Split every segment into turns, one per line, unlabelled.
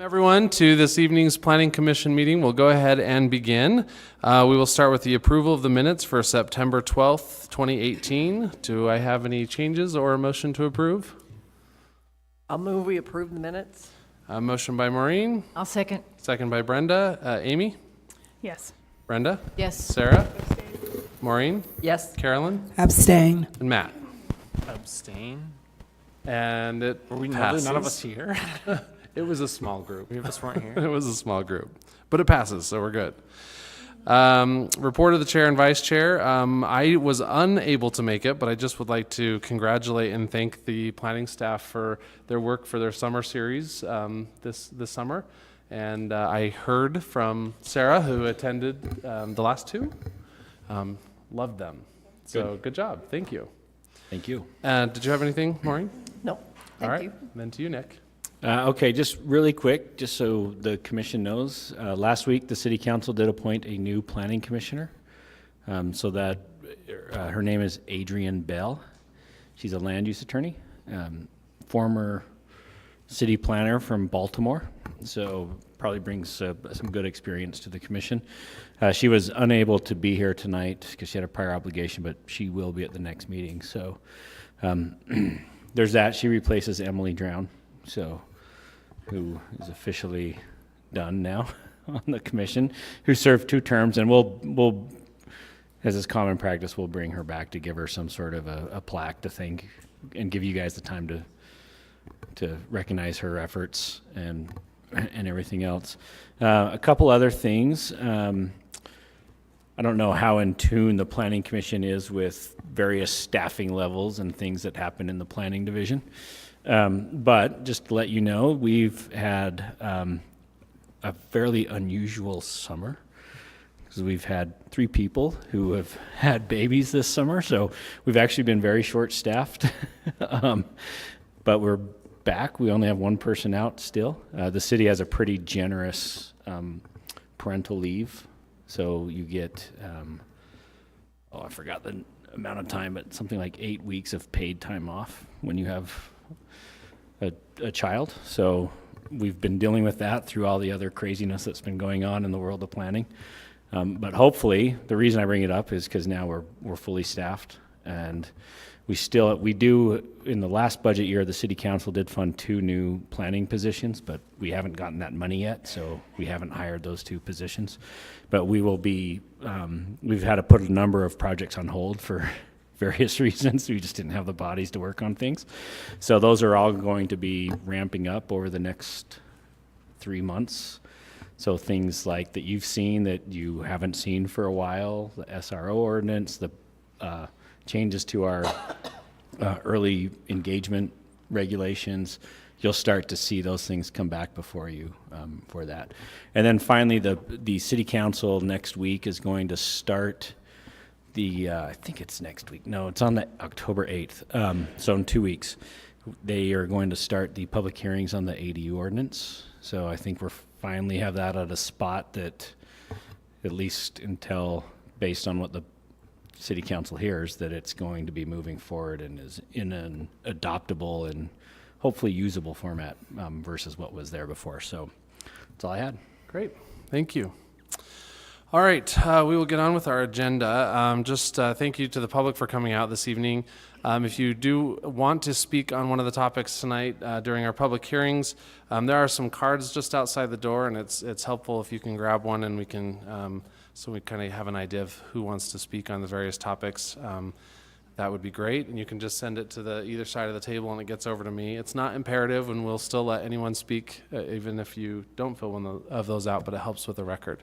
Everyone, to this evening's Planning Commission meeting. We'll go ahead and begin. We will start with the approval of the minutes for September 12th, 2018. Do I have any changes or a motion to approve?
I'll move we approve the minutes.
A motion by Maureen.
I'll second.
Second by Brenda. Amy?
Yes.
Brenda?
Yes.
Sarah? Maureen?
Yes.
Carolyn?
Abstain.
And Matt?
Abstain?
And it
Were we
passes.
none of us here?
It was a small group.
We just weren't here.
It was a small group, but it passes, so we're good. Report of the chair and vice chair. I was unable to make it, but I just would like to congratulate and thank the planning staff for their work for their summer series this summer. And I heard from Sarah, who attended the last two. Loved them. So good job. Thank you.
Thank you.
Did you have anything, Maureen?
No.
All
Thank
right.
you.
Then to you, Nick.
Okay, just really quick, just so the commission knows, last week the city council did appoint a new planning commissioner. So that her name is Adrienne Bell. She's a land use attorney, former city planner from Baltimore. So probably brings some good experience to the commission. She was unable to be here tonight because she had a prior obligation, but she will be at the next meeting. So there's that. She replaces Emily Drown, so who is officially done now on the commission, who served 2 terms, and we'll, as is common practice, we'll bring her back to give her some sort of a plaque to thank and give you guys the time to recognize her efforts and everything else. A couple other things. I don't know how in tune the Planning Commission is with various staffing levels and things that happen in the planning division. But just to let you know, we've had a fairly unusual summer because we've had 3 people who have had babies this summer. So we've actually been very short-staffed, but we're back. We only have 1 person out still. The city has a pretty generous parental leave. So you get, I forgot the amount of time, but something like 8 weeks of paid time off when you have a child. So we've been dealing with that through all the other craziness that's been going on in the world of planning. But hopefully, the reason I bring it up is because now we're fully staffed, and we do, in the last budget year, the city council did fund 2 new planning positions, but we haven't gotten that money yet, so we haven't hired those 2 positions. But we will be, we've had to put a number of projects on hold for various reasons. We just didn't have the bodies to work on things. So those are all going to be ramping up over the next 3 months. So things like that you've seen that you haven't seen for a while, the SRO ordinance, the changes to our early engagement regulations, you'll start to see those things come back before you for that. And then finally, the city council next week is going to start I think it's next week. No, it's on the October 8th. So in 2 weeks, they are going to start the public hearings on the ADU ordinance. So I think we're finally have that at a spot that, at least until, based on what the city council hears, that it's going to be moving forward and is in an adoptable and hopefully usable format versus what was there before. So that's all I had.
Great. Thank you. All right, we will get on with our agenda. Thank you to the public for coming out this evening. If you do want to speak on one of the topics tonight during our public hearings, there are some cards just outside the door, and it's helpful if you can grab one, and we can so we kind of have an idea of who wants to speak on the various topics. That would be great, and you can just send it to either side of the table, and it gets over to me. It's not imperative, and we'll still let anyone speak, even if you don't fill one of those out, but it helps with the record.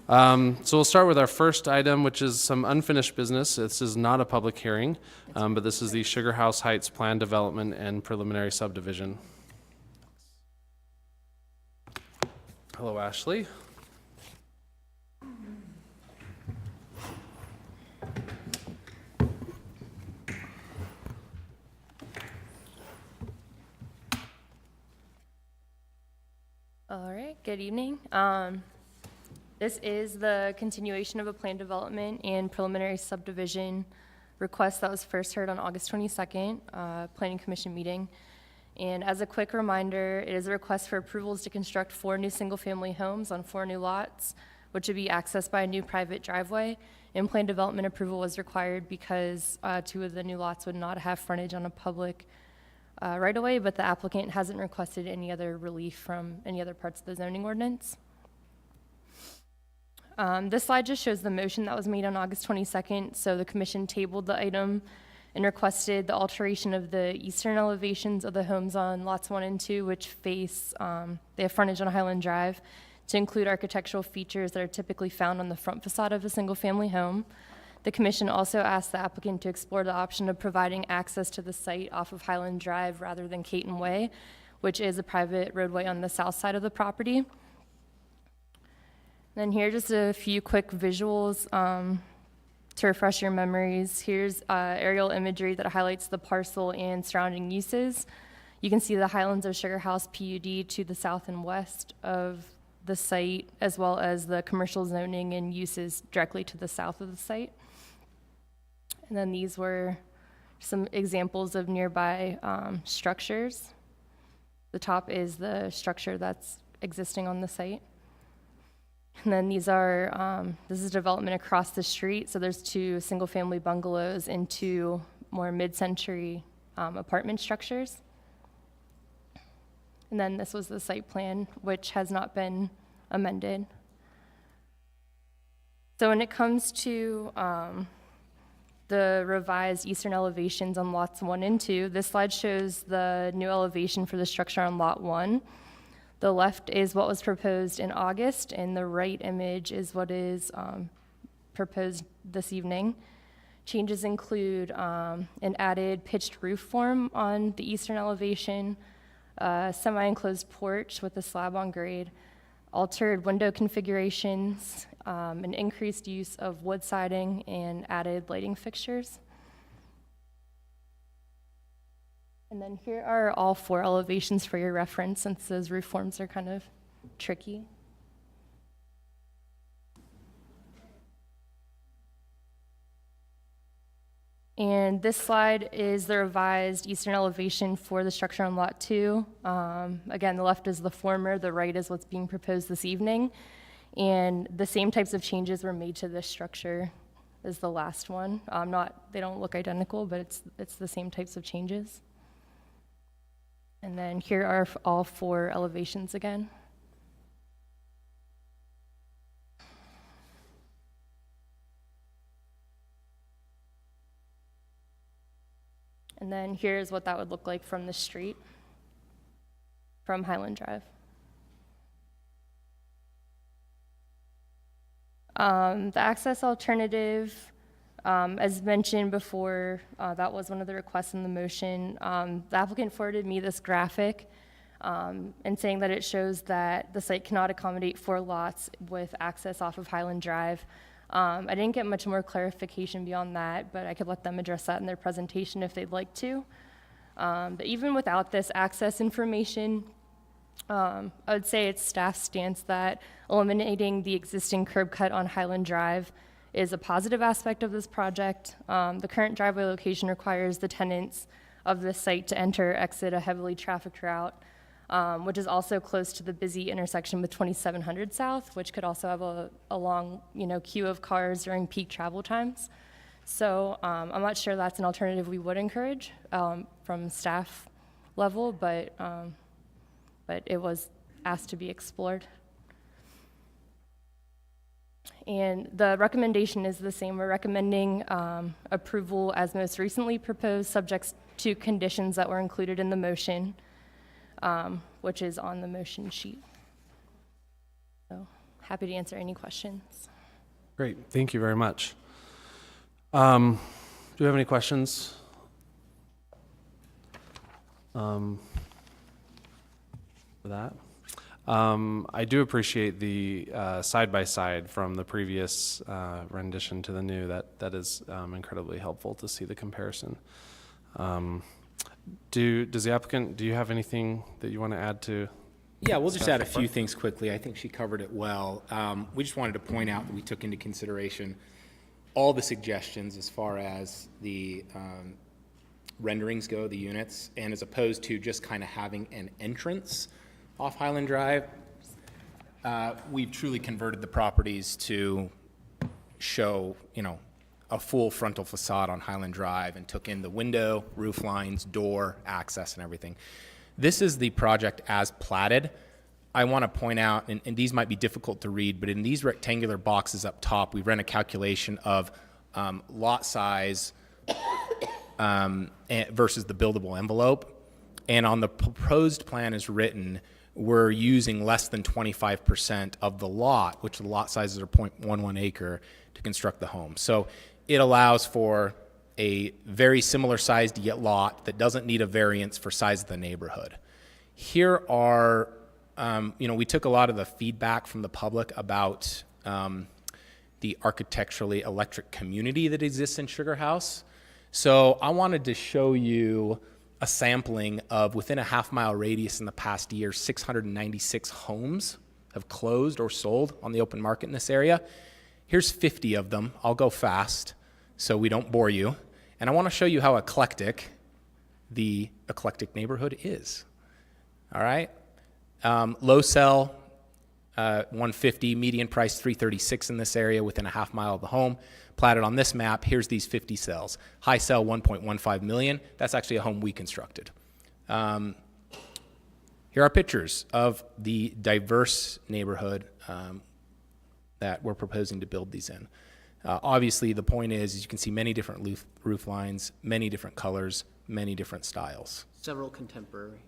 So we'll start with our first item, which is some unfinished business. This is not a public hearing, but this is the Sugar House Heights Plan Development and Preliminary Subdivision. Hello, Ashley.
All right, good evening. This is the continuation of a plan development and preliminary subdivision request that was first heard on August 22nd, Planning Commission meeting. And as a quick reminder, it is a request for approvals to construct 4 new single-family homes on 4 new lots, which would be accessed by a new private driveway. And plan development approval was required because 2 of the new lots would not have frontage on a public right-of-way, but the applicant hasn't requested any other relief from any other parts of the zoning ordinance. This slide just shows the motion that was made on August 22nd. So the commission tabled the item and requested the alteration of the eastern elevations of the homes on lots 1 and 2, which face, they have frontage on Highland Drive, to include architectural features that are typically found on the front facade of a single-family home. The commission also asked the applicant to explore the option of providing access to the site off of Highland Drive rather than Caton Way, which is a private roadway on the south side of the property. Then here are just a few quick visuals to refresh your memories. Here's aerial imagery that highlights the parcel and surrounding uses. You can see the Highlands of Sugar House PUD to the south and west of the site, as well as the commercial zoning and uses directly to the south of the site. And then these were some examples of nearby structures. The top is the structure that's existing on the site. And then these are, this is development across the street. So there's 2 single-family bungalows and 2 more mid-century apartment structures. And then this was the site plan, which has not been amended. So when it comes to the revised eastern elevations on lots 1 and 2, this slide shows the new elevation for the structure on lot 1. The left is what was proposed in August, and the right image is what is proposed this evening. Changes include an added pitched roof form on the eastern elevation, semi-enclosed porch with a slab on grade, altered window configurations, an increased use of wood siding, and added lighting fixtures. And then here are all 4 elevations for your reference, since those roof forms are kind of tricky. And this slide is the revised eastern elevation for the structure on lot 2. Again, the left is the former, the right is what's being proposed this evening. And the same types of changes were made to this structure as the last one. They don't look identical, but it's the same types of changes. And then here are all 4 elevations again. And then here's what that would look like from the street, from Highland Drive. The access alternative, as mentioned before, that was one of the requests in the motion. The applicant forwarded me this graphic and saying that it shows that the site cannot accommodate 4 lots with access off of Highland Drive. I didn't get much more clarification beyond that, but I could let them address that in their presentation if they'd like to. But even without this access information, I would say it's staff's stance that eliminating the existing curb cut on Highland Drive is a positive aspect of this project. The current driveway location requires the tenants of the site to enter or exit a heavily trafficked route, which is also close to the busy intersection with 2700 South, which could also have a long, queue of cars during peak travel times. So I'm not sure that's an alternative we would encourage from staff level, but it was asked to be explored. And the recommendation is the same. We're recommending approval as most recently proposed, subject to conditions that were included in the motion, which is on the motion sheet. So happy to answer any questions.
Great, thank you very much. Do we have any questions? For that? I do appreciate the side-by-side from the previous rendition to the new. That is incredibly helpful to see the comparison. Does the applicant, do you have anything that you want to add to?
Yeah, we'll just add a few things quickly. I think she covered it well. We just wanted to point out that we took into consideration all the suggestions as far as the renderings go, the units, and as opposed to just kind of having an entrance off Highland Drive, we've truly converted the properties to show, a full frontal facade on Highland Drive and took in the window, roof lines, door, access, and everything. This is the project as platted. I want to point out, and these might be difficult to read, but in these rectangular boxes up top, we ran a calculation of lot size versus the buildable envelope. And on the proposed plan as written, we're using less than 25% of the lot, which the lot sizes are 0.11 acre, to construct the home. So it allows for a very similar sized yet lot that doesn't need a variance for size of the neighborhood. Here are, we took a lot of the feedback from the public about the architecturally electric community that exists in Sugar House. So I wanted to show you a sampling of, within a half-mile radius in the past year, 696 homes have closed or sold on the open market in this area. Here's 50 of them. I'll go fast so we don't bore you. And I want to show you how eclectic the eclectic neighborhood is. All right? Low sell, 150, median price 336 in this area within a half mile of the home. Platted on this map, here's these 50 cells. High sell, 1.15 million. That's actually a home we constructed. Here are pictures of the diverse neighborhood that we're proposing to build these in. Obviously, the point is you can see many different roof lines, many different colors, many different styles.
Several contemporary.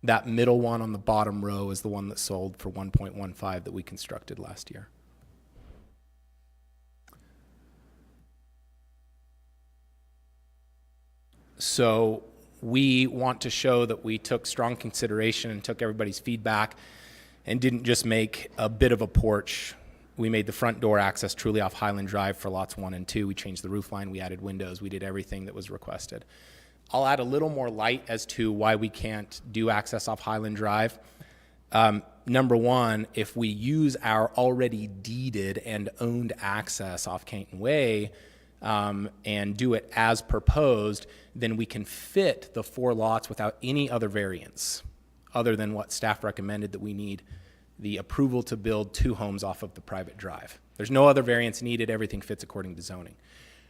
That middle one on the bottom row is the one that sold for 1.15 that we constructed last year. So we want to show that we took strong consideration and took everybody's feedback and didn't just make a bit of a porch. We made the front door access truly off Highland Drive for lots 1 and 2. We changed the roof line, we added windows, we did everything that was requested. I'll add a little more light as to why we can't do access off Highland Drive. Number one, if we use our already deeded and owned access off Canton Way and do it as proposed, then we can fit the 4 lots without any other variance other than what staff recommended, that we need the approval to build 2 homes off of the private drive. There's no other variance needed. Everything fits according to zoning.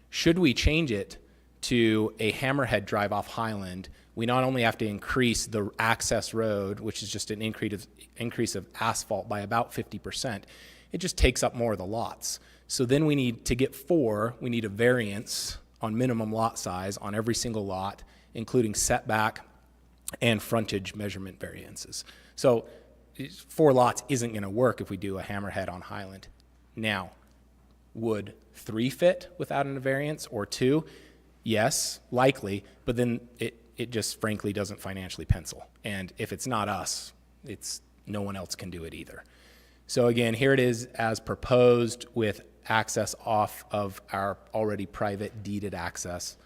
Should we change it to a hammerhead drive off Highland, we not only have to increase the access road, which is just an increase of asphalt by about 50%, it just takes up more of the lots. So then we need to get 4, we need a variance on minimum lot size on every single lot, including setback and frontage measurement variances. So 4 lots isn't going to work if we do a hammerhead on Highland. Now, would 3 fit without a variance, or 2? Yes, likely, but then it just frankly doesn't financially pencil. And if it's not us, no one else can do it either. So again, here it is as proposed with access off of our already private deeded access.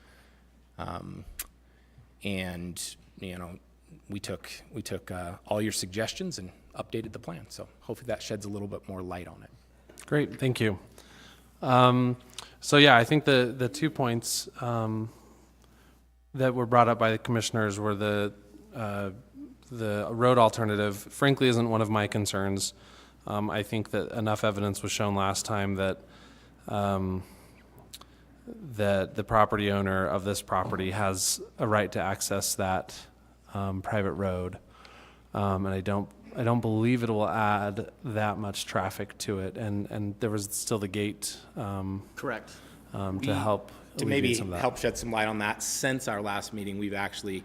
And we took all your suggestions and updated the plan. So hopefully that sheds a little bit more light on it.
Great, thank you. So yeah, I think the 2 points that were brought up by the commissioners were the road alternative, frankly, isn't one of my concerns. I think that enough evidence was shown last time that that the property owner of this property has a right to access that private road, and I don't believe it will add that much traffic to it, and there was still the gate
Correct.
to help
To
alleviate
maybe
some of that.
help shed some light on that, since our last meeting, we've actually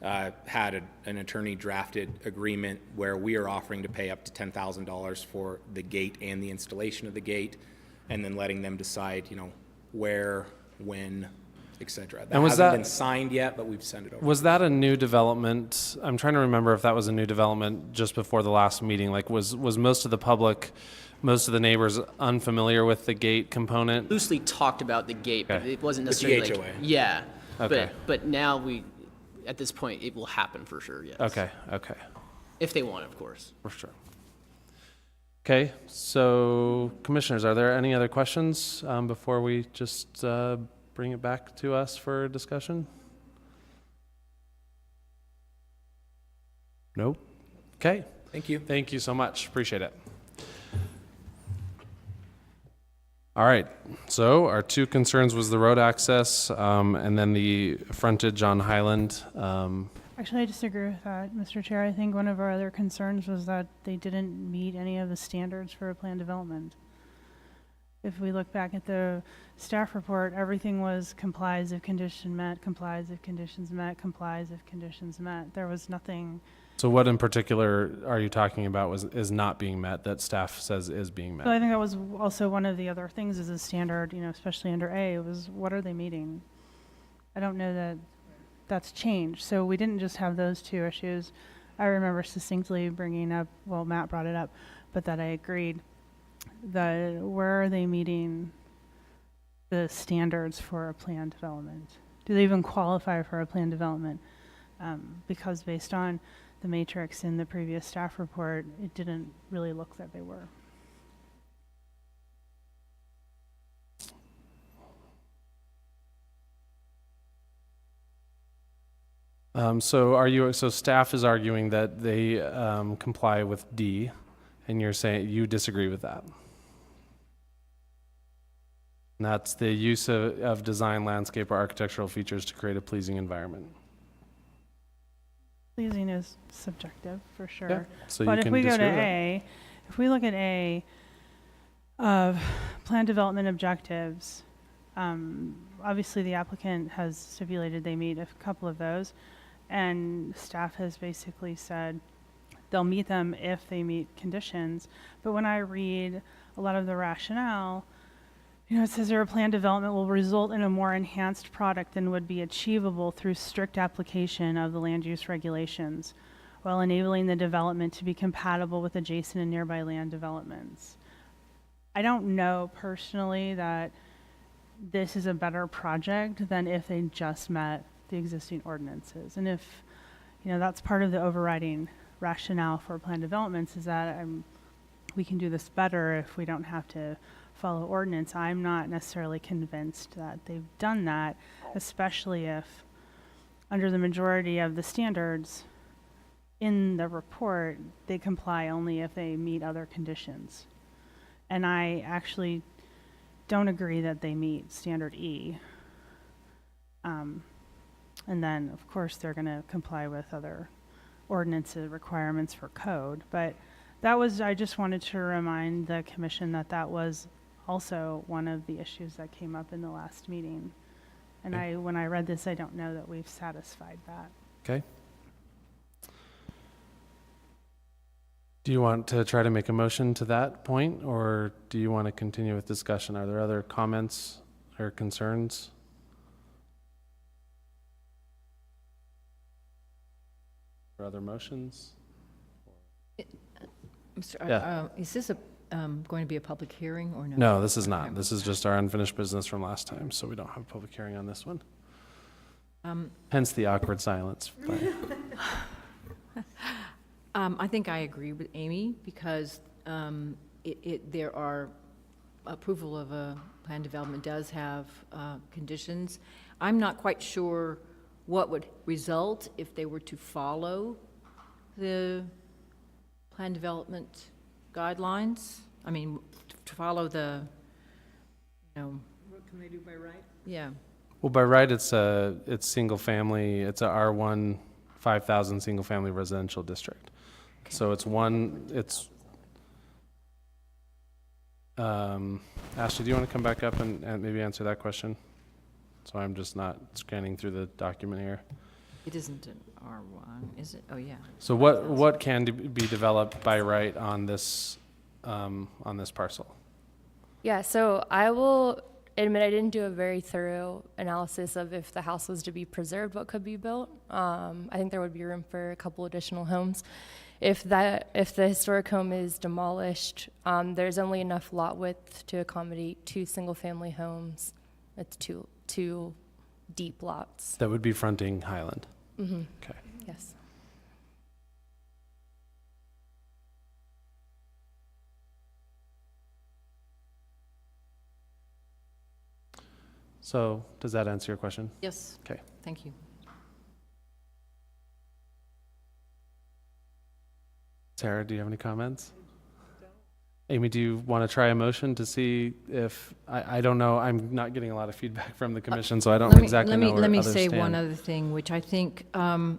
had an attorney drafted agreement where we are offering to pay up to $10,000 for the gate and the installation of the gate, and then letting them decide, where, when, et cetera. That
And was
hasn't
that-
been signed yet, but we've sent it over.
Was that a new development? I'm trying to remember if that was a new development just before the last meeting. Like, was most of the public, most of the neighbors unfamiliar with the gate component?
Loosely talked about the gate, but
Okay.
it wasn't
With the
necessarily
HOA.
Yeah.
Okay.
But now at this point, it will happen for sure, yes.
Okay,
If they want, of course.
for sure. Okay, so commissioners, are there any other questions before we just bring it back to us for discussion? Nope. Okay.
Thank you.
Thank you so much. Appreciate it. All right. So our two concerns was the road access and then the frontage on Highland.
Actually, I disagree with that, Mr. Chair. I think one of our other concerns was that they didn't meet any of the standards for a planned development. If we look back at the staff report, everything was complies if condition met, complies if conditions met, complies if conditions met. There was nothing.
So what in particular are you talking about is not being met that staff says is being
So I
met?
think that was also one of the other things as a standard, especially under A, was what are they meeting? I don't know that that's changed. So we didn't just have those two issues. I remember succinctly bringing up, well, Matt brought it up, but that I agreed that where are they meeting the standards for a planned development? Do they even qualify for a planned development? Because based on the matrix in the previous staff report, it didn't really look that they were.
So staff is arguing that they comply with D, and you're saying you disagree with that? And that's the use of design, landscape, or architectural features to create a pleasing environment.
Pleasing is subjective, for sure.
Yeah, so
But
you
if
can
we go to
disagree with that.
A, if we look at A of plan development objectives, obviously the applicant has stipulated they meet a couple of those, and staff has basically said they'll meet them if they meet conditions. But when I read a lot of the rationale, it says their planned development will result in a more enhanced product than would be achievable through strict application of the land use regulations, while enabling the development to be compatible with adjacent and nearby land developments. I don't know personally that this is a better project than if they just met the existing ordinances. And if, that's part of the overriding rationale for planned developments is that we can do this better if we don't have to follow ordinance. I'm not necessarily convinced that they've done that, especially if under the majority of the standards in the report, they comply only if they meet other conditions. And I actually don't agree that they meet standard E. And then, of course, they're going to comply with other ordinances requirements for code. But I just wanted to remind the commission that that was also one of the issues that came up in the last meeting. And when I read this, I don't know that we've satisfied that.
Okay. Do you want to try to make a motion to that point, or do you want to continue with discussion? Are there other comments or concerns? Or other motions? Yeah.
Is this going to be a public hearing or no?
No, this is not.
Okay.
This is just our unfinished business from last time, so we don't have a public hearing on this one. Hence the awkward silence.
I think I agree with Amy because there are approval of a plan development does have conditions. I'm not quite sure what would result if they were to follow the plan development guidelines. I mean, to follow the,
What can they do by right?
yeah.
Well, by right, it's single family. It's a R1 5,000 single family residential district. So it's Ashley, do you want to come back up and maybe answer that question? So I'm just not scanning through the document here.
It isn't an R1, is it? Oh, yeah.
So what can be developed by right on this parcel?
Yeah, so I will admit I didn't do a very thorough analysis of if the house was to be preserved, what could be built. I think there would be room for a couple additional homes. If the historic home is demolished, there's only enough lot width to accommodate 2 single-family homes. It's two deep lots.
That would be fronting Highland.
Mm-hmm.
Okay.
Yes.
So does that answer your question?
Yes.
Okay.
Thank you.
Sarah, do you have any comments? Amy, do you want to try a motion to see if, I don't know, I'm not getting a lot of feedback from the commission, so I don't exactly know where
Let me
others
say
stand.
one other thing, which I think, I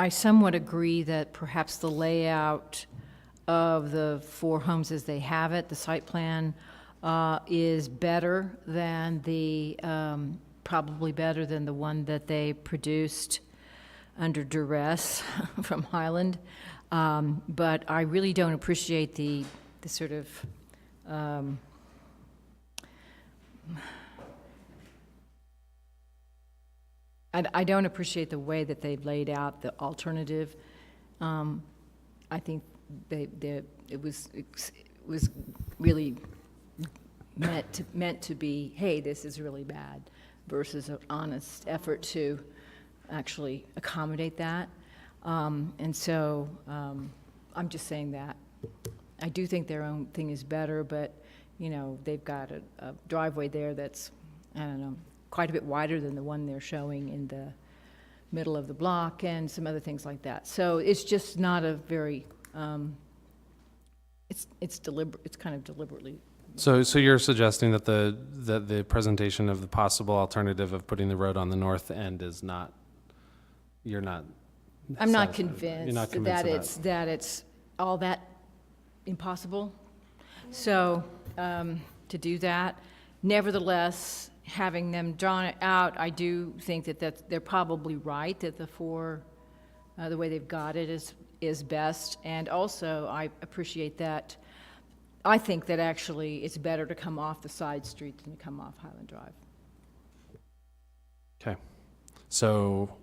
somewhat agree that perhaps the layout of the 4 homes as they have it, the site plan, is better than the, probably better than the one that they produced under duress from Highland. But I really don't appreciate the sort of, I don't appreciate the way that they've laid out the alternative. I think it was really meant to be, hey, this is really bad, versus an honest effort to actually accommodate that. And so I'm just saying that. I do think their own thing is better, but, you know, they've got a driveway there that's, I don't know, quite a bit wider than the one they're showing in the middle of the block and some other things like that. So it's just not a very, it's deliberate, it's kind of deliberately.
So you're suggesting that the presentation of the possible alternative of putting the road on the north end is not, you're not
I'm not
satisfied. You're
convinced
not convinced of
that it's all that impossible. So, to do that, nevertheless, having them drawn it out, I do think that they're probably right, that the way they've got it is best. And also, I appreciate that. I think that actually it's better to come off the side street than to come off Highland Drive.
Okay. So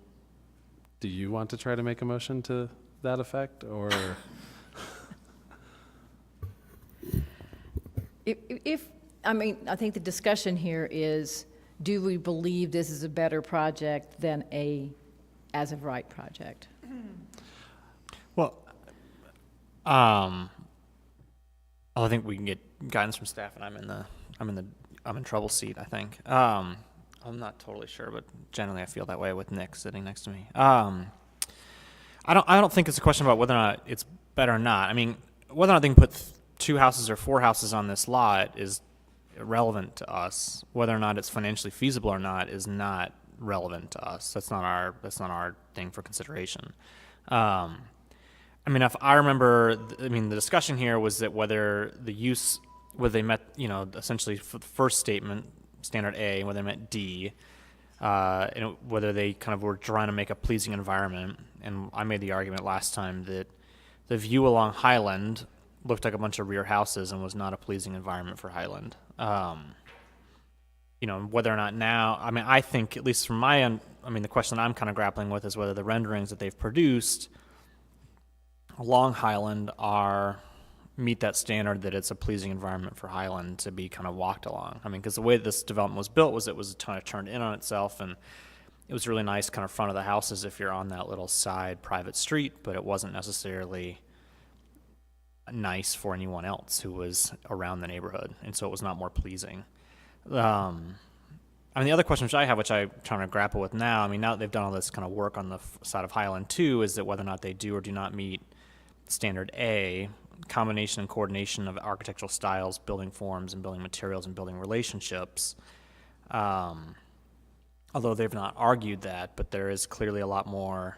do you want to try to make a motion to that effect, or?
I think the discussion here is, do we believe this is a better project than a as-of-right project?
Well, I think we can get guidance from staff, and I'm in trouble seat, I think. I'm not totally sure, but generally I feel that way with Nick sitting next to me. I don't think it's a question about whether or not it's better or not. I mean, whether or not they can put 2 houses or 4 houses on this lot is irrelevant to us. Whether or not it's financially feasible or not is not relevant to us. That's not our thing for consideration. I mean, if I remember, the discussion here was that whether they met, essentially for the first statement, standard A, whether they met D, and whether they kind of were trying to make a pleasing environment. And I made the argument last time that the view along Highland looked like a bunch of rear houses and was not a pleasing environment for Highland. Whether or not now, I think, at least from my end, the question I'm kind of grappling with is whether the renderings that they've produced along Highland meet that standard that it's a pleasing environment for Highland to be kind of walked along. Because the way this development was built was it was kind of turned in on itself, and it was really nice kind of front of the houses if you're on that little side private street, but it wasn't necessarily nice for anyone else who was around the neighborhood, and so it was not more pleasing. The other question which I have, which I'm trying to grapple with now, now that they've done all this kind of work on the side of Highland too, is that whether or not they do or do not meet standard A, combination and coordination of architectural styles, building forms, and building materials, and building relationships. Although they've not argued that, but there is clearly a lot more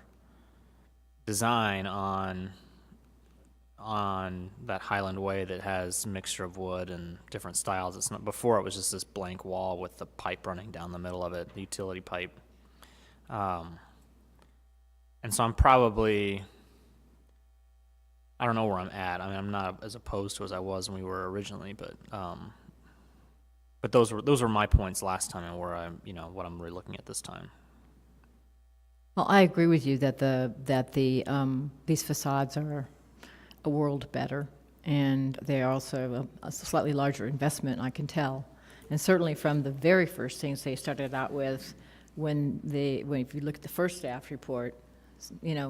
design on that Highland Way that has mixture of wood and different styles. It's not, before it was just this blank wall with the pipe running down the middle of it, the utility pipe. And so I'm probably, I don't know where I'm at. I'm not as opposed to as I was when we were originally, but those were my points last time, and where I'm, what I'm really looking at this time.
Well, I agree with you that these facades are a world better, and they are also a slightly larger investment, I can tell. And certainly from the very first things they started out with, if you look at the first staff report,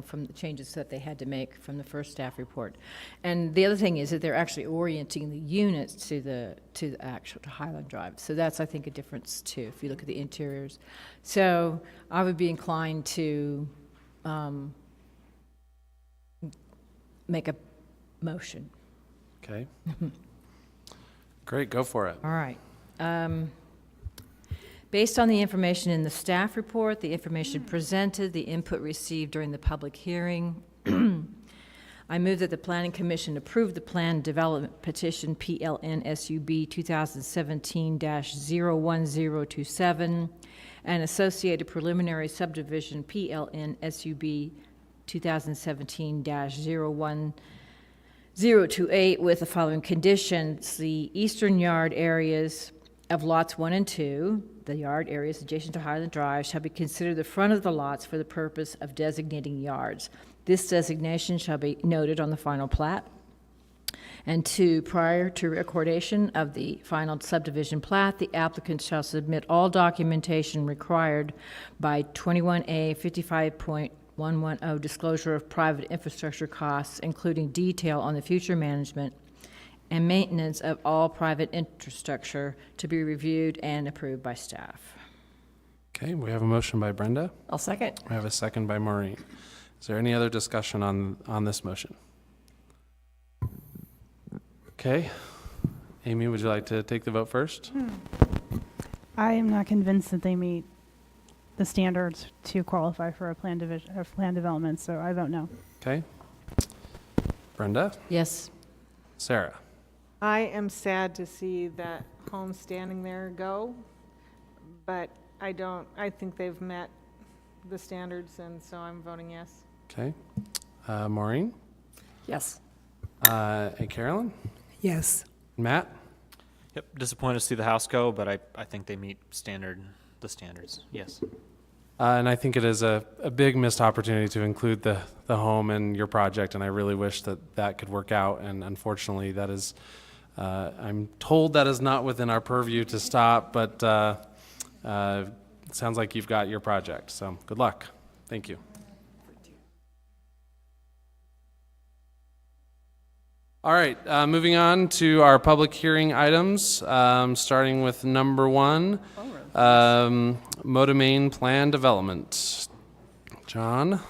from the changes that they had to make from the first staff report. And the other thing is that they're actually orienting the units to the actual, to Highland Drive. So that's, I think, a difference too, if you look at the interiors. So I would be inclined to make a motion.
Okay. Great, go for it.
All right. Based on the information in the staff report, the information presented, the input received during the public hearing, I move that the Planning Commission approve the Plan Development Petition PLN-SUB 2017-01027 and associated preliminary subdivision PLN-SUB 2017-01028 with the following conditions. The eastern yard areas of lots 1 and 2, the yard areas adjacent to Highland Drive, shall be considered the front of the lots for the purpose of designating yards. This designation shall be noted on the final plat. And 2, prior to recordation of the final subdivision plat, the applicant shall submit all documentation required by 21A 55.110 disclosure of private infrastructure costs, including detail on the future management and maintenance of all private infrastructure to be reviewed and approved by staff.
Okay, we have a motion by Brenda.
I'll second.
We have a second by Maureen. Is there any other discussion on this motion? Okay. Amy, would you like to take the vote first?
I am not convinced that they meet the standards to qualify for a plan development, so I vote no.
Okay. Brenda?
Yes.
Sarah?
I am sad to see that home standing there go, but I think they've met the standards, and so I'm voting yes.
Okay. Maureen?
Yes.
And Carolyn?
Yes.
Matt?
Yep, disappointed to see the house go, but I think they meet the standards, yes.
And I think it is a big missed opportunity to include the home in your project, and I really wish that could work out. And unfortunately, that is, I'm told that is not within our purview to stop, but it sounds like you've got your project. So good luck. Thank you. All right, moving on to our public hearing items, starting with number 1. Modomain Plan Development. John?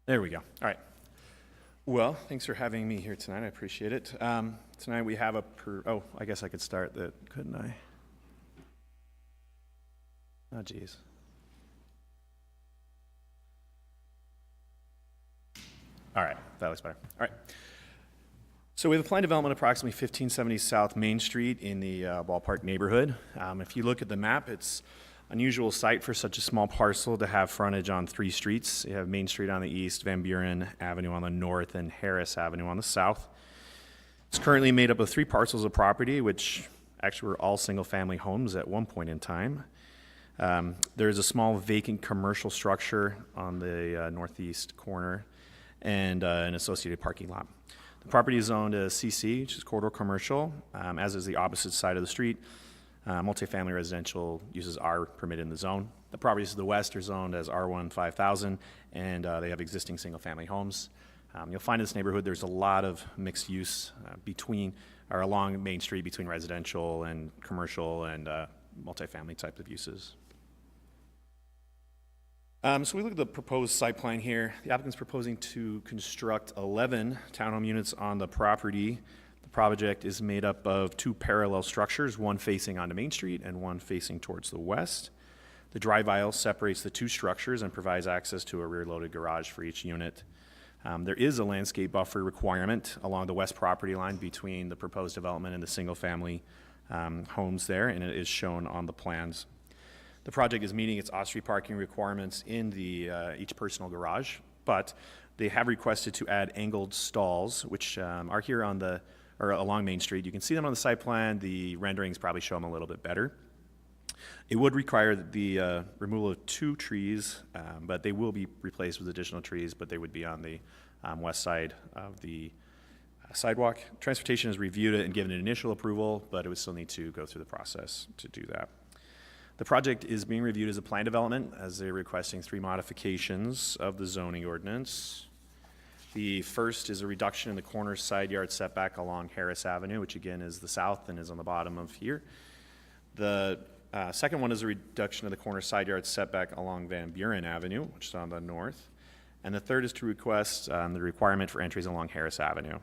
There we go. All right. Well, thanks for having me here tonight. I appreciate it. Tonight we have I guess I could start that, couldn't I? Oh, geez. All right, that looks better. All right. So we have a planned development approximately 1570 South Main Street in the Ballpark neighborhood. If you look at the map, it's unusual site for such a small parcel to have frontage on 3 streets. You have Main Street on the east, Van Buren Avenue on the north, and Harris Avenue on the south. It's currently made up of 3 parcels of property, which actually were all single-family homes at one point in time. There's a small vacant commercial structure on the northeast corner and an associated parking lot. The property is zoned as CC, which is corridor commercial, as is the opposite side of the street. Multifamily residential uses are permitted in the zone. The properties to the west are zoned as R1 5000, and they have existing single-family homes. You'll find in this neighborhood there's a lot of mixed use along Main Street between residential and commercial and multifamily type of uses. So we look at the proposed site plan here. The applicant's proposing to construct 11 townhome units on the property. The project is made up of 2 parallel structures, one facing onto Main Street and one facing towards the west. The drive aisle separates the 2 structures and provides access to a rear-loaded garage for each unit. There is a landscape buffer requirement along the west property line between the proposed development and the single-family homes there, and it is shown on the plans. The project is meeting its off-street parking requirements in the each personal garage, but they have requested to add angled stalls, which are here along Main Street. You can see them on the site plan. The renderings probably show them a little bit better. It would require the removal of 2 trees, but they will be replaced with additional trees, but they would be on the west side of the sidewalk. Transportation has reviewed it and given an initial approval, but it would still need to go through the process to do that. The project is being reviewed as a plan development, as they're requesting 3 modifications of the zoning ordinance. The first is a reduction in the corner side yard setback along Harris Avenue, which again is the south and is on the bottom of here. The second one is a reduction of the corner side yard setback along Van Buren Avenue, which is on the north. And the third is to request the requirement for entries along Harris Avenue.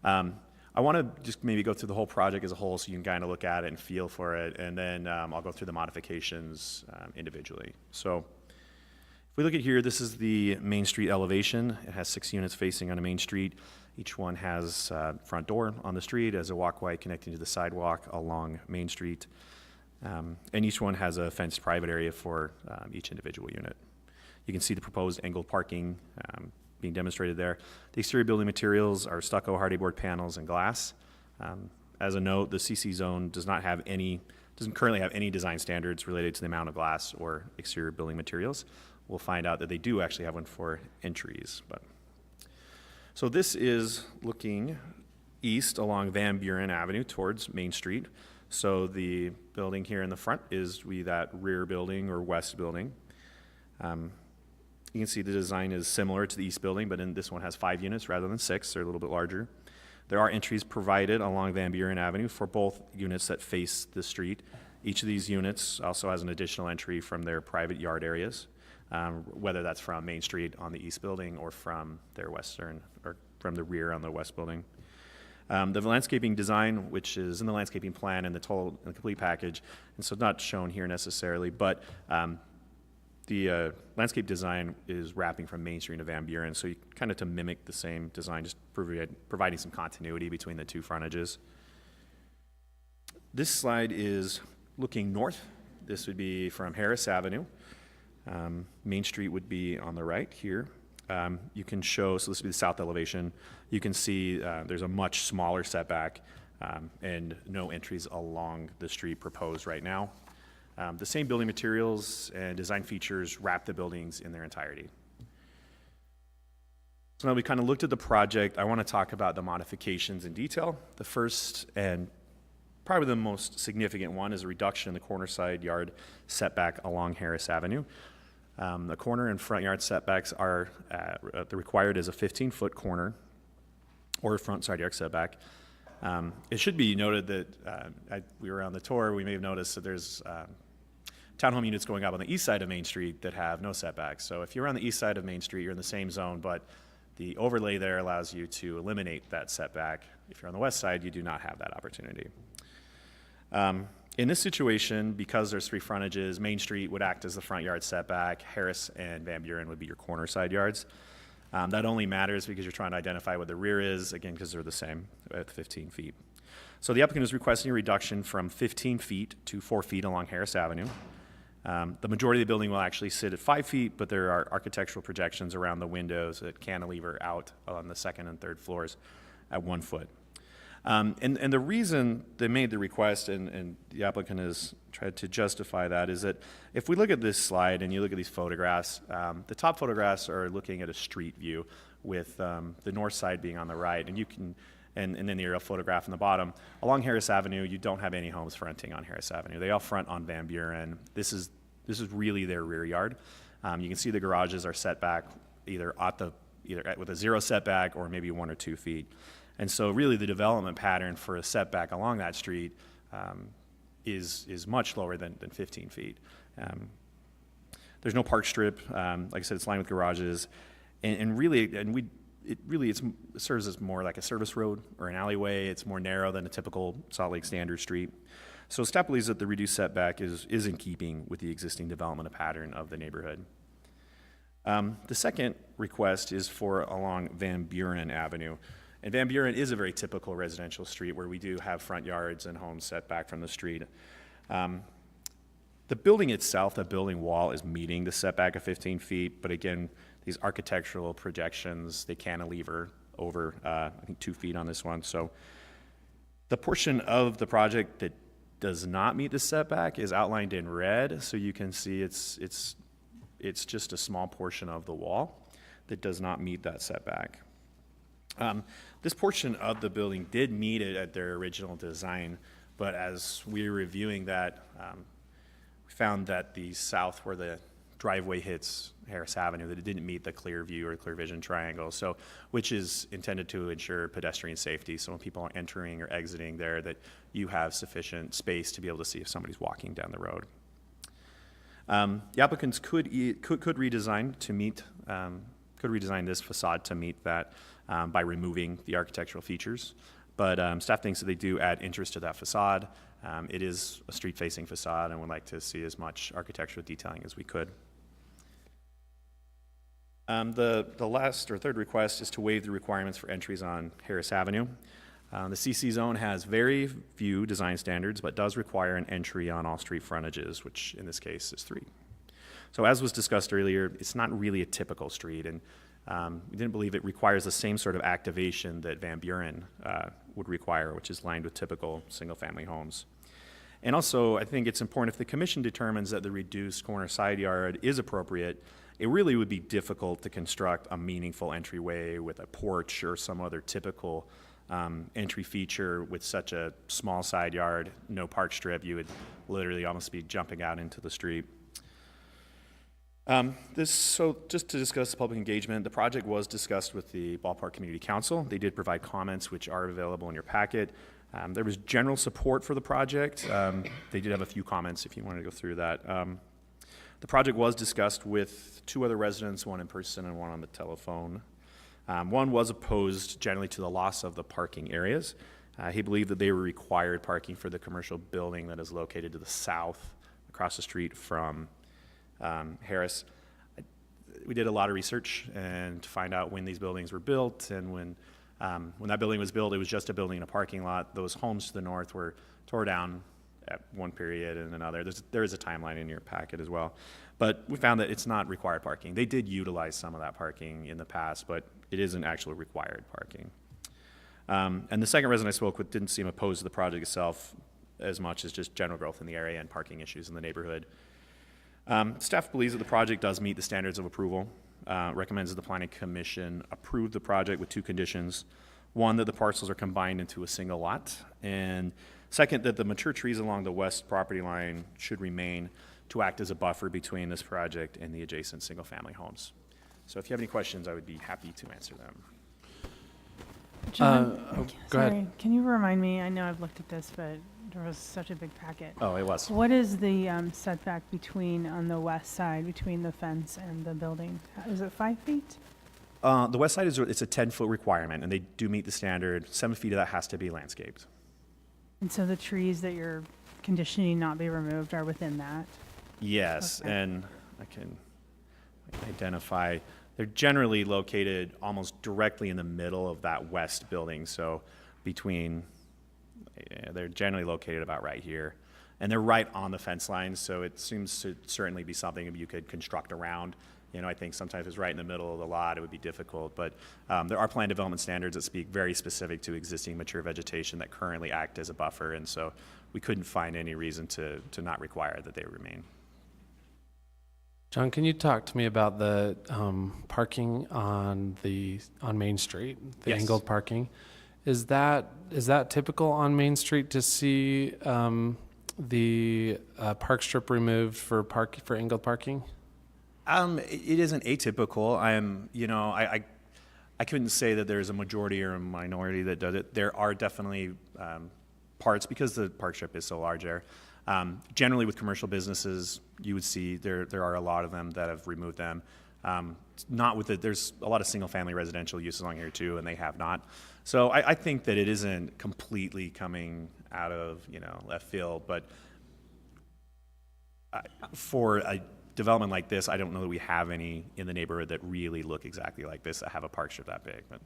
I want to just maybe go through the whole project as a whole so you can kind of look at it and feel for it, and then I'll go through the modifications individually. So if we look at here, this is the Main Street elevation. It has 6 units facing on a main street. Each one has front door on the street as a walkway connecting to the sidewalk along Main Street. And each one has a fenced private area for each individual unit. You can see the proposed angled parking being demonstrated there. The exterior building materials are stucco, hardy board panels, and glass. As a note, the CC zone doesn't currently have any design standards related to the amount of glass or exterior building materials. We'll find out that they do actually have one for entries. So this is looking east along Van Buren Avenue towards Main Street. So the building here in the front is that rear building or west building. You can see the design is similar to the east building, but this one has 5 units rather than 6. They're a little bit larger. There are entries provided along Van Buren Avenue for both units that face the street. Each of these units also has an additional entry from their private yard areas, whether that's from Main Street on the east building or from their western, or from the rear on the west building. The landscaping design, which is in the landscaping plan and the complete package, and so not shown here necessarily, but the landscape design is wrapping from Main Street to Van Buren, so you kind of to mimic the same design, just providing some continuity between the 2 frontages. This slide is looking north. This would be from Harris Avenue. Main Street would be on the right here. You can show, so this would be the south elevation. You can see there's a much smaller setback and no entries along the street proposed right now. The same building materials and design features wrap the buildings in their entirety. So now we kind of looked at the project. I want to talk about the modifications in detail. The first and probably the most significant one is a reduction in the corner side yard setback along Harris Avenue. The corner and front yard setbacks are required as a 15-foot corner or front side yard setback. It should be noted that we were on the tour, we may have noticed that there's townhome units going up on the east side of Main Street that have no setbacks. So if you're on the east side of Main Street, you're in the same zone, but the overlay there allows you to eliminate that setback. If you're on the west side, you do not have that opportunity. In this situation, because there's 3 frontages, Main Street would act as the front yard setback, Harris and Van Buren would be your corner side yards. That only matters because you're trying to identify what the rear is, again, because they're the same at 15 feet. So the applicant is requesting a reduction from 15 feet to 4 feet along Harris Avenue. The majority of the building will actually sit at 5 feet, but there are architectural projections around the windows that cantilever out on the 2nd and 3rd floors at 1 foot. And the reason they made the request, and the applicant has tried to justify that, is that if we look at this slide and you look at these photographs, the top photographs are looking at a street view with the north side being on the right, and you can, and then the aerial photograph on the bottom. Along Harris Avenue, you don't have any homes fronting on Harris Avenue. They all front on Van Buren. This is really their rear yard. You can see the garages are set back either with a 0 setback or maybe 1 or 2 feet. And so really the development pattern for a setback along that street is much lower than 15 feet. There's no park strip. Like I said, it's lined with garages. It serves as more like a service road or an alleyway. It's more narrow than a typical Salt Lake Standard street. So staff believes that the reduced setback is in keeping with the existing development pattern of the neighborhood. The second request is for along Van Buren Avenue. And Van Buren is a very typical residential street where we do have front yards and homes set back from the street. The building itself, the building wall, is meeting the setback of 15 feet, but again, these architectural projections, they cantilever over, I think, 2 feet on this one. So the portion of the project that does not meet the setback is outlined in red, so you can see it's just a small portion of the wall that does not meet that setback. This portion of the building did meet it at their original design, but as we were reviewing that, we found that the south where the driveway hits Harris Avenue, that it didn't meet the clear view or clear vision triangle, so which is intended to ensure pedestrian safety. So when people are entering or exiting there, that you have sufficient space to be able to see if somebody's walking down the road. The applicants could redesign to meet could redesign this facade to meet that by removing the architectural features, but staff thinks that they do add interest to that facade. It is a street-facing facade, and would like to see as much architectural detailing as we could. The last or third request is to waive the requirements for entries on Harris Avenue. The CC zone has very few design standards, but does require an entry on all street frontages, which in this case is 3. So as was discussed earlier, it's not really a typical street, and we didn't believe it requires the same sort of activation that Van Buren would require, which is lined with typical single-family homes. And also, I think it's important, if the commission determines that the reduced corner side yard is appropriate, it really would be difficult to construct a meaningful entryway with a porch or some other typical entry feature with such a small side yard, no park strip. You would literally almost be jumping out into the street. So just to discuss public engagement, the project was discussed with the Ballpark Community Council. They did provide comments which are available in your packet. There was general support for the project. They did have a few comments if you wanted to go through that. The project was discussed with 2 other residents, one in person and one on the telephone. One was opposed generally to the loss of the parking areas. He believed that they were required parking for the commercial building that is located to the south across the street from Harris. We did a lot of research and to find out when these buildings were built, and when that building was built, it was just a building in a parking lot. Those homes to the north were tore down at one period and another. There is a timeline in your packet as well. But we found that it's not required parking. They did utilize some of that parking in the past, but it isn't actually required parking. And the second resident I spoke with didn't seem opposed to the project itself as much as just general growth in the area and parking issues in the neighborhood. Staff believes that the project does meet the standards of approval, recommends that the Planning Commission approve the project with 2 conditions. One, that the parcels are combined into a single lot, and second, that the mature trees along the west property line should remain to act as a buffer between this project and the adjacent single-family homes. So if you have any questions, I would be happy to answer them.
John,
go ahead.
sorry, can you remind me, I know I've looked at this, but there was such a big packet.
Oh, it was.
What is the setback on the west side, between the fence and the building? Is it 5 feet?
The west side it's a 10-foot requirement, and they do meet the standard. 7 feet of that has to be landscaped.
And so the trees that you're conditioning not be removed are within that?
Yes,
Okay.
and I can identify, they're generally located almost directly in the middle of that west building, so they're generally located about right here. And they're right on the fence line, so it seems to certainly be something you could construct around. I think sometimes if it's right in the middle of the lot, it would be difficult, but there are plan development standards that speak very specific to existing mature vegetation that currently act as a buffer, and so we couldn't find any reason to not require that they remain.
John, can you talk to me about the parking on Main Street, the
Yes.
angled parking? Is that typical on Main Street to see the park strip removed for angled parking?
It isn't atypical. I couldn't say that there's a majority or a minority that does it. There are definitely parts, because the park strip is so large there. Generally with commercial businesses, you would see there are a lot of them that have removed them. There's a lot of single-family residential uses on here too, and they have not. So I think that it isn't completely coming out of left field, but for a development like this, I don't know that we have any in the neighborhood that really look exactly like this, that have a park strip that big. But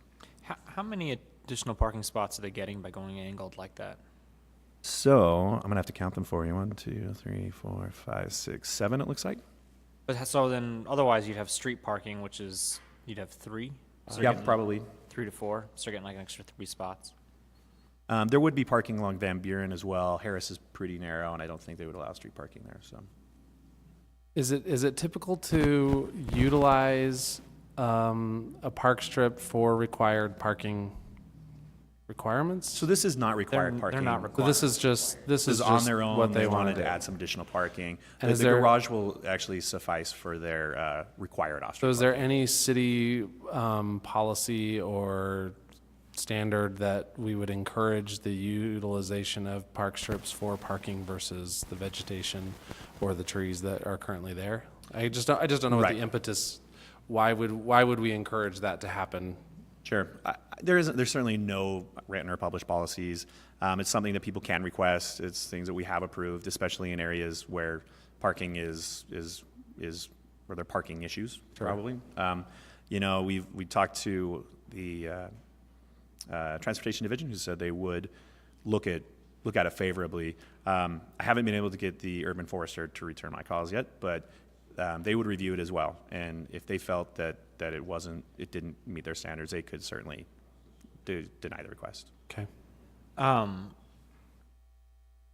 How many additional parking spots are they getting by going angled like that?
so I'm gonna have to count them for you. 1, 2, 3, 4, 5, 6, 7. It looks like.
But so then, otherwise you'd have street parking, which is, you'd have 3? So
Yeah,
getting
probably.
3 to 4, so you're getting like an extra 3 spots.
There would be parking along Van Buren as well. Harris is pretty narrow, and I don't think they would allow street parking there, so.
Is it typical to utilize a park strip for required parking requirements?
So this is not required
They're
parking.
not
So
required.
this is
This is on
just
their own.
what they
wanted
wanted
to add some additional parking.
And
The
is there-
garage will actually suffice for their required
So
off-street
is there any city policy or standard that we would encourage the utilization of park strips for parking versus the vegetation or the trees that are currently there? I just don't know what
Right.
the impetus, why would we encourage that to happen?
Sure. There's certainly no written or published policies. It's something that people can request. It's things that we have approved, especially in areas where parking is where there are parking issues, probably. You know, we talked to the Transportation Division, who said they would look at it favorably. I haven't been able to get the urban forester to return my calls yet, but they would review it as well. And if they felt that it didn't meet their standards, they could certainly deny the request.
Okay.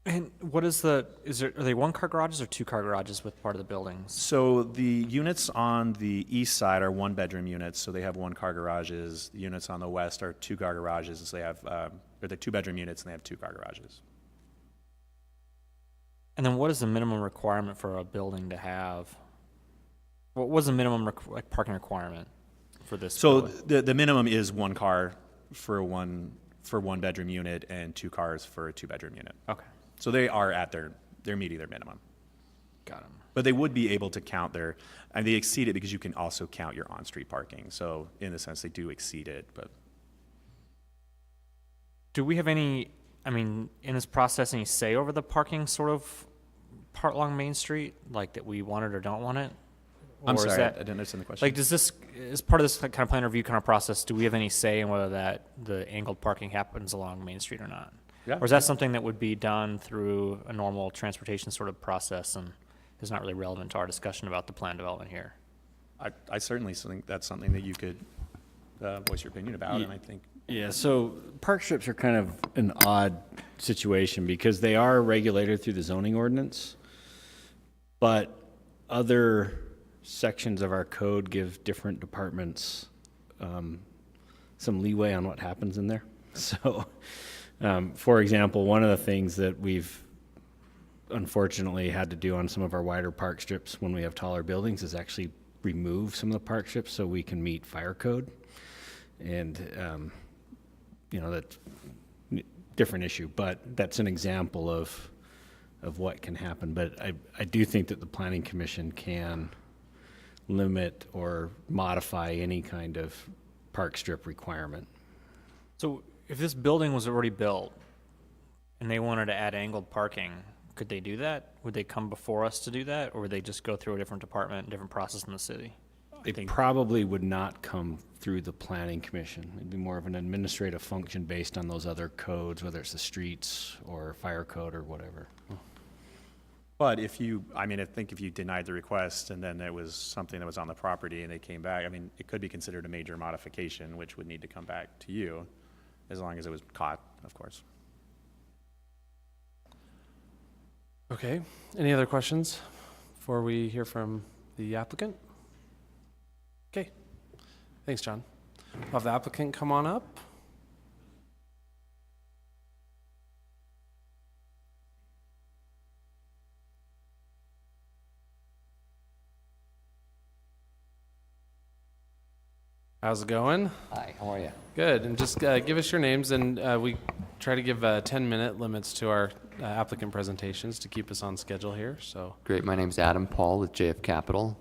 And what is are they one-car garages or two-car garages with part of the buildings?
So the units on the east side are one-bedroom units, so they have one-car garages. The units on the west are two-car garages, and so they have they're two-bedroom units and they have two-car garages.
And then what is the minimum requirement for a building to have? What was the minimum parking requirement for this?
So
building?
the minimum is one car for one bedroom unit and two cars for a two-bedroom unit.
Okay,
So they are at they're meeting their minimum.
got them.
But they would be able to count and they exceed it because you can also count your on-street parking. So in a sense, they do exceed it, but.
Do we have any, in this process, any say over the parking sort of part along Main Street, like that we want it or don't want it?
I'm
Or is
sorry, I
that-
didn't understand the question.
Like, as part of this kind of plan review kind of process, do we have any say in whether the angled parking happens along Main Street or not?
Yeah.
Or is that something that would be done through a normal transportation sort of process and is not really relevant to our discussion about the plan development here?
I certainly think that's something that you could voice your opinion about, and I think.
Yeah, so park strips are kind of an odd situation because they are regulated through the zoning ordinance, but other sections of our code give different departments some leeway on what happens in there. So, for example, one of the things that we've unfortunately had to do on some of our wider park strips when we have taller buildings is actually remove some of the park strips so we can meet fire code. And, that's a different issue, but that's an example of what can happen. But I do think that the Planning Commission can limit or modify any kind of park strip requirement.
So if this building was already built and they wanted to add angled parking, could they do that? Would they come before us to do that, or would they just go through a different department, different process in the city?
It probably would not come through the Planning Commission. It'd be more of an administrative function based on those other codes, whether it's the streets or fire code or whatever.
But I think if you denied the request and then it was something that was on the property and they came back, it could be considered a major modification, which would need to come back to you, as long as it was caught, of course.
Okay. Any other questions before we hear from the applicant? Okay. Thanks, John. We'll have the applicant come on up. How's it going?
Hi, how are you?
Good. And just give us your names, and we try to give 10-minute limits to our applicant presentations to keep us on schedule here. So
Great, my name's Adam Paul with JF Capital.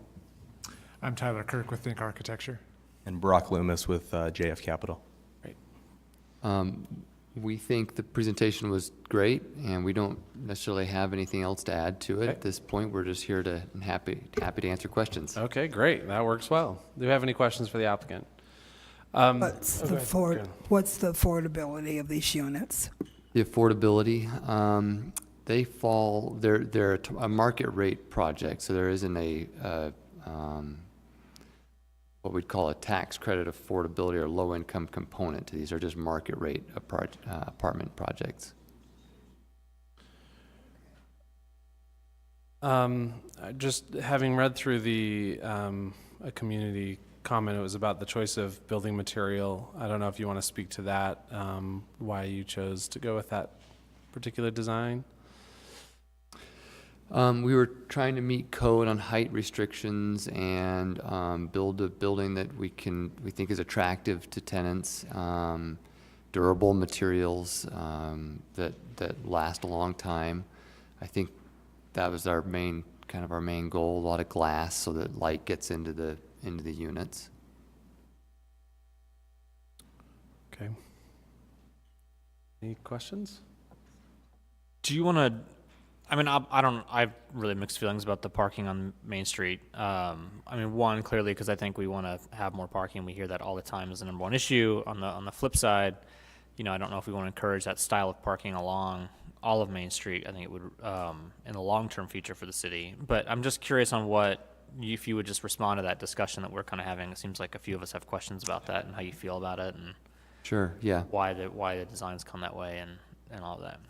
I'm Tyler Kirk with Think Architecture.
And Brock Loomis with JF Capital.
Great.
We think the presentation was great, and we don't necessarily have anything else to add to it at this point. We're just here and happy to answer questions.
Okay, great. That works well. Do you have any questions for the applicant?
What's the affordability of these units?
The affordability, they're a market rate project, so there isn't what we'd call a tax credit affordability or low-income component to these, are just market rate apartment projects.
Just having read through the a community comment, it was about the choice of building material. I don't know if you want to speak to that, why you chose to go with that particular design.
We were trying to meet code on height restrictions and build a building that we think is attractive to tenants, durable materials that last a long time. I think that was our main goal. A lot of glass so that light gets into the units.
Okay. Any questions?
Do you want to? I mean, I have really mixed feelings about the parking on Main Street. I mean, one, clearly because I think we want to have more parking. We hear that all the time as the number one issue. On the flip side, I don't know if we want to encourage that style of parking along all of Main Street. I think it would, in the long-term feature for the city. But I'm just curious on if you would just respond to that discussion that we're kind of having. It seems like a few of us have questions about that and how you feel about it and
Sure, yeah.
why the designs come that way and all of that.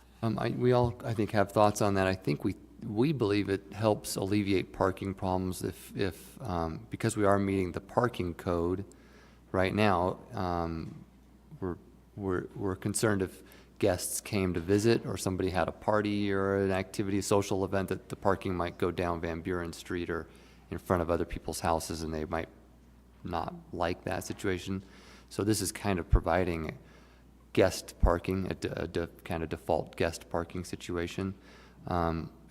We all, I think, have thoughts on that. I think we believe it helps alleviate parking problems if because we are meeting the parking code right now. We're concerned if guests came to visit or somebody had a party or an activity, a social event, that the parking might go down Van Buren Street or in front of other people's houses, and they might not like that situation. So this is kind of providing guest parking, a kind of default guest parking situation.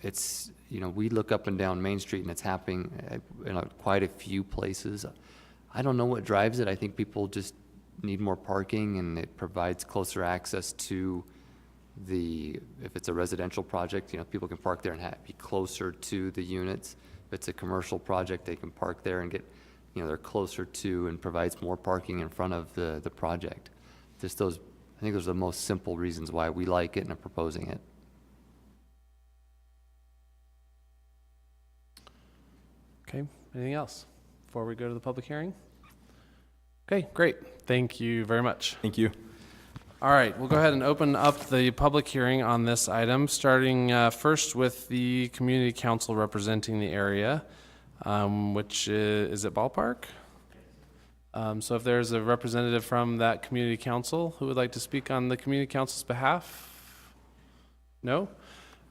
It's, we look up and down Main Street and it's happening in quite a few places. I don't know what drives it. I think people just need more parking, and it provides closer access to if it's a residential project, people can park there and be closer to the units. If it's a commercial project, they can park there and get, they're closer to, and provides more parking in front of the project. I think those are the most simple reasons why we like it and are proposing it.
Okay, anything else before we go to the public hearing? Okay, great. Thank you very much.
Thank you.
All right, we'll go ahead and open up the public hearing on this item, starting first with the community council representing the area, which is it Ballpark? So if there's a representative from that community council who would like to speak on the community council's behalf? No?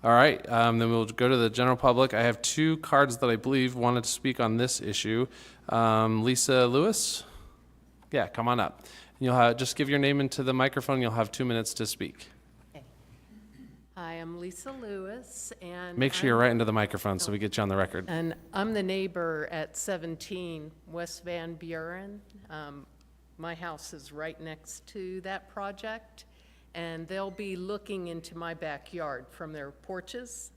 All right, then we'll go to the general public. I have two cards that I believe wanted to speak on this issue. Lisa Lewis? Yeah, come on up. You'll just give your name into the microphone. You'll have 2 minutes to speak.
Hi, I'm Lisa Lewis, and
Make sure you're right into the microphone so we get you on the record.
And I'm the neighbor at 17 West Van Buren. My house is right next to that project, and they'll be looking into my backyard from their porches.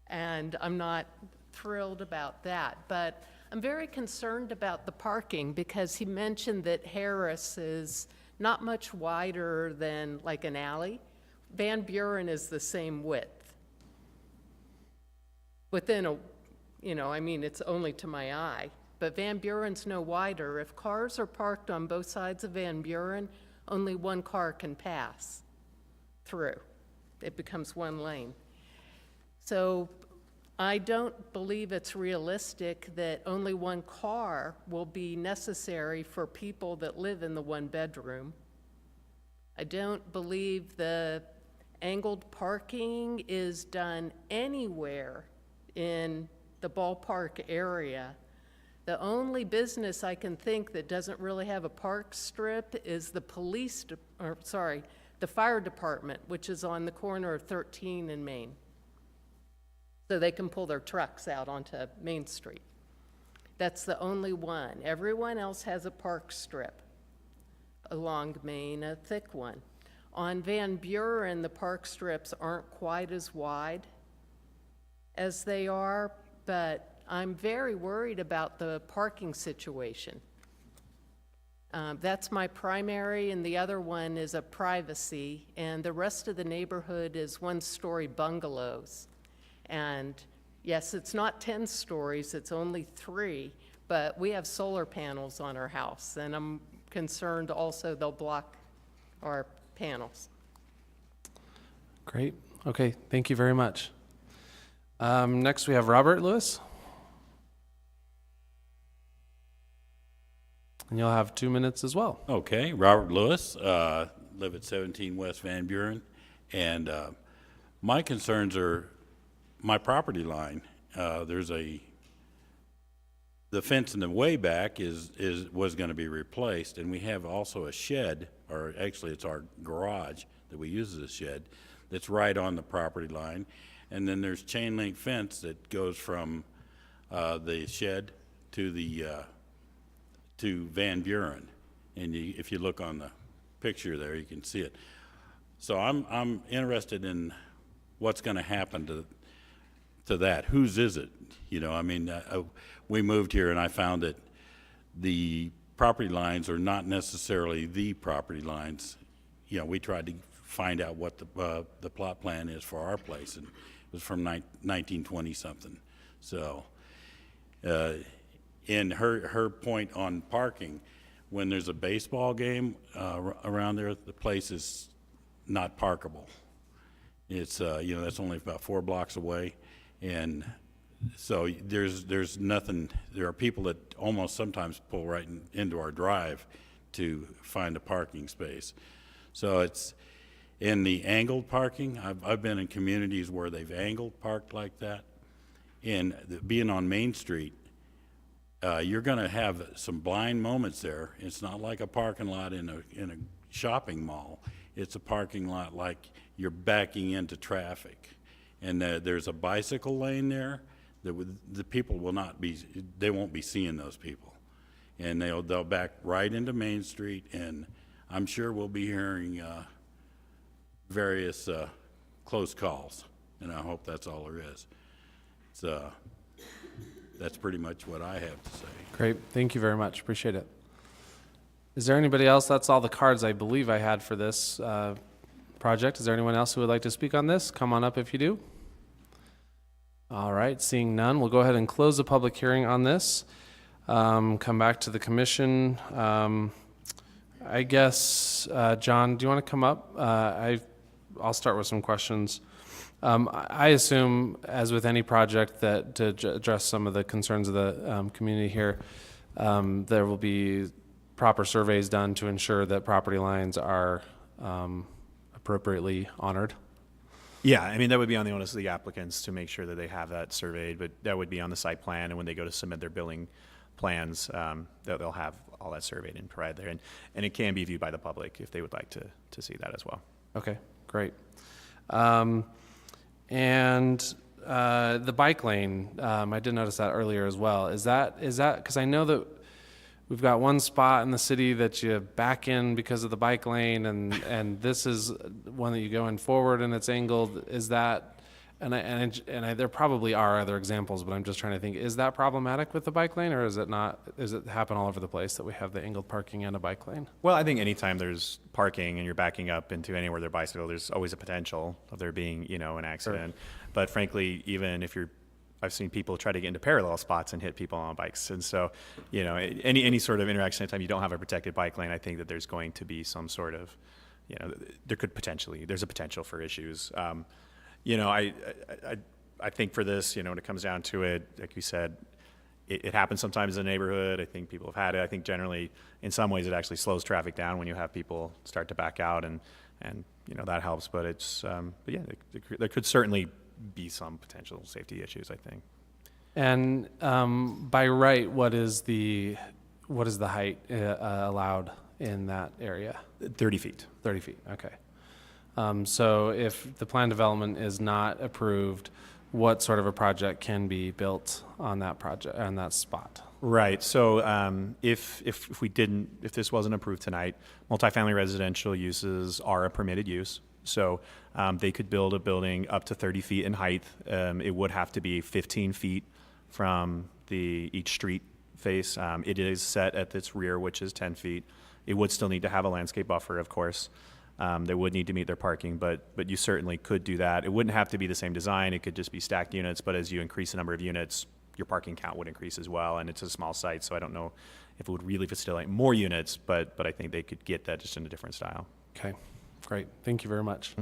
And I'm not thrilled about that, but I'm very concerned about the parking because he mentioned that Harris is not much wider than like an alley. Van Buren is the same width. Within it's only to my eye, but Van Buren's no wider. If cars are parked on both sides of Van Buren, only one car can pass through. It becomes one lane. So I don't believe it's realistic that only one car will be necessary for people that live in the one bedroom. I don't believe the angled parking is done anywhere in the ballpark area. The only business I can think that doesn't really have a park strip is the fire department, which is on the corner of 13 and Main. So they can pull their trucks out onto Main Street. That's the only one. Everyone else has a park strip along Main, a thick one. On Van Buren, the park strips aren't quite as wide as they are, but I'm very worried about the parking situation. That's my primary, and the other one is a privacy, and the rest of the neighborhood is one-story bungalows. And yes, it's not 10 stories, it's only 3, but we have solar panels on our house, and I'm concerned also they'll block our panels.
Great. Okay, thank you very much. Next, we have Robert Lewis. And you'll have 2 minutes as well.
Okay, Robert Lewis, live at 17 West Van Buren, and my concerns are my property line. The fence in the way back was going to be replaced, and we have also a shed, or actually it's our garage that we use as a shed, that's right on the property line. And then there's chain link fence that goes from the shed to Van Buren, and if you look on the picture there, you can see it. So I'm interested in what's going to happen to that. Whose is it? You know, I mean, we moved here, and I found that the property lines are not necessarily the property lines. You know, we tried to find out what the plot plan is for our place, and it was from 1920 something. So. In her point on parking, when there's a baseball game around there, the place is not parkable. It's that's only about 4 blocks away, and so there's nothing. There are people that almost sometimes pull right into our drive to find a parking space. So it's in the angled parking. I've been in communities where they've angled parked like that, and being on Main Street. You're going to have some blind moments there. It's not like a parking lot in a shopping mall. It's a parking lot like you're backing into traffic. And there's a bicycle lane there. The people won't be seeing those people. And they'll back right into Main Street, and I'm sure we'll be hearing various close calls, and I hope that's all there is. That's pretty much what I have to say.
Great. Thank you very much. Appreciate it. Is there anybody else? That's all the cards I believe I had for this project. Is there anyone else who would like to speak on this? Come on up if you do. All right. Seeing none, we'll go ahead and close the public hearing on this. Come back to the commission. I guess, John, do you want to come up? I'll start with some questions. I assume, as with any project, that to address some of the concerns of the community here, there will be proper surveys done to ensure that property lines are appropriately honored.
Yeah, I mean, that would be on the onus of the applicants to make sure that they have that surveyed, but that would be on the site plan, and when they go to submit their building plans, they'll have all that surveyed and provided there, and it can be viewed by the public if they would like to see that as well.
Okay, great. And the bike lane, I did notice that earlier as well. Is that because I know that we've got one spot in the city that you back in because of the bike lane, and this is one that you go in forward and it's angled. Is that, there probably are other examples, but I'm just trying to think, is that problematic with the bike lane, or is it not? Does it happen all over the place that we have the angled parking and a bike lane?
Well, I think anytime there's parking and you're backing up into anywhere there's bicycle, there's always a potential of there being, an accident. Sure. But frankly, even if I've seen people try to get into parallel spots and hit people on bikes. And so, any sort of interaction anytime you don't have a protected bike lane, I think that there's going to be some sort of, there's a potential for issues. I think for this, when it comes down to it, like you said, it happens sometimes in the neighborhood. I think people have had it. I think generally, in some ways, it actually slows traffic down when you have people start to back out, and that helps. But there could certainly be some potential safety issues, I think.
And by right, what is the height allowed in that area?
30 feet.
30 feet. Okay. So if the plan development is not approved, what sort of a project can be built on that project, on that spot?
Right. So if this wasn't approved tonight, multifamily residential uses are a permitted use. So they could build a building up to 30 feet in height. It would have to be 15 feet from each street face. It is set at its rear, which is 10 feet. It would still need to have a landscape buffer, of course. They would need to meet their parking, but you certainly could do that. It wouldn't have to be the same design. It could just be stacked units, but as you increase the number of units, your parking count would increase as well, and it's a small site, so I don't know if it would really facilitate more units, but I think they could get that just in a different style.
Okay, great. Thank you very much.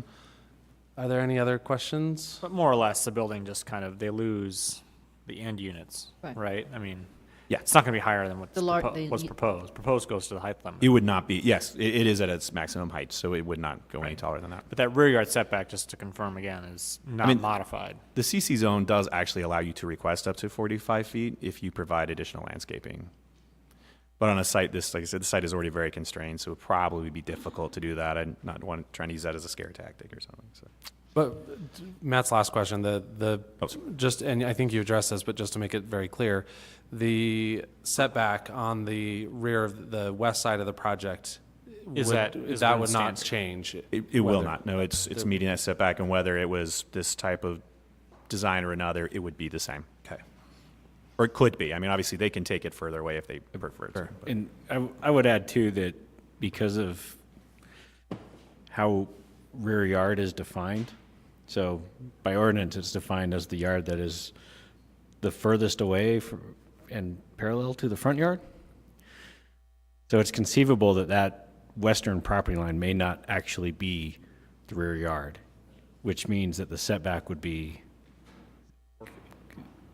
Are there any other questions?
But more or less, the building just kind of, they lose the end units,
Right.
right? I mean,
Yeah.
it's not going to be higher than what's,
The
what's proposed. Proposed goes to the height limit.
It would not be, yes, it is at its maximum height, so it would not go any taller than that.
But that rear yard setback, just to confirm again, is not modified.
The CC zone does actually allow you to request up to 45 feet if you provide additional landscaping. But on a site this, like I said, the site is already very constrained, so it would probably be difficult to do that. I'm not trying to use that as a scare tactic or something, so.
But Matt's last question, just, and I think you addressed this, but just to make it very clear, the setback on the rear of the west side of the project, that would not change?
It will not. No, it's meeting that setback, and whether it was this type of design or another, it would be the same.
Okay.
Or it could be. I mean, obviously, they can take it further away if they prefer to. but-
And I would add too that because of how rear yard is defined, so by ordinance, it's defined as the yard that is the furthest away and parallel to the front yard. So it's conceivable that that western property line may not actually be the rear yard, which means that the setback would be,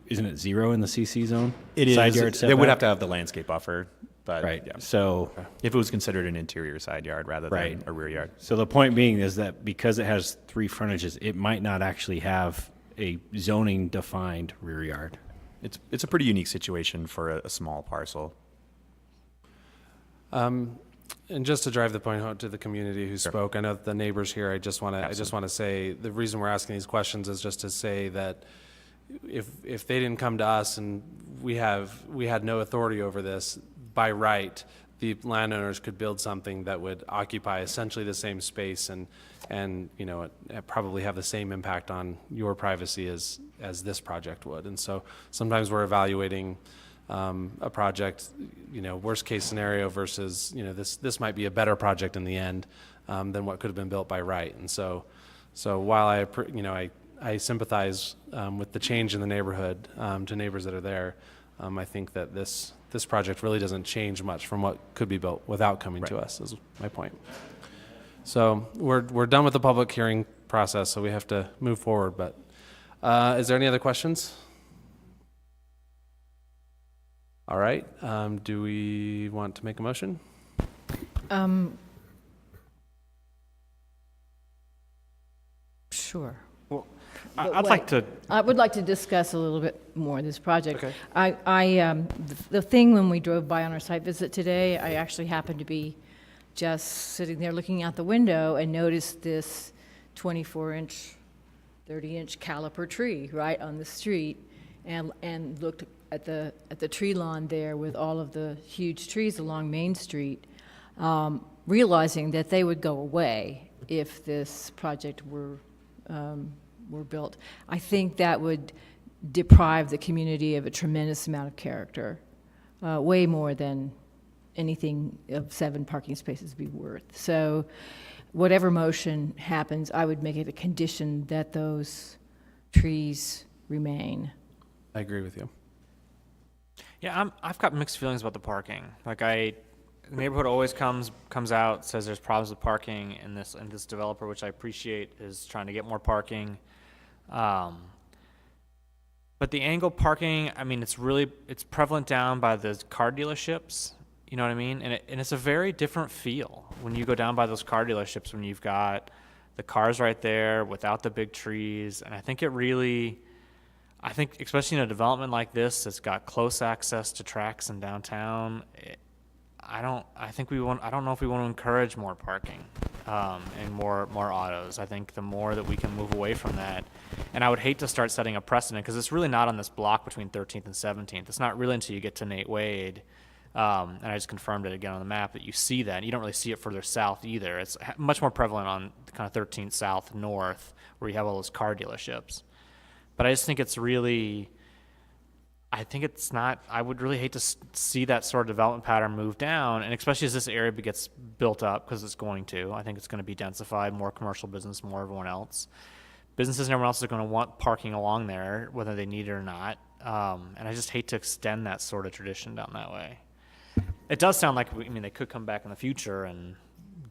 isn't it 0 in the CC zone?
It is.
Side yard
They
setback?
would have to have the landscape buffer, but
Right,
yeah.
so.
If it was considered an interior side yard rather than
Right.
a rear yard.
So the point being is that because it has 3 frontages, it might not actually have a zoning defined rear yard.
It's a pretty unique situation for a small parcel.
And just to drive the point home to the community who spoke, I know that the neighbors here, I just want to say, the reason we're asking these questions is just to say that if they didn't come to us and we had no authority over this, by right, the landowners could build something that would occupy essentially the same space and you know, it probably have the same impact on your privacy as this project would. And so sometimes we're evaluating a project, you know, worst case scenario versus, you know, this might be a better project in the end than what could have been built by right. And so while I sympathize with the change in the neighborhood to neighbors that are there, I think that this project really doesn't change much from what could be built without coming to us, is my point. So we're done with the public hearing process, so we have to move forward. But is there any other questions? All right. Do we want to make a motion?
Sure.
Well,
But
I'd like to.
I would like to discuss a little bit more this project.
Okay.
The thing when we drove by on our site visit today, I actually happened to be just sitting there looking out the window and noticed this 24-inch, 30-inch caliper tree right on the street, and looked at the tree lawn there with all of the huge trees along Main Street, realizing that they would go away if this project were built. I think that would deprive the community of a tremendous amount of character, way more than anything of 7 parking spaces would be worth. So whatever motion happens, I would make it a condition that those trees remain.
I agree with you.
Yeah, I've got mixed feelings about the parking. Like the neighborhood always comes out, says there's problems with parking, and this developer, which I appreciate, is trying to get more parking. But the angle parking, I mean, it's prevalent down by the car dealerships. You know what I mean? And it's a very different feel when you go down by those car dealerships, when you've got the cars right there without the big trees. And I think especially in a development like this that's got close access to tracks in downtown, I don't know if we want to encourage more parking and more autos. I think the more that we can move away from that, and I would hate to start setting a precedent, because it's really not on this block between 13th and 17th. It's not really until you get to Nate Wade, and I just confirmed it again on the map, that you see that. You don't really see it further south either. It's much more prevalent on kind of 13th South North, where you have all those car dealerships. But I just think it's not, I would really hate to see that sort of development pattern move down, and especially as this area gets built up, because it's going to. I think it's going to be densified, more commercial business, more everyone else. Businesses and everyone else are going to want parking along there, whether they need it or not. And I just hate to extend that sort of tradition down that way. It does sound like, they could come back in the future and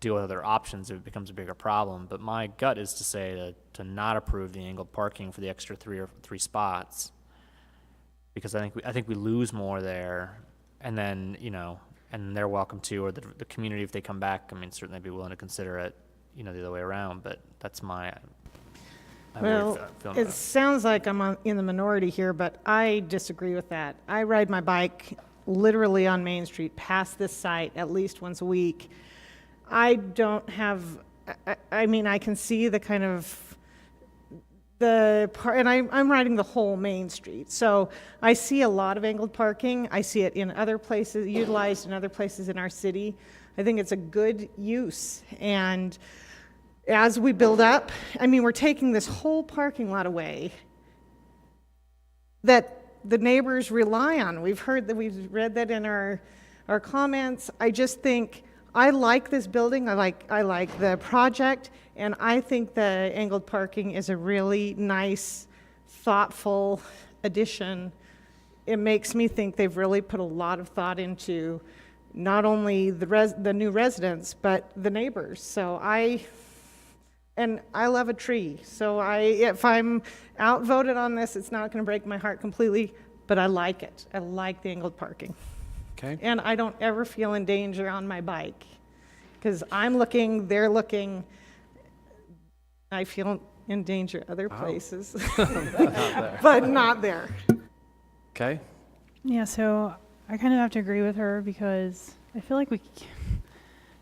deal with other options if it becomes a bigger problem. But my gut is to say to not approve the angled parking for the extra three spots, because I think we lose more there. And then, and they're welcome to, or the community, if they come back, certainly I'd be willing to consider it, the other way around. But that's my.
Well, it sounds like I'm in the minority here, but I disagree with that. I ride my bike literally on Main Street past this site at least once a week. I don't have, I can see the kind of and I'm riding the whole Main Street. So I see a lot of angled parking. I see it in other places, utilized in other places in our city. I think it's a good use. And as we build up, we're taking this whole parking lot away that the neighbors rely on. We've read that in our comments. I just think, I like this building, I like the project, and I think the angled parking is a really nice, thoughtful addition. It makes me think they've really put a lot of thought into not only the new residents, but the neighbors. So I love a tree. So if I'm outvoted on this, it's not going to break my heart completely, but I like it. I like the angled parking.
Okay.
And I don't ever feel in danger on my bike because I'm looking, they're looking. I feel in danger other places, but not there.
Okay.
Yeah, so I kind of have to agree with her because I feel like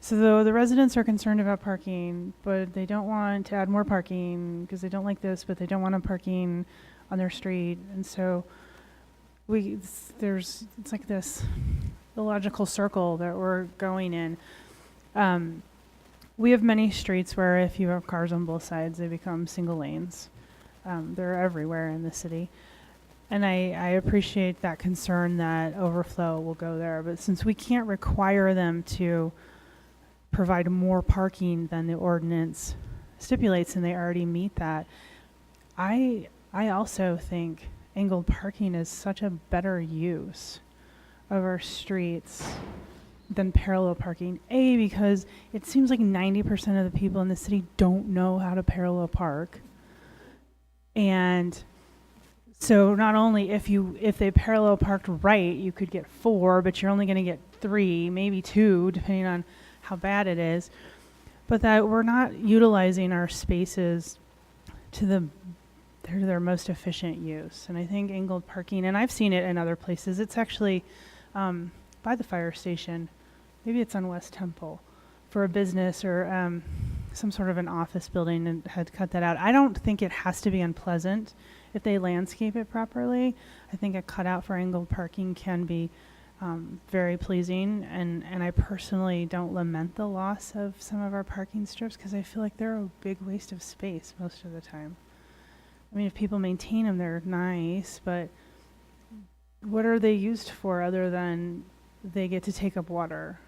so the residents are concerned about parking, but they don't want to add more parking because they don't like this, but they don't want parking on their street. And so it's like this illogical circle that we're going in. We have many streets where if you have cars on both sides, they become single lanes. They're everywhere in the city. And I appreciate that concern that overflow will go there. But since we can't require them to provide more parking than the ordinance stipulates, and they already meet that, I also think angled parking is such a better use of our streets than parallel parking. Because it seems like 90% of the people in the city don't know how to parallel park. And so not only if they parallel parked right, you could get 4, but you're only going to get 3, maybe 2, depending on how bad it is. But that we're not utilizing our spaces to their most efficient use. And I think angled parking, and I've seen it in other places, it's actually by the fire station. Maybe it's on West Temple for a business or some sort of an office building, and had cut that out. I don't think it has to be unpleasant if they landscape it properly. I think a cutout for angled parking can be very pleasing, and I personally don't lament the loss of some of our parking strips because I feel like they're a big waste of space most of the time. If people maintain them, they're nice, but what are they used for other than they get to take up water?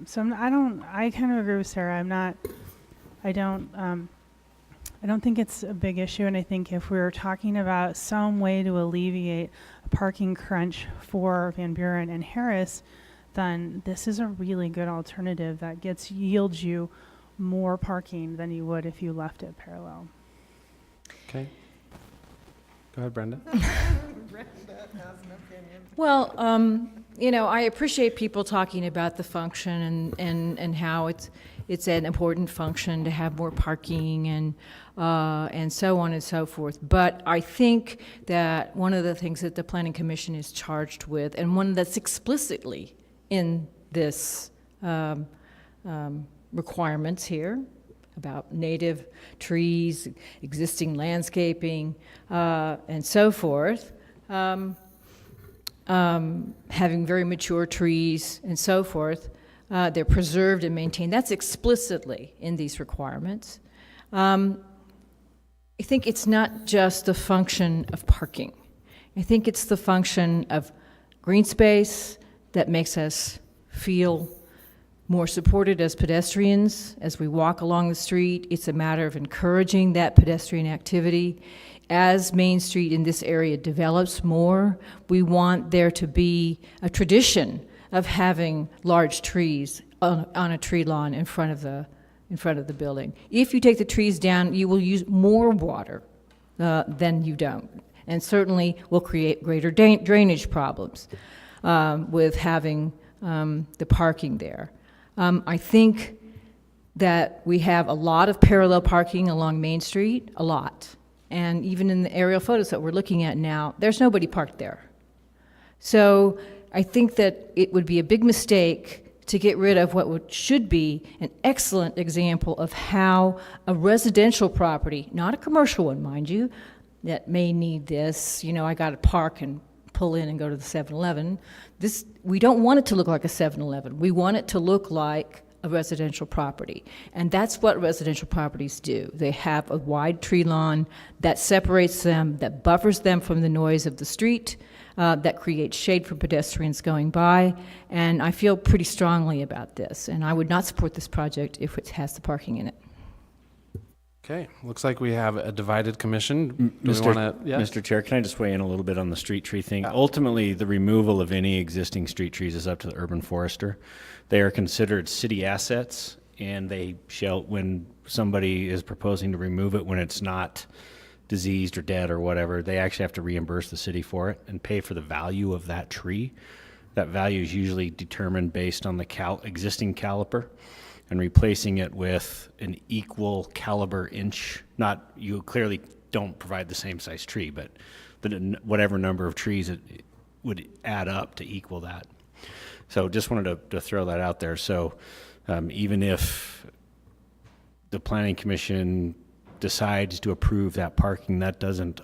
So I kind of agree with Sarah. I don't think it's a big issue, and I think if we were talking about some way to alleviate a parking crunch for Van Buren and Harris, then this is a really good alternative that yields you more parking than you would if you left it parallel.
Okay. Go ahead, Brenda.
Brenda has an opinion.
Well, I appreciate people talking about the function and how it's an important function to have more parking and so on and so forth. But I think that one of the things that the Planning Commission is charged with, and one that's explicitly in this requirements here about native trees, existing landscaping, and so forth, having very mature trees and so forth, they're preserved and maintained. That's explicitly in these requirements. I think it's not just the function of parking. I think it's the function of green space that makes us feel more supported as pedestrians as we walk along the street. It's a matter of encouraging that pedestrian activity. As Main Street in this area develops more, we want there to be a tradition of having large trees on a tree lawn in front of the building. If you take the trees down, you will use more water than you don't, and certainly will create greater drainage problems with having the parking there. I think that we have a lot of parallel parking along Main Street, a lot. And even in the aerial photos that we're looking at now, there's nobody parked there. So I think that it would be a big mistake to get rid of what should be an excellent example of how a residential property, not a commercial one, mind you, that may need this, I got to park and pull in and go to the 7-Eleven. We don't want it to look like a 7-Eleven. We want it to look like a residential property. And that's what residential properties do. They have a wide tree lawn that separates them, that buffers them from the noise of the street, that creates shade for pedestrians going by. And I feel pretty strongly about this. And I would not support this project if it has the parking in it.
Okay, looks like we have a divided commission. Do we want to? Yeah.
Mr. Chair, can I just weigh in a little bit on the street tree thing? Ultimately, the removal of any existing street trees is up to the urban forester. They are considered city assets, and they shall, when somebody is proposing to remove it, when it's not diseased or dead or whatever, they actually have to reimburse the city for it and pay for the value of that tree. That value is usually determined based on the existing caliper, and replacing it with an equal caliber inch. Not, you clearly don't provide the same size tree, but whatever number of trees it would add up to equal that. So just wanted to throw that out there. So even if the Planning Commission decides to approve that parking, that doesn't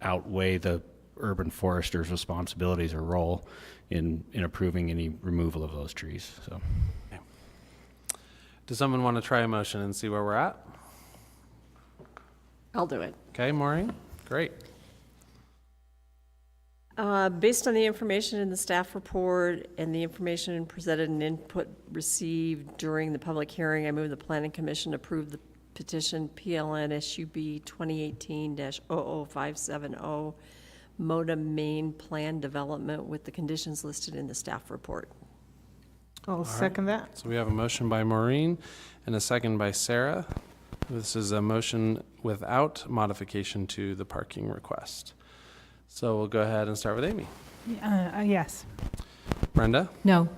outweigh the urban forester's responsibilities or role in approving any removal of those trees. So.
Does someone want to try a motion and see where we're at?
I'll do it.
Okay, Maureen? Great.
Based on the information in the staff report and the information presented and input received during the public hearing, I move the Planning Commission approve the petition PLN SUB 2018-00570 Moda Main Plan Development with the conditions listed in the staff report.
I'll second that.
So we have a motion by Maureen and a second by Sarah. This is a motion without modification to the parking request. So we'll go ahead and start with Amy.
Yes.
Brenda?
No.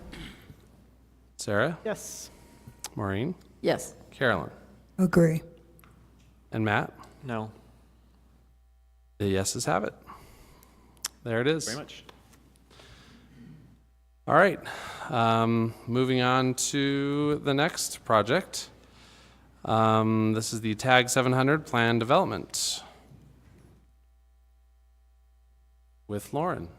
Sarah?
Yes.
Maureen?
Yes.
Carolyn?
Agree.
And Matt?
No.
The yeses have it. There it is.
Very much.
All right. Moving on to the next project. This is the TAG 700 Plan Development with Lauren.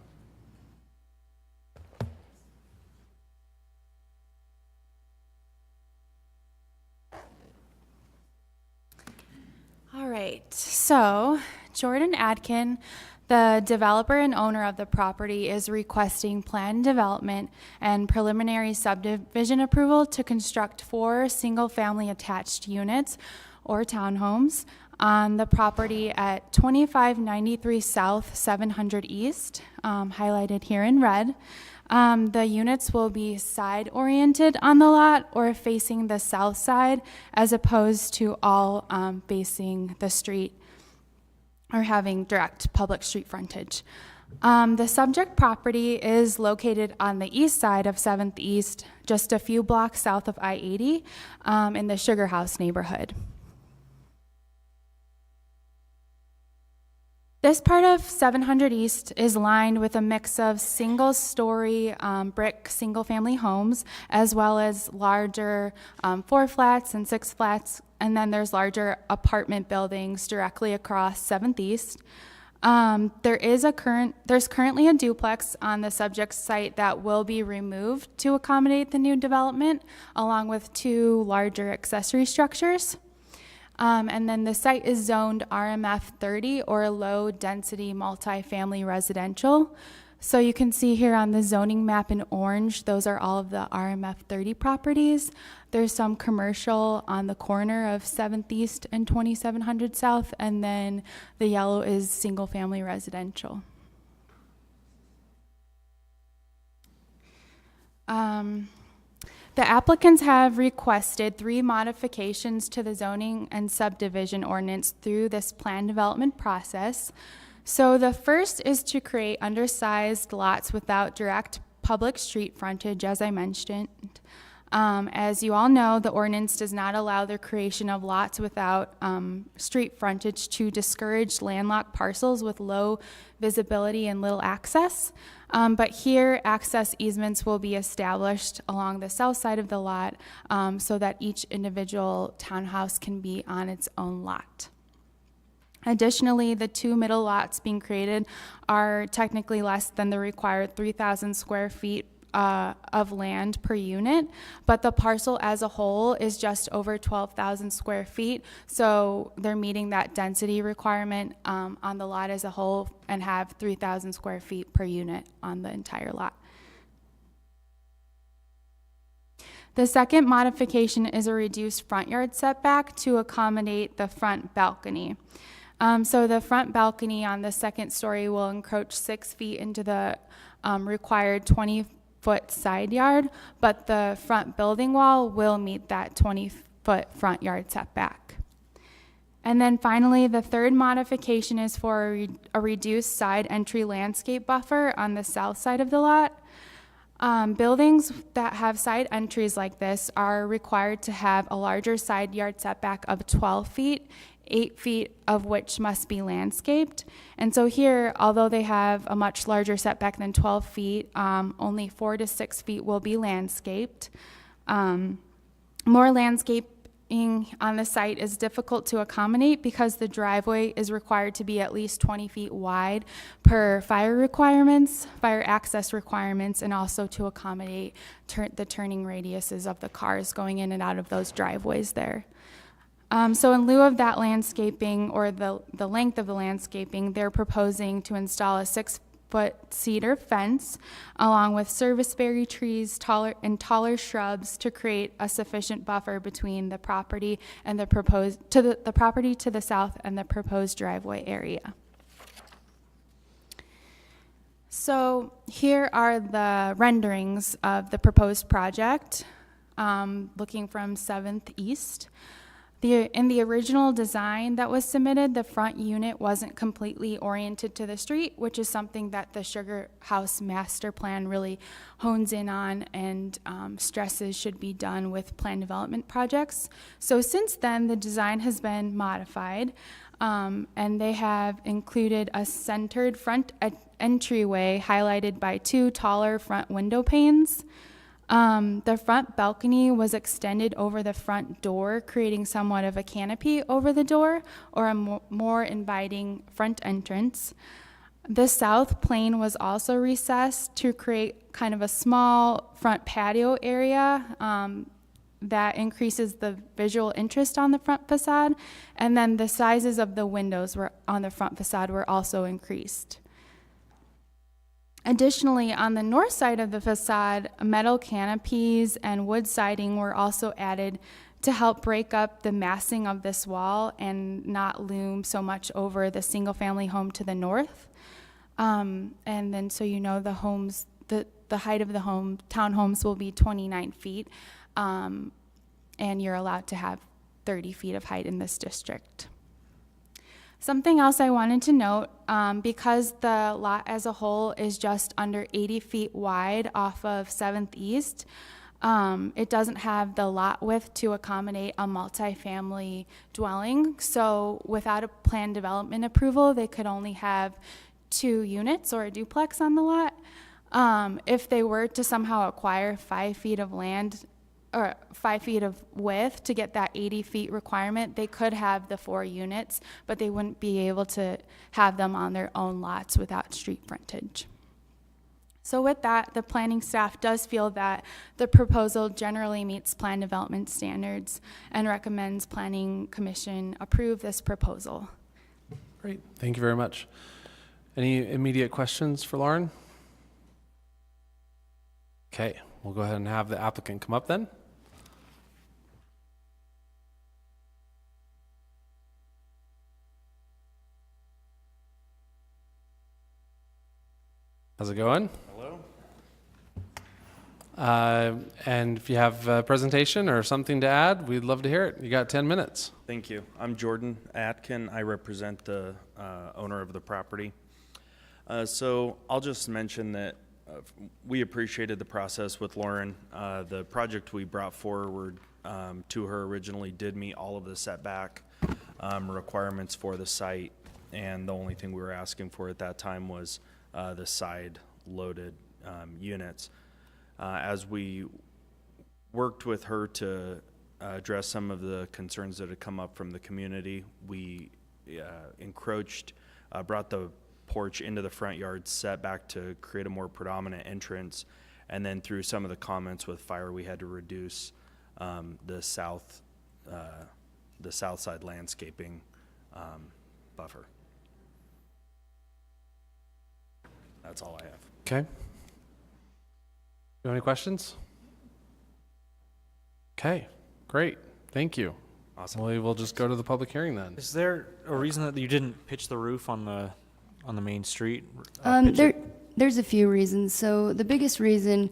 All right, so Jordan Adkin, the developer and owner of the property, is requesting plan development and preliminary subdivision approval to construct 4 single-family attached units or townhomes on the property at 2593 South 700 East, highlighted here in red. The units will be side-oriented on the lot or facing the south side as opposed to all facing the street or having direct public street frontage. The subject property is located on the east side of 7th East, just a few blocks south of I-80 in the Sugar House neighborhood. This part of 700 East is lined with a mix of single-story brick single-family homes, as well as larger 4 flats and 6 flats, and then there's larger apartment buildings directly across 7th East. There's currently a duplex on the subject site that will be removed to accommodate the new development, along with 2 larger accessory structures. And then the site is zoned RMF 30 or low density multifamily residential. So you can see here on the zoning map in orange, those are all of the RMF 30 properties. There's some commercial on the corner of 7th East and 2700 South, and then the yellow is single family residential. The applicants have requested 3 modifications to the zoning and subdivision ordinance through this plan development process. So the first is to create undersized lots without direct public street frontage, as I mentioned. As you all know, the ordinance does not allow the creation of lots without street frontage to discourage landlocked parcels with low visibility and little access. But here, access easements will be established along the south side of the lot so that each individual townhouse can be on its own lot. Additionally, the 2 middle lots being created are technically less than the required 3,000 square feet of land per unit, but the parcel as a whole is just over 12,000 square feet, so they're meeting that density requirement on the lot as a whole and have 3,000 square feet per unit on the entire lot. The second modification is a reduced front yard setback to accommodate the front balcony. So the front balcony on the second story will encroach 6 feet into the required 20-foot side yard, but the front building wall will meet that 20-foot front yard setback. And then finally, the third modification is for a reduced side entry landscape buffer on the south side of the lot. Buildings that have side entries like this are required to have a larger side yard setback of 12 feet, 8 feet of which must be landscaped. And so here, although they have a much larger setback than 12 feet, only 4 to 6 feet will be landscaped. More landscaping on the site is difficult to accommodate because the driveway is required to be at least 20 feet wide per fire requirements, fire access requirements, and also to accommodate the turning radiuses of the cars going in and out of those driveways there. So in lieu of that landscaping, or the length of the landscaping, they're proposing to install a 6-foot cedar fence along with serviceberry trees taller shrubs to create a sufficient buffer between the property and the property to the south and the proposed driveway area. So here are the renderings of the proposed project, looking from 7th East. In the original design that was submitted, the front unit wasn't completely oriented to the street, which is something that the Sugar House Master Plan really hones in on and stresses should be done with plan development projects. So since then, the design has been modified, and they have included a centered front entryway highlighted by 2 taller front window panes. The front balcony was extended over the front door, creating somewhat of a canopy over the door or a more inviting front entrance. The south plane was also recessed to create kind of a small front patio area that increases the visual interest on the front facade, and then the sizes of the windows on the front facade were also increased. Additionally, on the north side of the facade, metal canopies and wood siding were also added to help break up the massing of this wall and not loom so much over the single-family home to the north. And then, so you know, the homes, the height of the townhomes will be 29 feet, and you're allowed to have 30 feet of height in this district. Something else I wanted to note, because the lot as a whole is just under 80 feet wide off of 7th East, it doesn't have the lot width to accommodate a multifamily dwelling. So without a plan development approval, they could only have 2 units or a duplex on the lot. If they were to somehow acquire 5 feet of land, or 5 feet of width to get that 80 feet requirement, they could have the 4 units, but they wouldn't be able to have them on their own lots without street frontage. So with that, the planning staff does feel that the proposal generally meets plan development standards and recommends Planning Commission approve this proposal.
Great, thank you very much. Any immediate questions for Lauren? Okay, we'll go ahead and have the applicant come up then. How's it going?
Hello.
And if you have a presentation or something to add, we'd love to hear it. You got 10 minutes.
Thank you. I'm Jordan Atkin. I represent the owner of the property. So I'll just mention that we appreciated the process with Lauren. The project we brought forward to her originally did meet all of the setback requirements for the site, and the only thing we were asking for at that time was the side loaded units. As we worked with her to address some of the concerns that had come up from the community, we encroached, brought the porch into the front yard setback to create a more predominant entrance, and then through some of the comments with fire, we had to reduce the south side landscaping buffer. That's all I have.
Okay. You have any questions? Okay, great. Thank you.
Awesome.
We'll just go to the public hearing then.
Is there a reason that you didn't pitch the roof on the main street?
There's a few reasons. So the biggest reason,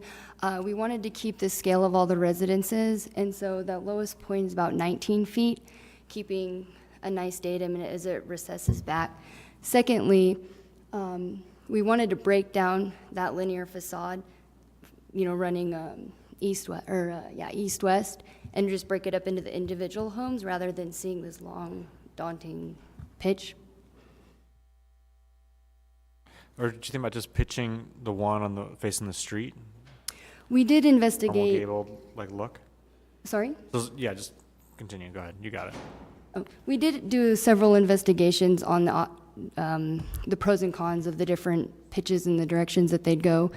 we wanted to keep the scale of all the residences, and so that lowest point is about 19 feet, keeping a nice datum as it recesses back. Secondly, we wanted to break down that linear facade, running east-west, and just break it up into the individual homes rather than seeing this long, daunting pitch.
Or did you think about just pitching the one on the facing the street?
We did investigate.
Gabled look.
Sorry?
Yeah, just continue. Go ahead. You got it.
Oh, we did do several investigations on the pros and cons of the different pitches and the directions that they'd go.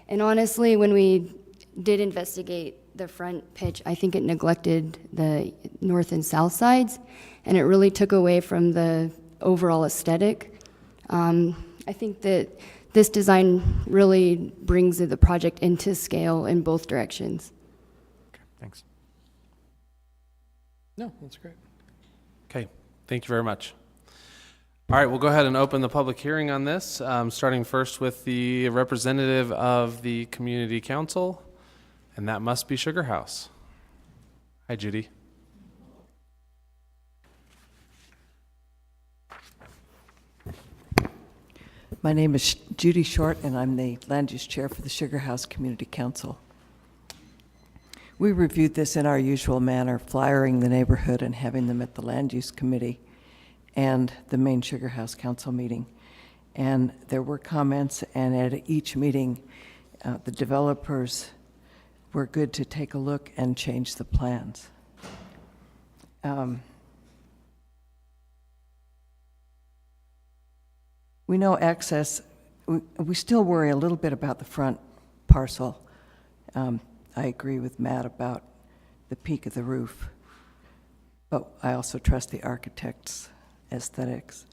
And honestly, when we did investigate the front pitch, I think it neglected the north and south sides, and it really took away from the overall aesthetic. I think that this design really brings the project into scale in both directions.
Okay, thanks.
No, that's great. Okay, thank you very much. All right, we'll go ahead and open the public hearing on this, starting first with the representative of the community council, and that must be Sugar House. Hi, Judy.
My name is Judy Short, and I'm the land use chair for the Sugar House Community Council. We reviewed this in our usual manner, flyering the neighborhood and having them at the land use committee and the main Sugar House Council meeting. And there were comments, and at each meeting, the developers were good to take a look and change the plans. We know access, we still worry a little bit about the front parcel. I agree with Matt about the peak of the roof, but I also trust the architect's aesthetics.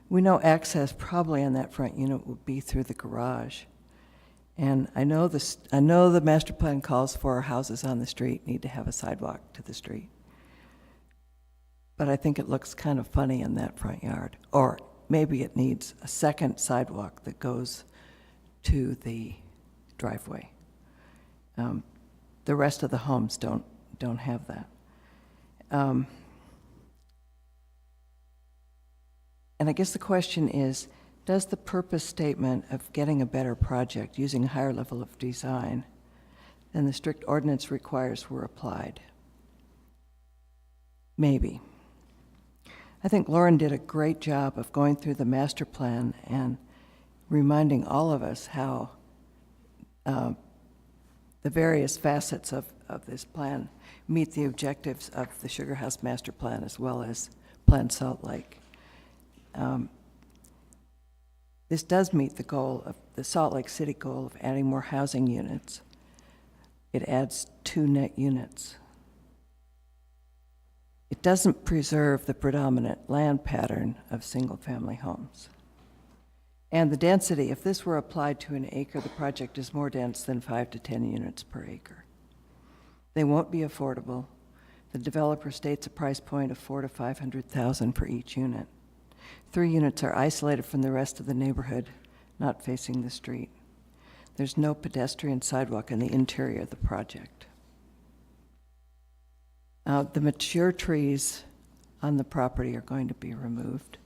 We know access probably on that front unit will be through the garage. And I know the master plan calls for houses on the street need to have a sidewalk to the street. But I think it looks kind of funny in that front yard. Or maybe it needs a second sidewalk that goes to the driveway. The rest of the homes don't have that. And I guess the question is, does the purpose statement of getting a better project using a higher level of design than the strict ordinance requires were applied? Maybe. I think Lauren did a great job of going through the master plan and reminding all of us how the various facets of this plan meet the objectives of the Sugar House Master Plan as well as Plan Salt Lake. This does meet the goal of the Salt Lake City goal of adding more housing units. It adds 2 net units. It doesn't preserve the predominant land pattern of single-family homes. And the density, if this were applied to an acre, the project is more dense than 5 to 10 units per acre. They won't be affordable. The developer states a price point of $400,000 to $500,000 for each unit. 3 units are isolated from the rest of the neighborhood, not facing the street. There's no pedestrian sidewalk in the interior of the project. The mature trees on the property are going to be removed.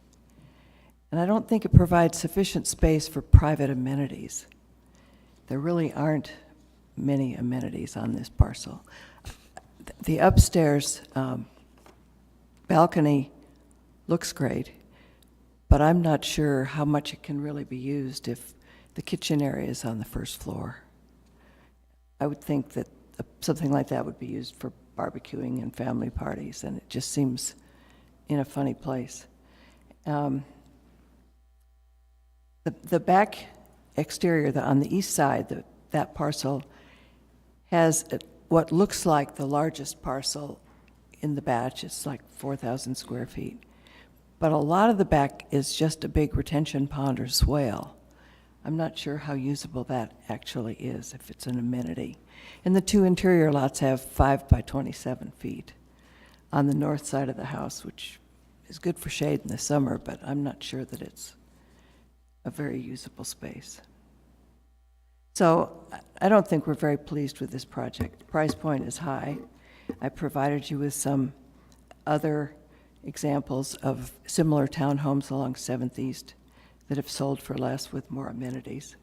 And I don't think it provides sufficient space for private amenities. There really aren't many amenities on this parcel. The upstairs balcony looks great, but I'm not sure how much it can really be used if the kitchen area is on the first floor. I would think that something like that would be used for barbecuing and family parties, and it just seems in a funny place. The back exterior, on the east side, that parcel has what looks like the largest parcel in the batch. It's like 4,000 square feet. But a lot of the back is just a big retention pond or swale. I'm not sure how usable that actually is, if it's an amenity. And the 2 interior lots have 5 by 27 feet on the north side of the house, which is good for shade in the summer, but I'm not sure that it's a very usable space. So I don't think we're very pleased with this project. The price point is high. I provided you with some other examples of similar townhomes along 7th East that have sold for less with more amenities.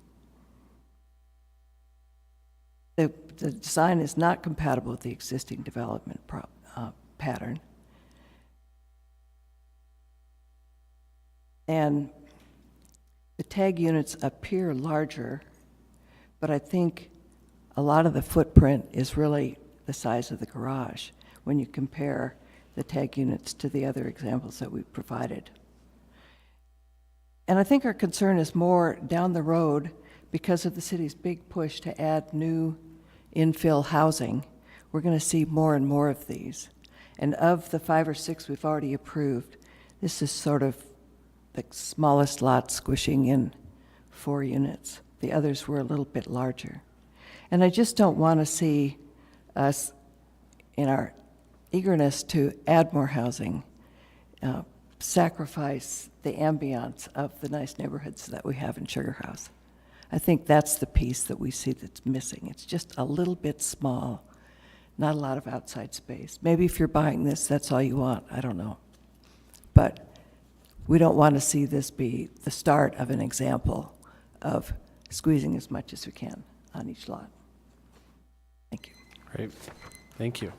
The design is not compatible with the existing development pattern. And the tag units appear larger, but I think a lot of the footprint is really the size of the garage when you compare the tag units to the other examples that we've provided. And I think our concern is more down the road because of the city's big push to add new infill housing. We're going to see more and more of these. And of the 5 or 6 we've already approved, this is sort of the smallest lot squishing in 4 units. The others were a little bit larger. And I just don't want to see us, in our eagerness to add more housing, sacrifice the ambiance of the nice neighborhoods that we have in Sugar House. I think that's the piece that we see that's missing. It's just a little bit small, not a lot of outside space. Maybe if you're buying this, that's all you want. I don't know. But we don't want to see this be the start of an example of squeezing as much as we can on each lot. Thank you.
Great. Thank you.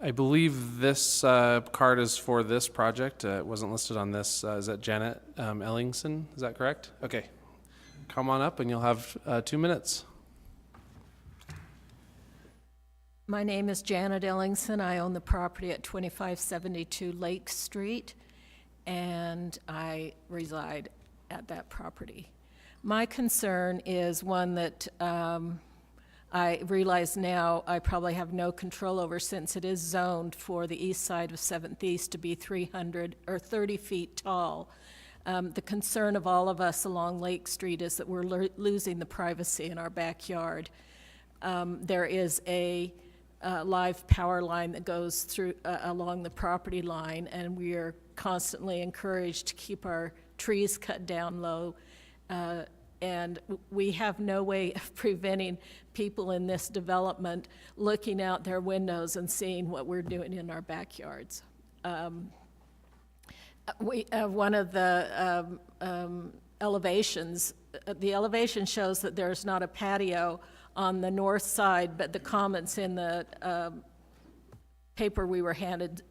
I believe this card is for this project. It wasn't listed on this. Is that Janet Ellingson? Is that correct? Okay. Come on up and you'll have 2 minutes.
My name is Janet Ellingson. I own the property at 2572 Lake Street, and I reside at that property. My concern is one that I realize now I probably have no control over, since it is zoned for the east side of 7th East to be 300 or 30 feet tall. The concern of all of us along Lake Street is that we're losing the privacy in our backyard. There is a live power line that goes through along the property line, and we are constantly encouraged to keep our trees cut down low. And we have no way of preventing people in this development looking out their windows and seeing what we're doing in our backyards. One of the elevations, the elevation shows that there's not a patio on the north side, but the comments in the paper we were handed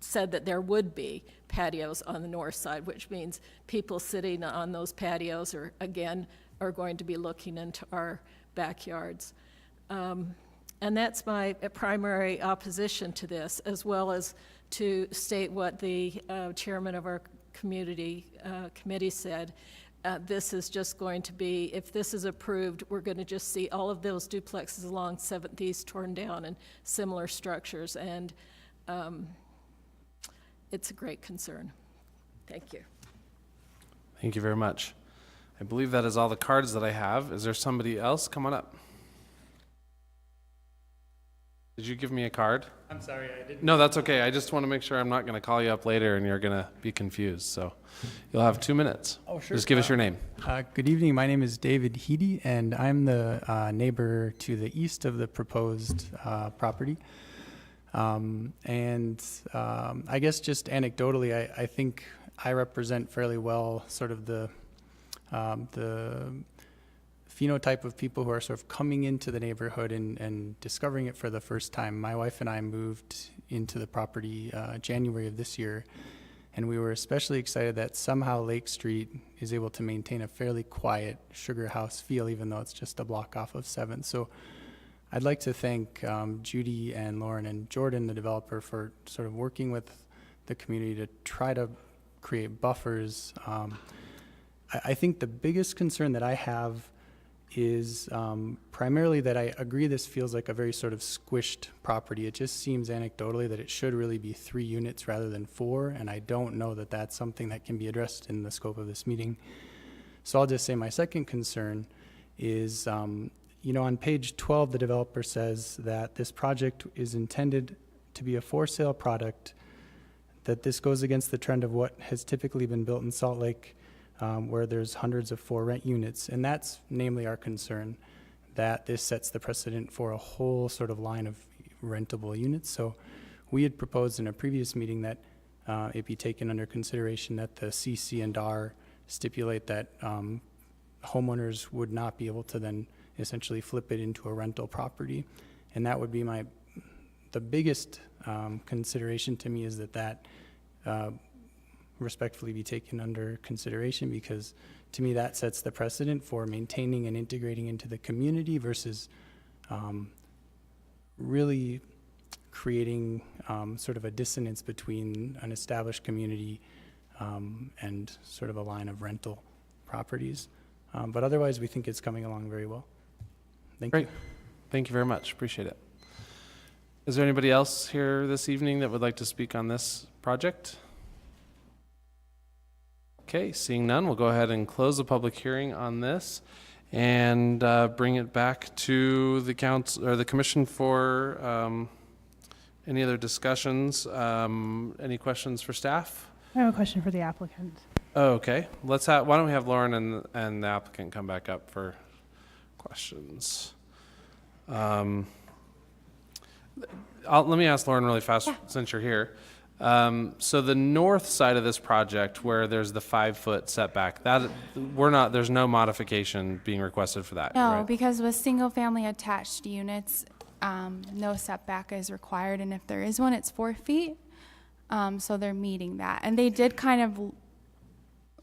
said that there would be patios on the north side, which means people sitting on those patios are going to be looking into our backyards. And that's my primary opposition to this, as well as to state what the chairman of our committee said. This is just going to be, if this is approved, we're going to just see all of those duplexes along 7th East torn down and similar structures, and it's a great concern.
Thank you.
Thank you very much. I believe that is all the cards that I have. Is there somebody else? Come on up. Did you give me a card?
I'm sorry, I didn't.
No, that's okay. I just want to make sure I'm not going to call you up later and you're going to be confused. So you'll have 2 minutes.
Oh, sure.
Just give us your name.
Good evening. My name is David Heedy, and I'm the neighbor to the east of the proposed property. I guess just anecdotally, I think I represent fairly well sort of the phenotype of people who are sort of coming into the neighborhood and discovering it for the first time. My wife and I moved into the property January of this year, and we were especially excited that somehow Lake Street is able to maintain a fairly quiet Sugar House feel, even though it's just a block off of 7th. So I'd like to thank Judy and Lauren and Jordan, the developer, for sort of working with the community to try to create buffers. I think the biggest concern that I have is primarily that I agree this feels like a very sort of squished property. It just seems anecdotally that it should really be 3 units rather than 4, and I don't know that that's something that can be addressed in the scope of this meeting. So I'll just say my second concern is, you know, on page 12, the developer says that this project is intended to be a for-sale product, that this goes against the trend of what has typically been built in Salt Lake, where there's hundreds of for-rent units. And that's namely our concern, that this sets the precedent for a whole sort of line of rentable units. So we had proposed in a previous meeting that it be taken under consideration that the CC and DAR stipulate that homeowners would not be able to then essentially flip it into a rental property. And that would be the biggest consideration to me, is that respectfully be taken under consideration, because to me that sets the precedent for maintaining and integrating into the community versus really creating sort of a dissonance between an established community and sort of a line of rental properties. But otherwise, we think it's coming along very well. Thank you.
Thank you very much. Appreciate it. Is there anybody else here this evening that would like to speak on this project? Okay, seeing none, we'll go ahead and close the public hearing on this and bring it back to the council or the commission for any other discussions. Any questions for staff?
I have a question for the applicant.
Oh, okay. Why don't we have Lauren and the applicant come back up for questions? Let me ask Lauren really fast since you're here. So the north side of this project, where there's the 5-foot setback, there's no modification being requested for that.
No,
right?
because with single-family attached units, no setback is required, and if there is one, it's 4 feet. So they're meeting that, and they did kind of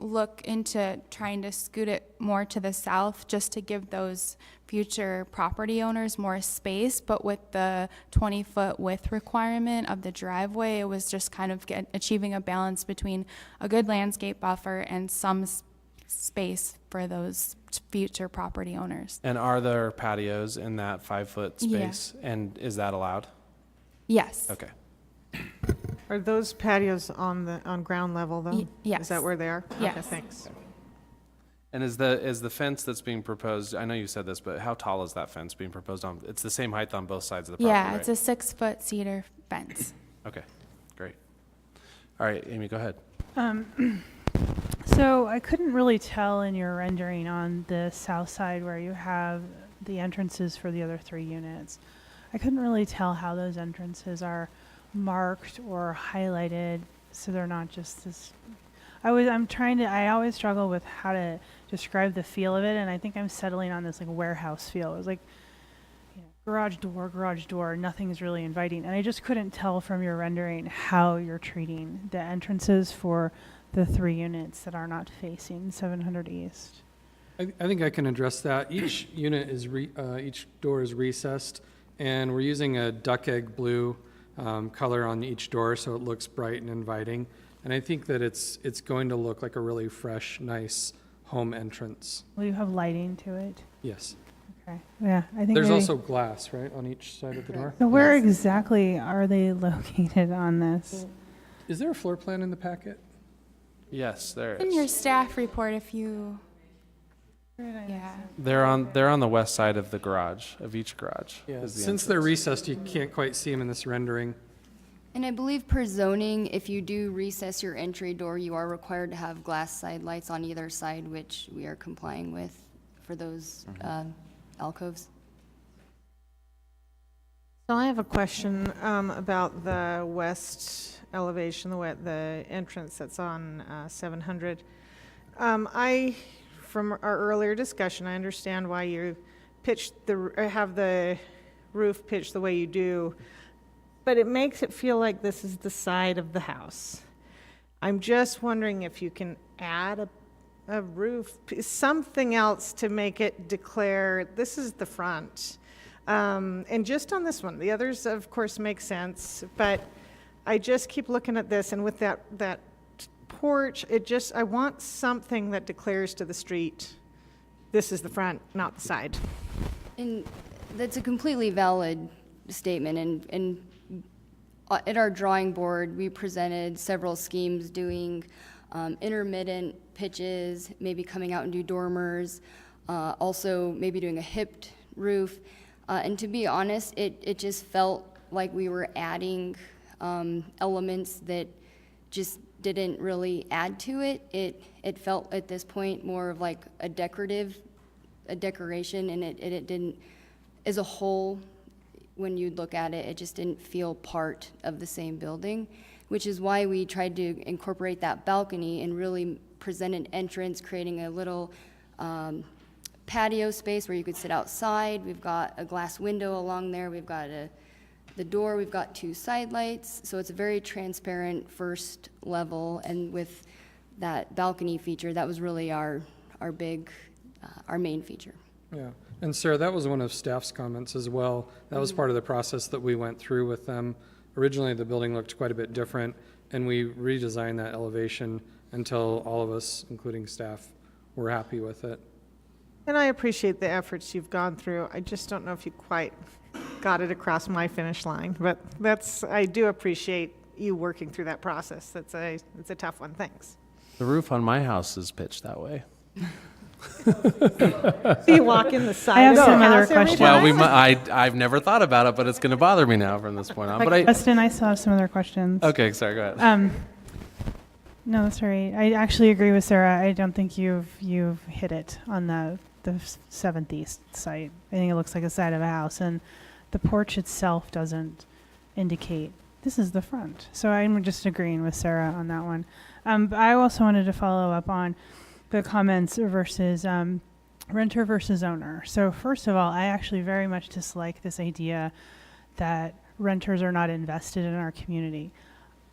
look into trying to scoot it more to the south just to give those future property owners more space, but with the 20-foot width requirement of the driveway, it was just kind of achieving a balance between a good landscape buffer and some space for those future property owners.
And are there patios in that 5-foot space?
Yeah.
And is that allowed?
Yes.
Okay.
Are those patios on ground level though?
Yes.
Is that where they are?
Yes.
Okay, thanks.
And is the fence that's being proposed, I know you said this, but how tall is that fence being proposed on? It's the same height on both sides of the property,
Yeah,
right?
it's a 6-foot cedar fence.
Okay, great. All right, Amy, go ahead.
So I couldn't really tell in your rendering on the south side where you have the entrances for the other 3 units. I couldn't really tell how those entrances are marked or highlighted, so they're not just this. I always struggle with how to describe the feel of it, and I think I'm settling on this like warehouse feel. It was like, you know, garage door, nothing's really inviting. And I just couldn't tell from your rendering how you're treating the entrances for the 3 units that are not facing 700 East.
I think I can address that. Each unit is, each door is recessed, and we're using a duck egg blue color on each door so it looks bright and inviting. And I think that it's going to look like a really fresh, nice home entrance.
Will you have lighting to it?
Yes.
Okay. Yeah, I think
There's
maybe-
also glass, right, on each side of the door?
So where exactly are they located on this?
Is there a floor plan in the packet?
Yes, there
In your
is.
staff report, if you, yeah.
They're on the west side of the garage, of each garage.
Yeah,
is the
since they're
entrance.
recessed, you can't quite see them in this rendering.
And I believe per zoning, if you do recess your entry door, you are required to have glass side lights on either side, which we are complying with for those alcoves.
So I have a question about the west elevation, the entrance that's on 700. From our earlier discussion, I understand why you have the roof pitched the way you do, but it makes it feel like this is the side of the house. I'm just wondering if you can add a roof, something else to make it declare this is the front. And just on this one, the others of course make sense, but I just keep looking at this, and with that porch, I want something that declares to the street, this is the front, not the side.
And that's a completely valid statement, and at our drawing board, we presented several schemes doing intermittent pitches, maybe coming out and do dormers, also maybe doing a hipped roof. And to be honest, it just felt like we were adding elements that just didn't really add to it. It felt at this point more of like a decoration, and it didn't, as a whole, when you'd look at it, it just didn't feel part of the same building, which is why we tried to incorporate that balcony and really present an entrance, creating a little patio space where you could sit outside. We've got a glass window along there. We've got the door. We've got 2 side lights. So it's a very transparent first level. And with that balcony feature, that was really our main feature.
Yeah, and Sarah, that was one of staff's comments as well. That was part of the process that we went through with them. Originally, the building looked quite a bit different, and we redesigned that elevation until all of us, including staff, were happy with it.
And I appreciate the efforts you've gone through. I just don't know if you quite got it across my finish line, but I do appreciate you working through that process. It's a tough one. Thanks.
The roof on my house is pitched that way.
So you walk in the side
I have
of
some
the
other
house every
questions.
time?
I've never thought about it, but it's going to bother me now from this point on. But
Justin, I still have some other questions.
okay, sorry, go ahead.
No, that's all right. I actually agree with Sarah. I don't think you've hit it on the 7th East site. I think it looks like a side of a house, and the porch itself doesn't indicate this is the front. So I'm just agreeing with Sarah on that one. But I also wanted to follow up on the comments versus renter versus owner. So first of all, I actually very much dislike this idea that renters are not invested in our community.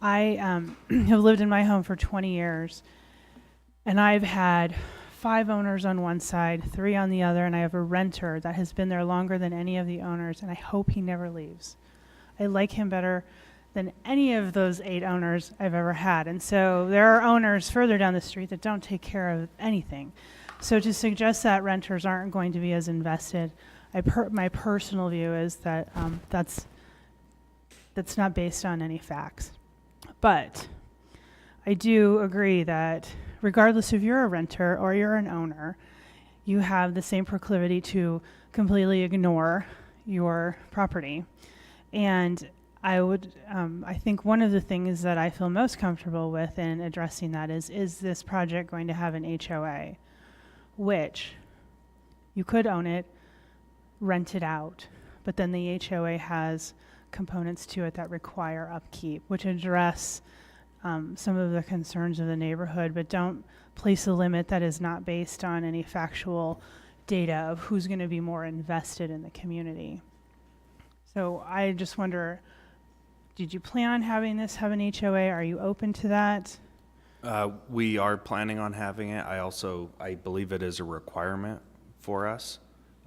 I have lived in my home for 20 years, and I've had 5 owners on one side, 3 on the other, and I have a renter that has been there longer than any of the owners, and I hope he never leaves. I like him better than any of those 8 owners I've ever had. And so there are owners further down the street that don't take care of anything. So to suggest that renters aren't going to be as invested, my personal view is that that's not based on any facts. But I do agree that regardless if you're a renter or you're an owner, you have the same proclivity to completely ignore your property. And I think one of the things that I feel most comfortable with in addressing that is this project going to have an HOA, which you could own it, rent it out, but then the HOA has components to it that require upkeep, which address some of the concerns of the neighborhood, but don't place a limit that is not based on any factual data of who's going to be more invested in the community. So I just wonder, did you plan on having this have an HOA? Are you open to that?
We are planning on having it. I believe it is a requirement for us,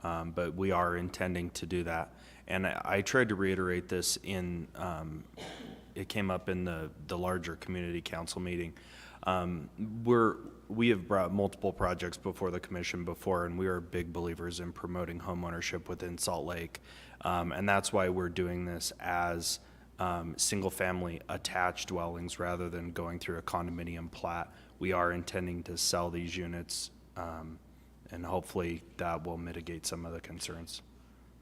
but we are intending to do that. And I tried to reiterate this it came up in the larger community council meeting. We have brought multiple projects before the commission before, and we are big believers in promoting homeownership within Salt Lake. And that's why we're doing this as single-family attached dwellings rather than going through a condominium plat. We are intending to sell these units, and hopefully that will mitigate some of the concerns.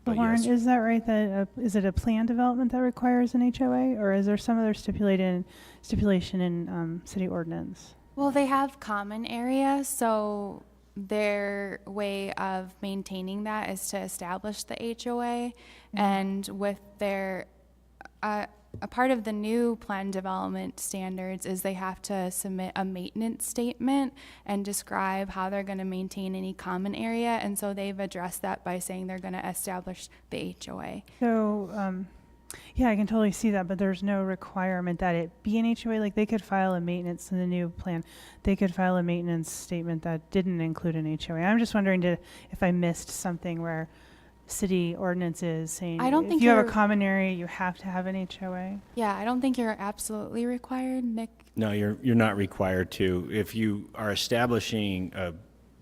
But
Lauren,
yes.
is that right? That is it a planned development that requires an HOA, or is there some other stipulation in city ordinance?
Well, they have common area, so their way of maintaining that is to establish the HOA, and with their a part of the new plan development standards is they have to submit a maintenance statement and describe how they're going to maintain any common area, and so they've addressed that by saying they're going to establish the HOA.
So, yeah, I can totally see that, but there's no requirement that it be an HOA. Like, they could file a maintenance in the new plan. They could file a maintenance statement that didn't include an HOA. I'm just wondering if I missed something where city ordinances saying
I don't
if
think
you have a
you're-
common area, you have to have an HOA.
Yeah, I don't think you're absolutely required, Nick.
No, you're not required to. If you are establishing a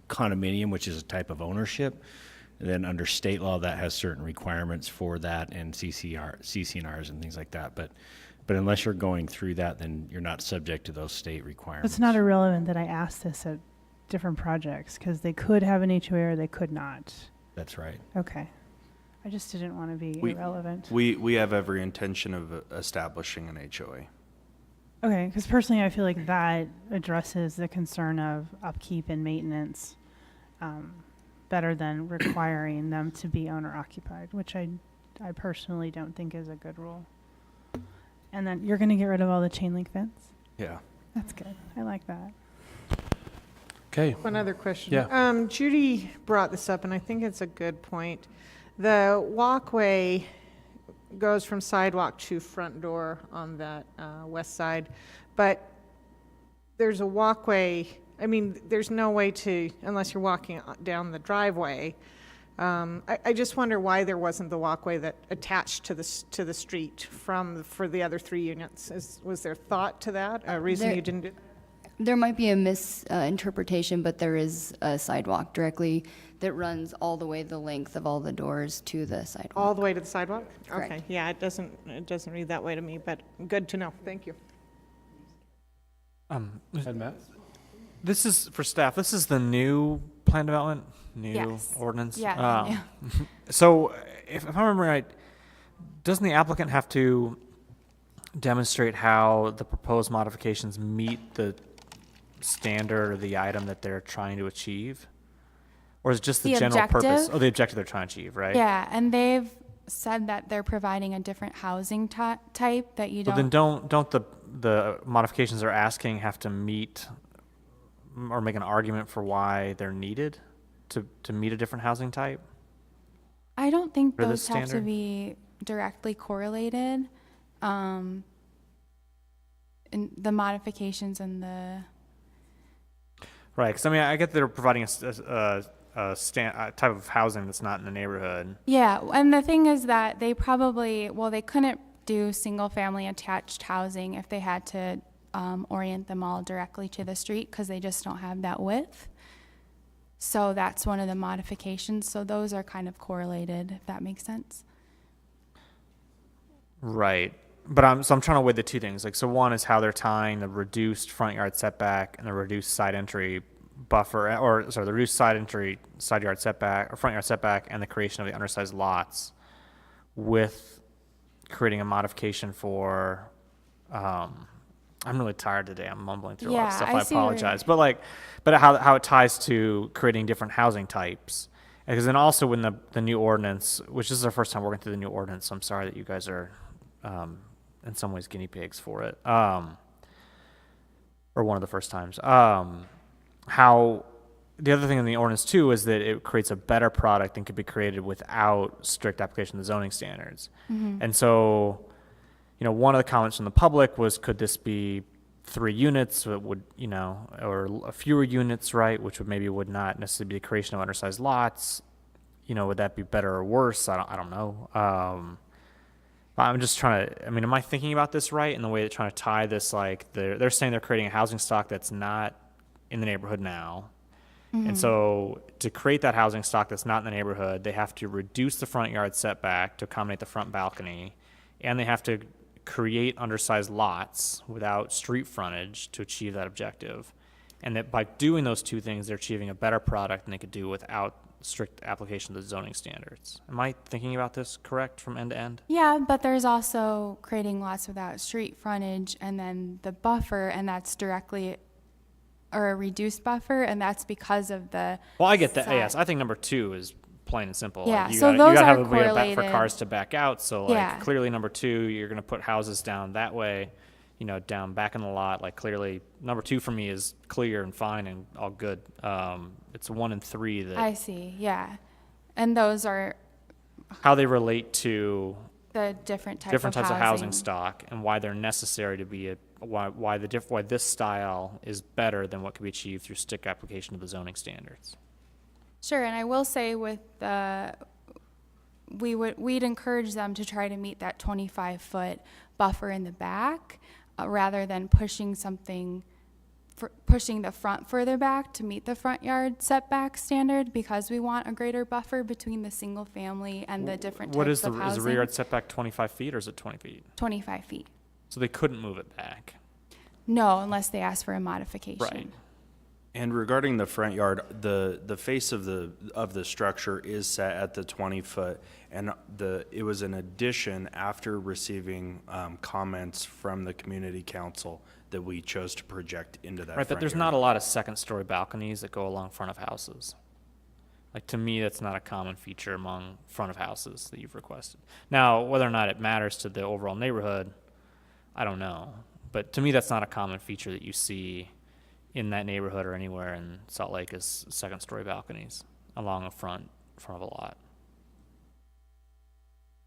condominium, which is a type of ownership, then under state law, that has certain requirements for that and CCNRs and things like that. But unless you're going through that, then you're not subject to those state requirements.
It's not irrelevant that I asked this at different projects, because they could have an HOA or they could not.
That's right.
Okay. I just didn't want to be irrelevant.
We have every intention of establishing an HOA.
Okay, because personally, I feel like that addresses the concern of upkeep and maintenance better than requiring them to be owner-occupied, which I personally don't think is a good rule. And then you're going to get rid of all the chain link fence?
Yeah.
That's good. I like that.
Okay.
One other question.
Yeah.
Judy brought this up, and I think it's a good point. The walkway goes from sidewalk to front door on that west side, but there's a walkway. I mean, there's no way to, unless you're walking down the driveway. I just wonder why there wasn't the walkway that attached to the street for the other 3 units. Was there thought to that? A reason you didn't do?
There might be a misinterpretation, but there is a sidewalk directly that runs all the way the length of all the doors to the sidewalk.
All the way to the sidewalk?
Correct.
Okay, yeah, it doesn't read that way to me, but good to know. Thank you.
Matt?
This is for staff. This is the new plan development, new
Yes.
ordinance.
Yeah,
So, if I remember right, doesn't the applicant have to demonstrate how the proposed modifications meet the standard or the item that they're trying to achieve? Or is it just the general purpose?
objective?
Oh, the objective they're trying to achieve, right?
Yeah, and they've said that they're providing a different housing type that you
But then don't the modifications they're asking have to meet or make an argument for why they're needed to meet a different housing type?
I don't think
For the
those have to
standard?
be directly correlated. In the modifications and the
Right, because I mean, I get they're providing a type of housing that's not in the neighborhood.
yeah, and the thing is that they couldn't do single family attached housing if they had to orient them all directly to the street because they just don't have that width. So that's one of the modifications. So those are kind of correlated, if that makes sense.
Right. But I'm trying to weigh the two things. Like, so one is how they're tying the reduced front yard setback and the reduced side entry buffer, the reduced side yard setback or front yard setback and the creation of the undersized lots with creating a modification for, I'm really tired today. I'm mumbling through a lot of
Yeah,
stuff.
I
I
see where
apologize. But how it ties to creating different housing types. Because then also when the new ordinance, which is our first time working through the new ordinance, so I'm sorry that you guys are, in some ways guinea pigs for it, or one of the first times. How the other thing in the ordinance too is that it creates a better product than could be created without strict application of the zoning standards.
Mhm.
And so, one of the comments from the public was, could this be 3 units? So it would, or fewer units, right? Which would not necessarily be the creation of undersized lots. Would that be better or worse? I don't know. I'm just trying to, am I thinking about this right in the way they're trying to tie this, like, they're saying they're creating a housing stock that's not in the neighborhood now. And so to create that housing stock that's not in the neighborhood, they have to reduce the front yard setback to accommodate the front balcony, and they have to create undersized lots without street frontage to achieve that objective. And that by doing those two things, they're achieving a better product than they could do without strict application of the zoning standards. Am I thinking about this correct from end to end?
Yeah, but there's also creating lots without street frontage and then the buffer, and that's directly, or a reduced buffer, and that's because of the.
Well, I get that.
side.
Yes, I think number 2 is plain and simple.
Yeah,
Like, you
so
gotta,
those
you gotta
are
have a way for
correlated.
cars to back out. So like
Yeah.
clearly number 2, you're going to put houses down that way, down back in the lot. Like clearly number 2 for me is clear and fine and all good. It's 1 and 3 that
I see, yeah. And those are
how they relate to
the different types
different types of housing stock and why they're necessary to be why this style is better than what could be achieved through strict application of the zoning standards.
Sure, and I will say with we'd encourage them to try to meet that 25-foot buffer in the back rather than pushing the front further back to meet the front yard setback standard, because we want a greater buffer between the single family and the different
What
types
is
of
the
housing.
is the rear yard setback 25 feet or is it 20 feet?
25 feet.
So they couldn't move it back.
No, unless they ask for a modification.
Right.
And regarding the front yard, the face of the structure is set at the 20-foot, and it was an addition after receiving comments from the community council that we chose to project into that
Right, but
front
there's
yard.
not a lot of second-story balconies that go along front of houses. Like, to me, that's not a common feature among front of houses that you've requested. Now, whether or not it matters to the overall neighborhood, I don't know. But to me, that's not a common feature that you see in that neighborhood or anywhere in Salt Lake is second-story balconies along a front of a lot.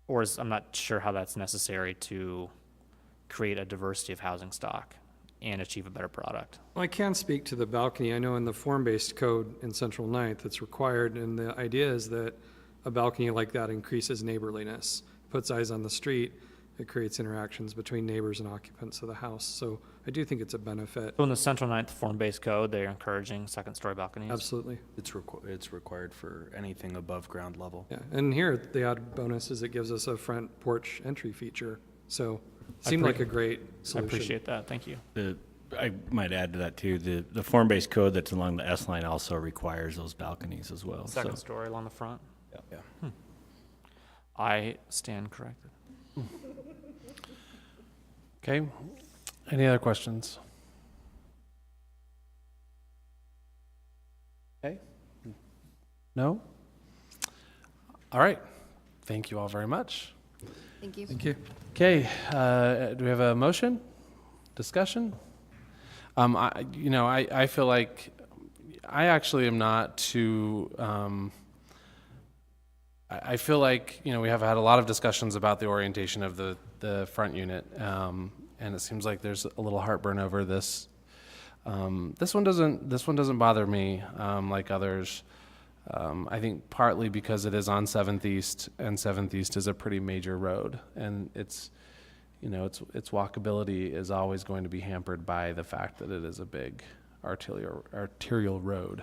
Or I'm not sure how that's necessary to create a diversity of housing stock and achieve a better product.
Well, I can speak to the balcony. I know in the form-based code in Central Ninth, it's required, and the idea is that a balcony like that increases neighborliness, puts eyes on the street, it creates interactions between neighbors and occupants of the house. So I do think it's a benefit.
So in the Central Ninth form-based code, they're encouraging second-story balconies?
Absolutely.
It's required for anything above ground level.
Yeah, and here, the odd bonus is it gives us a front porch entry feature. So it seemed like a great solution.
I appreciate that. Thank you.
I might add to that too, the form-based code that's along the S line also requires those balconies as well.
Second
So-
story along the front?
Yeah.
I stand corrected.
Okay, any other questions? Okay, no? All right, thank you all very much.
Thank you.
Thank you.
Okay, do we have a motion? Discussion? I feel like I actually am not too, I feel like, we have had a lot of discussions about the orientation of the front unit, and it seems like there's a little heartburn over this. This one doesn't bother me like others. I think partly because it is on 7th East, and 7th East is a pretty major road, and its walkability is always going to be hampered by the fact that it is a big arterial road.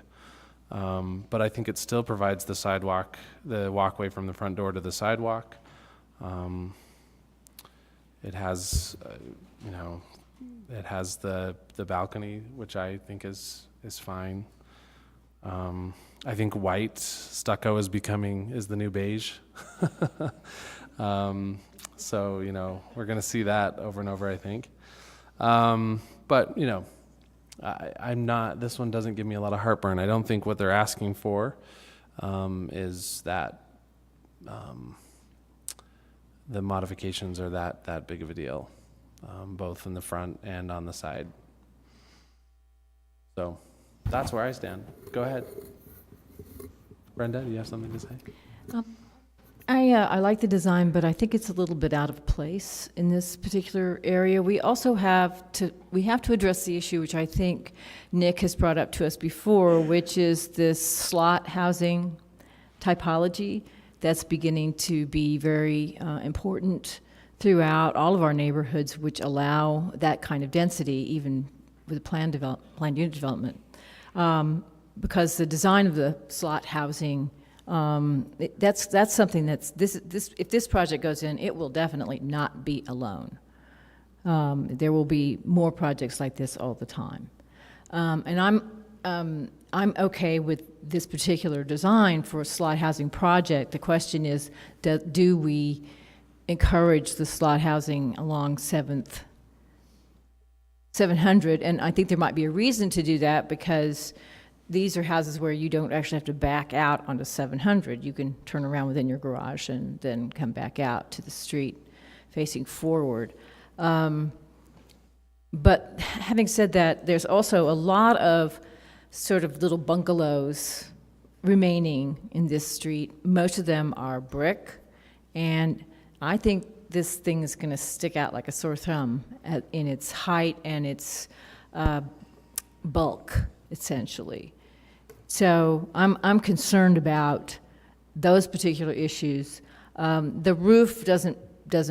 But I think it still provides the walkway from the front door to the sidewalk. It has, it has the balcony, which I think is fine. I think white stucco is the new beige. So, we're going to see that over and over, I think. But, I'm not, this one doesn't give me a lot of heartburn. I don't think what they're asking for is that the modifications are that big of a deal, both in the front and on the side. So that's where I stand. Go ahead. Brenda, do you have something to say?
I like the design, but I think it's a little bit out of place in this particular area. We also have to address the issue, which I think Nick has brought up to us before, which is this slot housing typology that's beginning to be very important throughout all of our neighborhoods, which allow that kind of density, even with planned unit development. Because the design of the slot housing, that's something if this project goes in, it will definitely not be alone. There will be more projects like this all the time. And I'm okay with this particular design for a slot housing project. The question is, do we encourage the slot housing along 700? And I think there might be a reason to do that, because these are houses where you don't actually have to back out onto 700. You can turn around within your garage and then come back out to the street facing forward. But having said that, there's also a lot of sort of little bungalows remaining in this street. Most of them are brick, and I think this thing is going to stick out like a sore thumb in its height and its bulk, essentially. So I'm concerned about those particular issues. The roof doesn't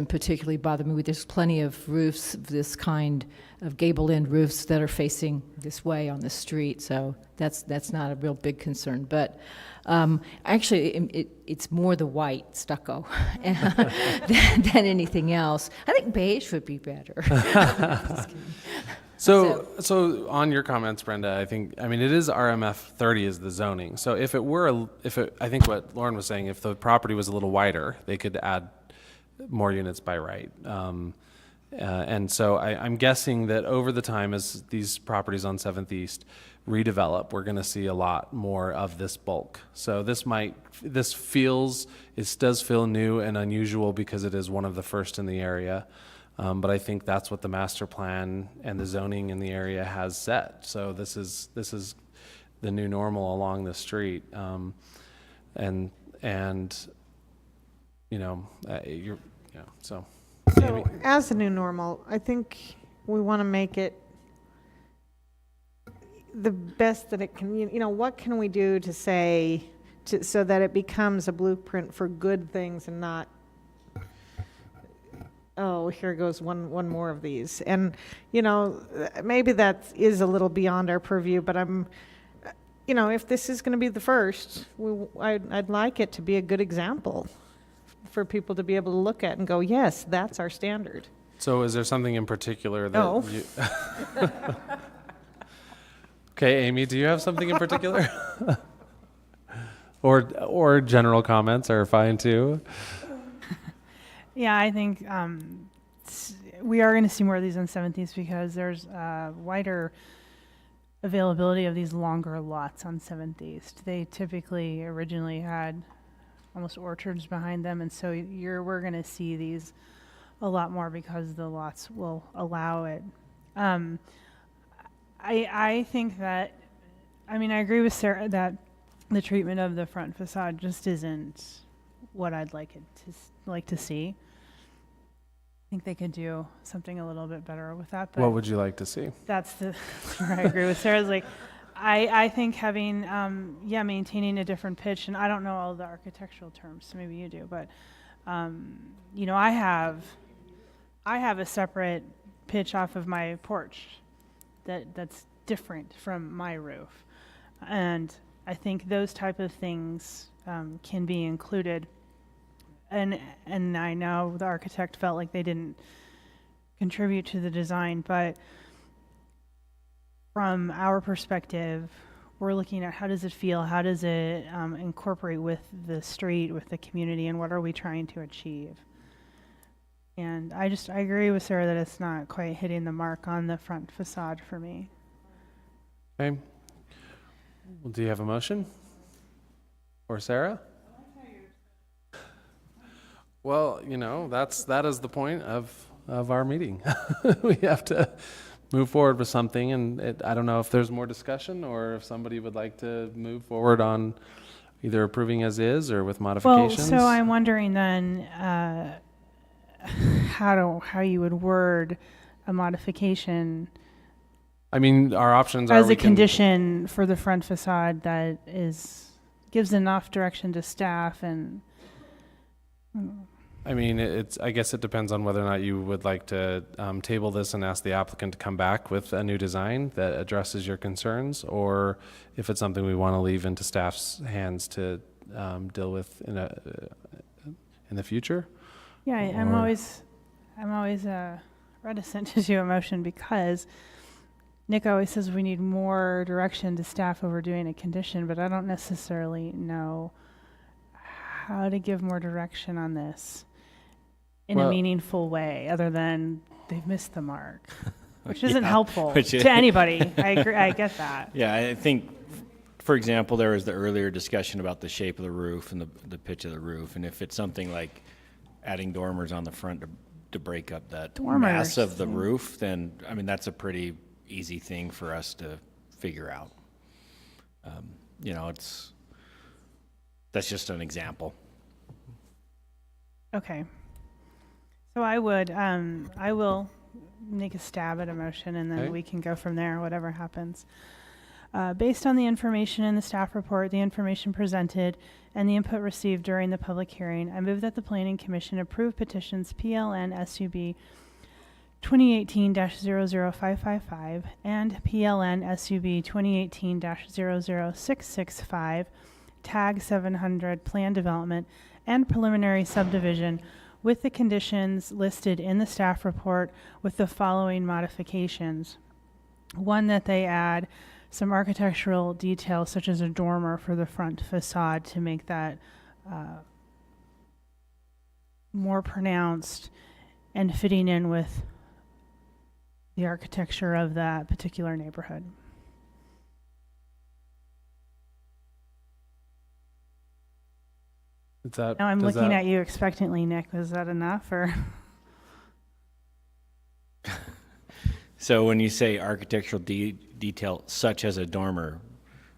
particularly bother me. There's plenty of roofs of this kind, of gable-end roofs that are facing this way on the street, so that's not a real big concern. But actually, it's more the white stucco than anything else. I think beige would be better.
So on your comments, Brenda, I mean, it is RMF 30 is the zoning. So if it were, I think what Lauren was saying, if the property was a little wider, they could add more units by right. And so I'm guessing that over the time, as these properties on 7th East redevelop, we're going to see a lot more of this bulk. So this does feel new and unusual because it is one of the first in the area. But I think that's what the master plan and the zoning in the area has set. So this is the new normal along the street. And you know, so.
So, as the new normal, I think we want to make it the best that it can. You know, what can we do to say, so that it becomes a blueprint for good things and not, oh, here goes one more of these. And, you know, maybe that is a little beyond our purview, but you know, if this is going to be the first, I'd like it to be a good example for people to be able to look at and go, yes, that's our standard.
So is there something in particular that
No.
you... Okay, Amy, do you have something in particular? or general comments are fine too.
Yeah, I think we are going to see more of these on 7th East because there's wider availability of these longer lots on 7th East. They typically originally had almost orchards behind them, and so we're going to see these a lot more because the lots will allow it. I think that, I mean, I agree with Sarah that the treatment of the front facade just isn't what I'd like to see. I think they could do something a little bit better with that. But
What would you like to see?
that's where I agree with Sarah's. Like, I think having, maintaining a different pitch, and I don't know all the architectural terms, so maybe you do, but, you know, I have a separate pitch off of my porch that's different from my roof. And I think those type of things can be included. And I know the architect felt like they didn't contribute to the design, but from our perspective, we're looking at how does it feel, how does it incorporate with the street, with the community, and what are we trying to achieve? And I agree with Sarah that it's not quite hitting the mark on the front facade for me.
Okay. Well, do you have a motion? Or Sarah? Well, you know, that is the point of our meeting. We have to move forward with something, and I don't know if there's more discussion or if somebody would like to move forward on either approving as is or with modifications.
Well, so I'm wondering then how you would word a modification
I mean, our options are
as a condition for the front facade that gives enough direction to staff and.
I mean, I guess it depends on whether or not you would like to table this and ask the applicant to come back with a new design that addresses your concerns, or if it's something we want to leave into staff's hands to deal with in the future.
Yeah, I'm always reticent to do a motion because Nick always says we need more direction to staff over doing a condition, but I don't necessarily know how to give more direction on this in a
Well-
meaningful way, other than they've missed the mark, which isn't
Yeah,
helpful
which-
to anybody. I agree. I get that.
Yeah, I think, for example, there was the earlier discussion about the shape of the roof and the pitch of the roof, and if it's something like adding dormers on the front to break up that mass of the roof, then, I mean, that's a pretty easy thing for us to figure out. You know, that's just an example.
Okay. So I will make a stab at a motion, and then
Okay.
we can go from there, whatever happens. Based on the information in the staff report, the information presented, and the input received during the public hearing, I move that the Planning Commission approve petitions PLN SUB 2018-00555 and PLN SUB 2018-00665, TAG 700 Plan Development and Preliminary Subdivision with the conditions listed in the staff report with the following modifications. One, that they add some architectural details such as a dormer for the front facade to make that more pronounced and fitting in with the architecture of that particular neighborhood.
Is that,
Now I'm
does
looking
that-
at you expectantly, Nick. Was that enough, or?
So when you say architectural detail such as a dormer,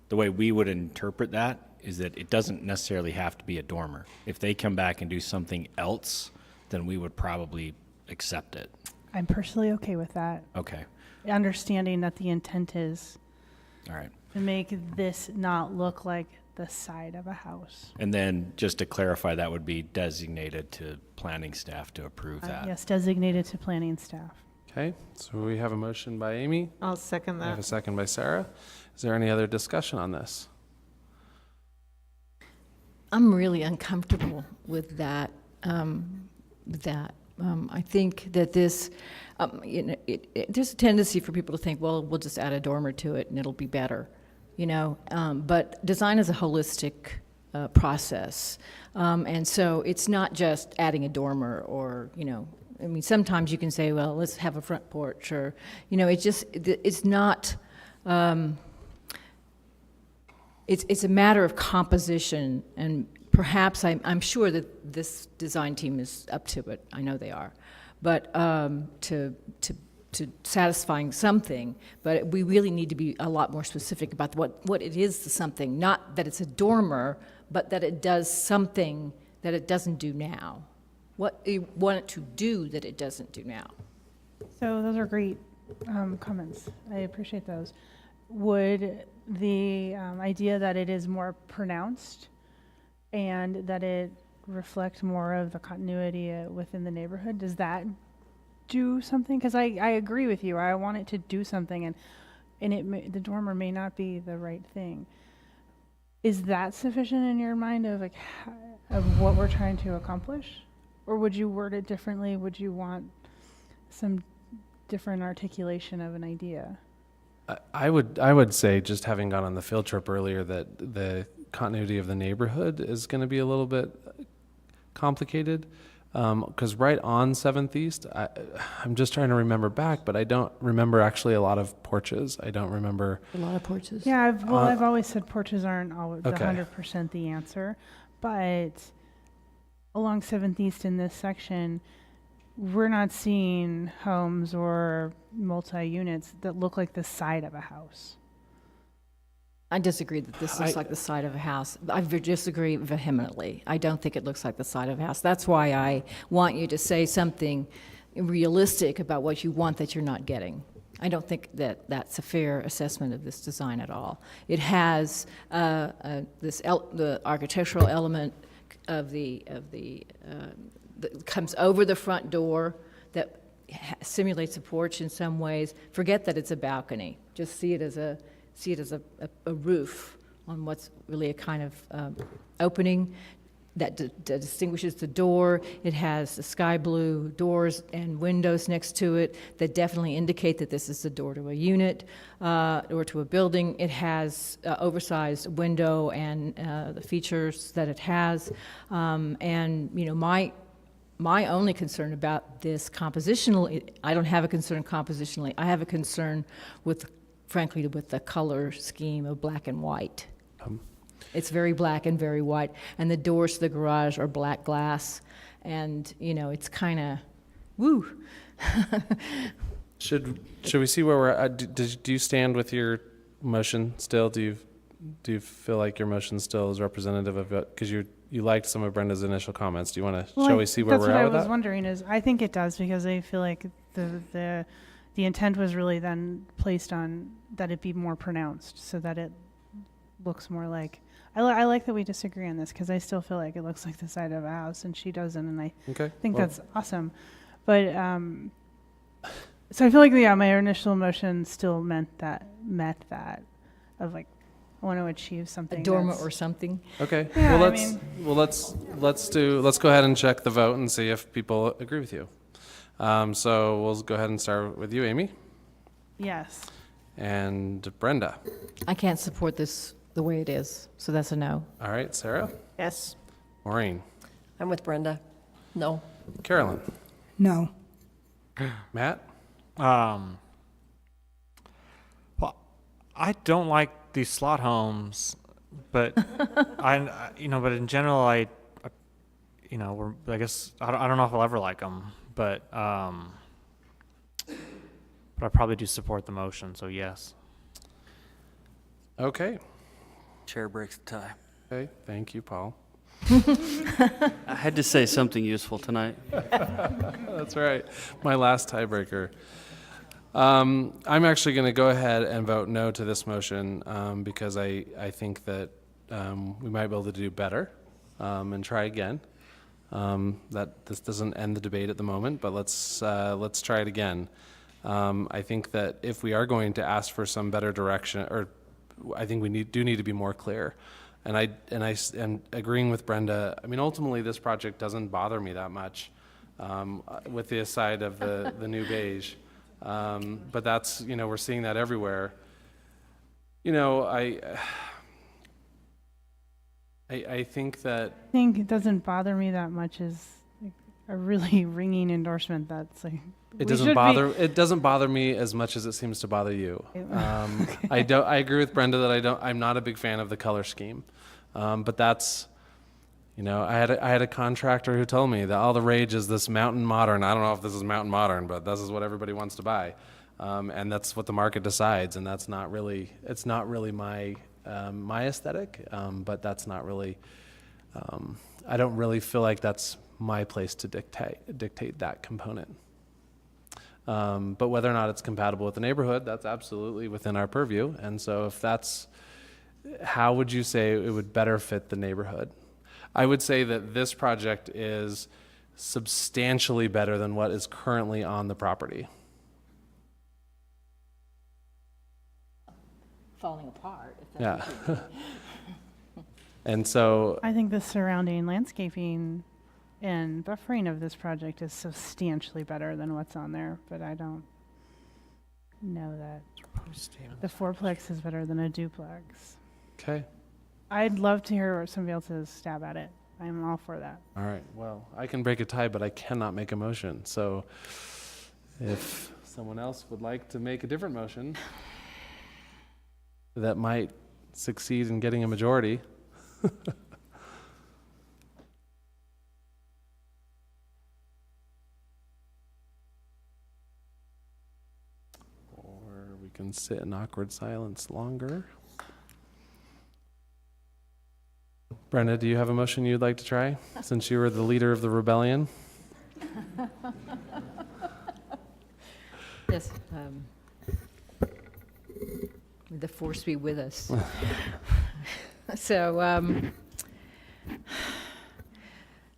the way we would interpret that is that it doesn't necessarily have to be a dormer. If they come back and do something else, then we would probably accept it.
I'm personally okay with that.
Okay,
Understanding that the intent is
all right.
to make this not look like the side of a house.
And then just to clarify, that would be designated to planning staff to approve that.
Yes, designated to planning staff.
Okay, so we have a motion by Amy.
I'll second
We have a
that.
second by Sarah. Is there any other discussion on this?
I'm really uncomfortable with that. I think that this, there's a tendency for people to think, well, we'll just add a dormer to it and it'll be better, you know. But design is a holistic process, and so it's not just adding a dormer or, you know. I mean, sometimes you can say, well, let's have a front porch, or, you know, it's not. It's a matter of composition, and perhaps I'm sure that this design team is up to it. I know they are, but to satisfying something. But we really need to be a lot more specific about what it is to something. Not that it's a dormer, but that it does something that it doesn't do now. What you want it to do that it doesn't do now.
So those are great comments. I appreciate those. Would the idea that it is more pronounced and that it reflects more of the continuity within the neighborhood, does that do something? Because I agree with you. I want it to do something, and the dormer may not be the right thing. Is that sufficient in your mind of of what we're trying to accomplish? Or would you word it differently? Would you want some different articulation of an idea?
I would say, just having gone on the field trip earlier, that the continuity of the neighborhood is going to be a little bit complicated. Because right on 7th East, I'm just trying to remember back, but I don't remember actually a lot of porches. I don't remember.
A lot of porches.
Yeah, I've always said porches aren't always
Okay.
100% the answer. But along 7th East in this section, we're not seeing homes or multi-units that look like the side of a house.
I disagree that this looks like the side of a house. I disagree vehemently. I don't think it looks like the side of a house. That's why I want you to say something realistic about what you want that you're not getting. I don't think that that's a fair assessment of this design at all. It has the architectural element of that comes over the front door that simulates a porch in some ways. Forget that it's a balcony. Just see it as a roof on what's really a kind of opening. that distinguishes the door. It has the sky blue doors and windows next to it that definitely indicate that this is the door to a unit or to a building. It has oversized window and the features that it has. And, you know, my only concern about this compositionally, I don't have a concern compositionally. I have a concern with, frankly, with the color scheme of black and white. It's very black and very white, and the doors to the garage are black glass, and, you know, it's kind of, woo.
Should we see where we're at? Do you stand with your motion still? Do you feel like your motion still is representative of it? Because you liked some of Brenda's initial comments. Do you want to, shall we see where we're at with
That's what I was
that?
wondering is, I think it does, because I feel like the intent was really then placed on that it be more pronounced, so that it looks more like, I like that we disagree on this, because I still feel like it looks like the side of a house, and she doesn't, and I think that's awesome. But, so I feel like, yeah, my initial motion still met that, of like, I want to achieve something.
A dormer
that's-
or something.
Okay.
Yeah,
Let's go ahead and check the vote and see if people agree with you. So we'll go ahead and start with you, Amy,
Yes.
and Brenda.
I can't support this the way it is, so that's a no.
All right, Sarah,
Yes,
Maureen,
I'm with Brenda. No.
Carolyn,
No.
Matt.
Well, I don't like these slot homes, but but in general, I guess I don't know if I'll ever like them, but I probably do support the motion, so yes.
Okay.
Chair breaks the tie.
Okay. Thank you, Paul.
I had to say something useful tonight.
That's right. My last tiebreaker. I'm actually going to go ahead and vote no to this motion because I think that we might be able to do better and try again. That this doesn't end the debate at the moment, but let's try it again. I think that if we are going to ask for some better direction, or I think we do need to be more clear. And I am agreeing with Brenda. I mean, ultimately, this project doesn't bother me that much, with the aside of the new beige. But that's, we're seeing that everywhere. I think that.
I think it doesn't bother me that much is like a really ringing endorsement that's like.
It doesn't bother me as much as it seems to bother you. I agree with Brenda that I'm not a big fan of the color scheme. But that's, I had a contractor who told me that all the rage is this mountain modern. I don't know if this is mountain modern, but this is what everybody wants to buy. And that's what the market decides. And it's not really my aesthetic. But that's not really, I don't really feel like that's my place to dictate that component. But whether or not it's compatible with the neighborhood, that's absolutely within our purview. And so if that's, how would you say it would better fit the neighborhood? I would say that this project is substantially better than what is currently on the property.
Falling apart. If that's what you mean.
And so
I think the surrounding landscaping and buffering of this project is substantially better than what's on there, but I don't know that the fourplex is better than a duplex.
Okay.
I'd love to hear somebody else's stab at it. I'm all for that.
All right. Well, I can break a tie, but I cannot make a motion. So if someone else would like to make a different motion that might succeed in getting a majority. Or we can sit in awkward silence longer. Brenda, do you have a motion you'd like to try, since you were the leader of the rebellion?
Yes. May the force be with us. So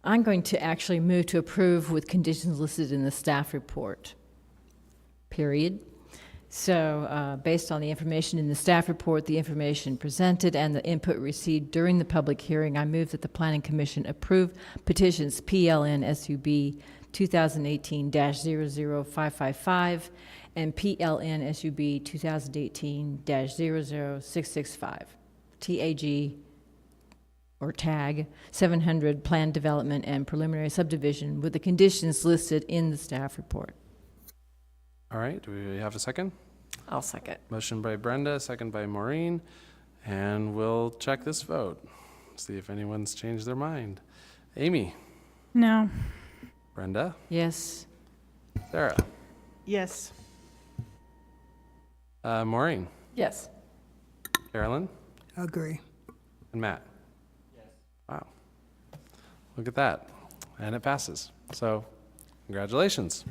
I'm going to actually move to approve with conditions listed in the staff report, period. So, based on the information in the staff report, the information presented, and the input received during the public hearing, I move that the Planning Commission approve petitions PLN SUB 2018-00555 and PLN SUB 2018-00665, TAG or TAG 700 Planned Development and Preliminary Subdivision with the conditions listed in the staff report.
All right, do we have a second?
I'll second.
Motion by Brenda, second by Maureen, and we'll check this vote. See if anyone's changed their mind. Amy?
No.
Brenda?
Yes.
Sarah?
Yes.
Maureen?
Yes.
Carolyn?
Agree.
And Matt? Yes. Wow. Look at that. And it passes. So, congratulations.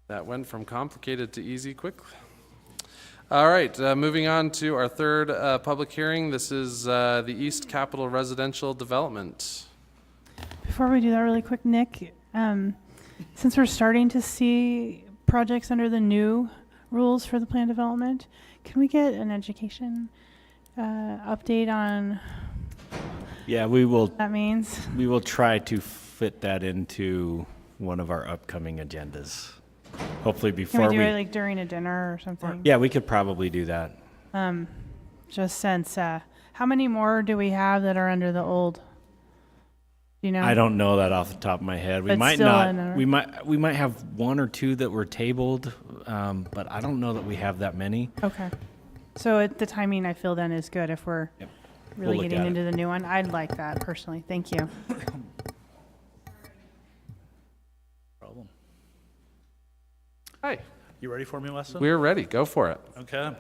That went from complicated to easy quickly. All right, moving on to our third public hearing. This is the East Capitol Residential Development.
Before we do that really quick, Nick, since we're starting to see projects under the new rules for the plan development, can we get an education update on
Yeah, we will.
what that means?
We will try to fit that into one of our upcoming agendas. Hopefully
Can
before
we do it like during a dinner or something?
Yeah, we could probably do that.
Just since, how many more do we have that are under the old? Do you know?
I don't know that off the top of my head. We
But
might
still
not.
in our-
We might have one or two that were tabled, but I don't know that we have that many.
Okay. So the timing I feel then is good if we're really
look
getting
at it.
into the new one. I'd like that personally. Thank you.
Problem.
Hi.
You ready for me, Weston?
We're ready. Go for it.
Okay.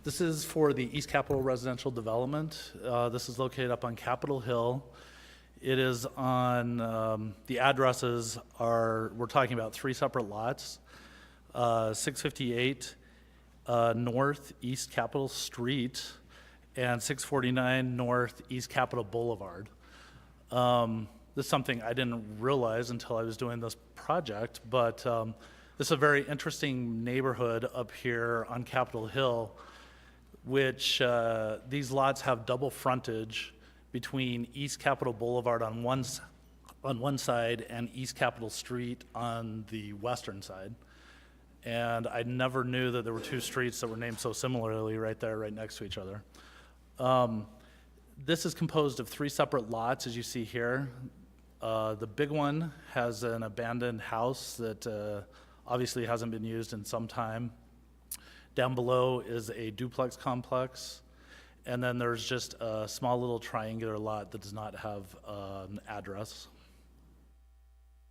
This is for the East Capitol Residential Development. This is located up on Capitol Hill. It is on, the addresses are, we're talking about 3 separate lots. 658 North East Capitol Street and 649 North East Capitol Boulevard. This is something I didn't realize until I was doing this project, but this is a very interesting neighborhood up here on Capitol Hill, which these lots have double frontage between East Capitol Boulevard on one side and East Capitol Street on the western side. And I never knew that there were 2 streets that were named so similarly right there, right next to each other. This is composed of 3 separate lots, as you see here. The big one has an abandoned house that obviously hasn't been used in some time. Down below is a duplex complex. And then there's just a small little triangular lot that does not have an address.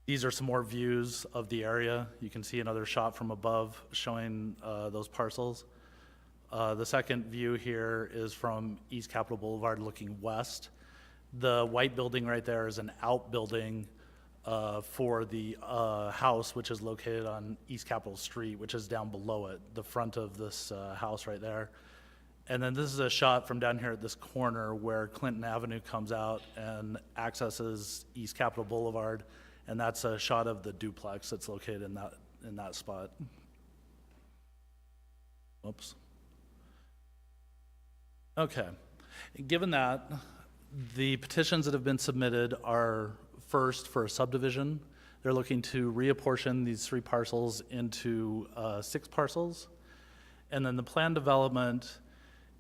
These are some more views of the area. You can see another shot from above showing those parcels. The second view here is from East Capitol Boulevard looking west. The white building right there is an outbuilding for the house, which is located on East Capitol Street, which is down below it, the front of this house right there. And then this is a shot from down here at this corner where Clinton Avenue comes out and accesses East Capitol Boulevard. And that's a shot of the duplex that's located in that spot. Whoops. Okay. Given that, the petitions that have been submitted are first for a subdivision. They're looking to reapportion these 3 parcels into 6 parcels. And then the plan development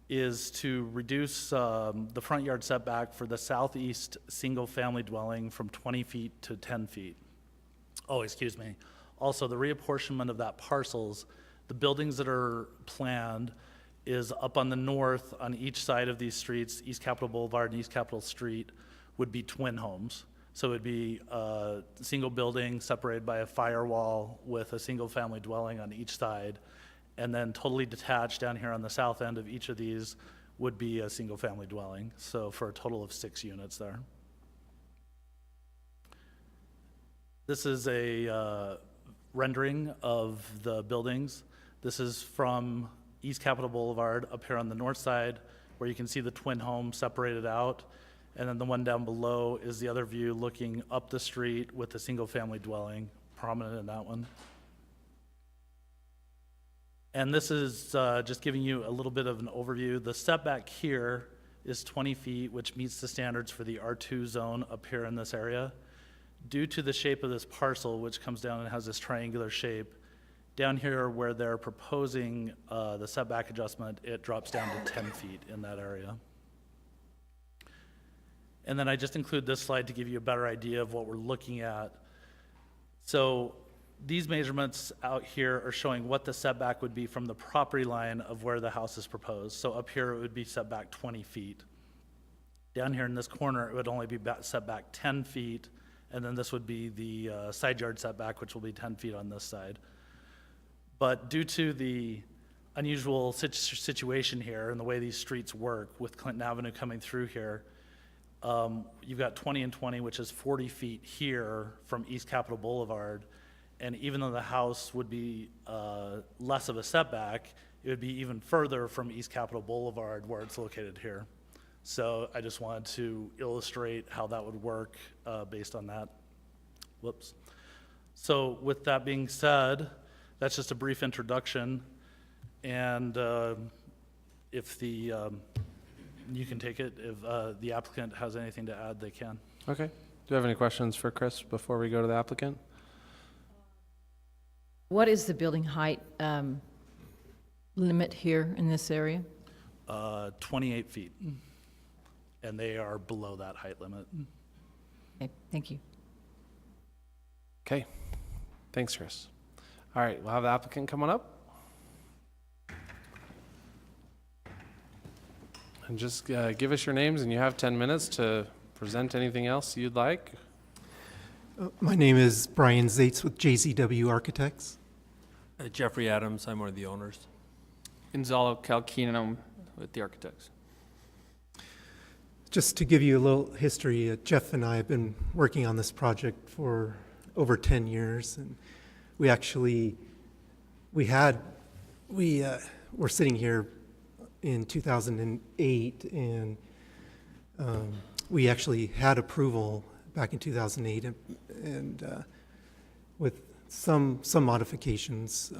is to reduce the front yard setback for the southeast single-family dwelling from 20 feet to 10 feet. Oh, excuse me. Also, the reapportionment of that parcels, the buildings that are planned is up on the north on each side of these streets, East Capitol Boulevard and East Capitol Street, would be twin homes. So it would be a single building separated by a firewall with a single-family dwelling on each side. And then totally detached down here on the south end of each of these would be a single-family dwelling. So for a total of 6 units there. This is a rendering of the buildings. This is from East Capitol Boulevard up here on the north side, where you can see the twin home separated out. And then the one down below is the other view looking up the street with a single-family dwelling prominent in that one. And this is just giving you a little bit of an overview. The setback here is 20 feet, which meets the standards for the R2 zone up here in this area. Due to the shape of this parcel, which comes down and has this triangular shape, down here where they're proposing the setback adjustment, it drops down to 10 feet in that area. And then I just include this slide to give you a better idea of what we're looking at. So these measurements out here are showing what the setback would be from the property line of where the house is proposed. So up here, it would be set back 20 feet. Down here in this corner, it would only be set back 10 feet. And then this would be the side yard setback, which will be 10 feet on this side. But due to the unusual situation here and the way these streets work with Clinton Avenue coming through here, you've got 20 and 20, which is 40 feet here from East Capitol Boulevard. And even though the house would be less of a setback, it would be even further from East Capitol Boulevard where it's located here. So I just wanted to illustrate how that would work based on that. Whoops. So with that being said, that's just a brief introduction. And if the, you can take it, if the applicant has anything to add, they can.
Okay. Do you have any questions for Chris before we go to the applicant?
What is the building height limit here in this area?
28 feet. And they are below that height limit.
Okay, thank you.
Okay. Thanks, Chris. All right, we'll have the applicant come on up. And just give us your names, and you have 10 minutes to present anything else you'd like.
My name is Brian Zaitz with JZW Architects.
Jeffrey Adams, I'm one of the owners.
Gonzalo Calquino, I'm with the architects.
Just to give you a little history, Jeff and I have been working on this project for over 10 years, and we actually, we're sitting here in 2008, and we actually had approval back in 2008, and with some modifications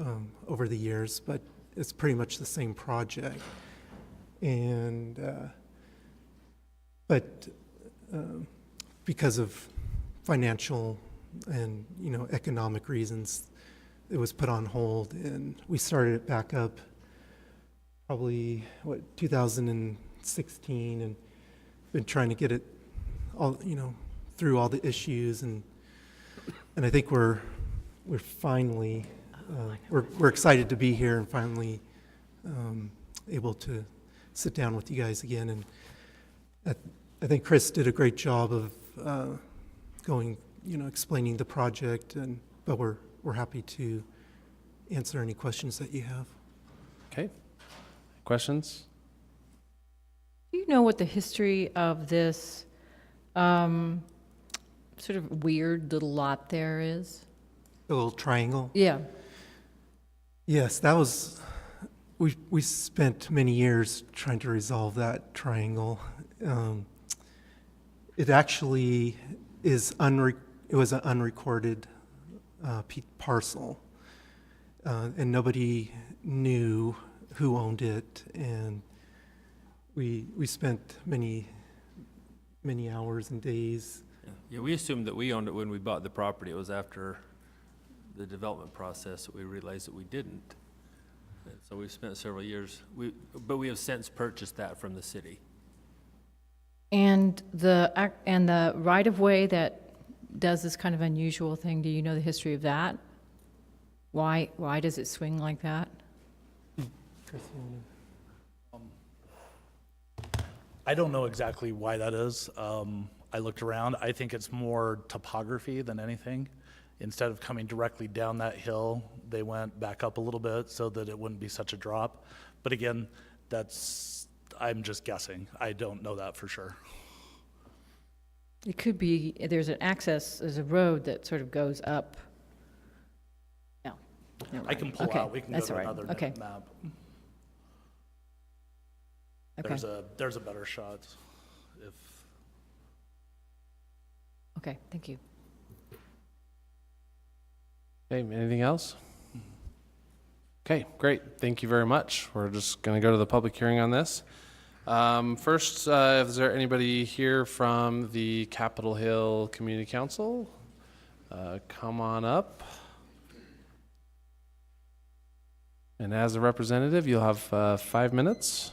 over the years, but it's pretty much the same project. And but because of financial and economic reasons, it was put on hold, and we started it back up probably 2016, and been trying to get it all through all the issues, and I think we're finally we're excited to be here and finally able to sit down with you guys again. And I think Chris did a great job of explaining the project, but we're happy to answer any questions that you have.
Okay. Questions?
Do you know what the history of this sort of weird little lot there is?
The little triangle?
Yeah.
Yes, that was, we spent many years trying to resolve that triangle. It actually is it was an unrecorded parcel, and nobody knew who owned it, and we spent many hours and days.
Yeah, we assumed that we owned it when we bought the property. It was after the development process that we realized that we didn't. And so we've spent several years, but we have since purchased that from the city.
And the right-of-way that does this kind of unusual thing, do you know the history of that? Why does it swing like that?
I don't know exactly why that is. I looked around. I think it's more topography than anything. Instead of coming directly down that hill, they went back up a little bit so that it wouldn't be such a drop. But again, I'm just guessing. I don't know that for sure.
It could be, there's a road that sort of goes up. No.
I can pull out. We can go to another map.
Okay.
There's a better shot.
Okay, thank you.
Okay, anything else? Okay, great. Thank you very much. We're just going to go to the public hearing on this. First, is there anybody here from the Capitol Hill Community Council? Come on up. And as a representative, you'll have 5 minutes.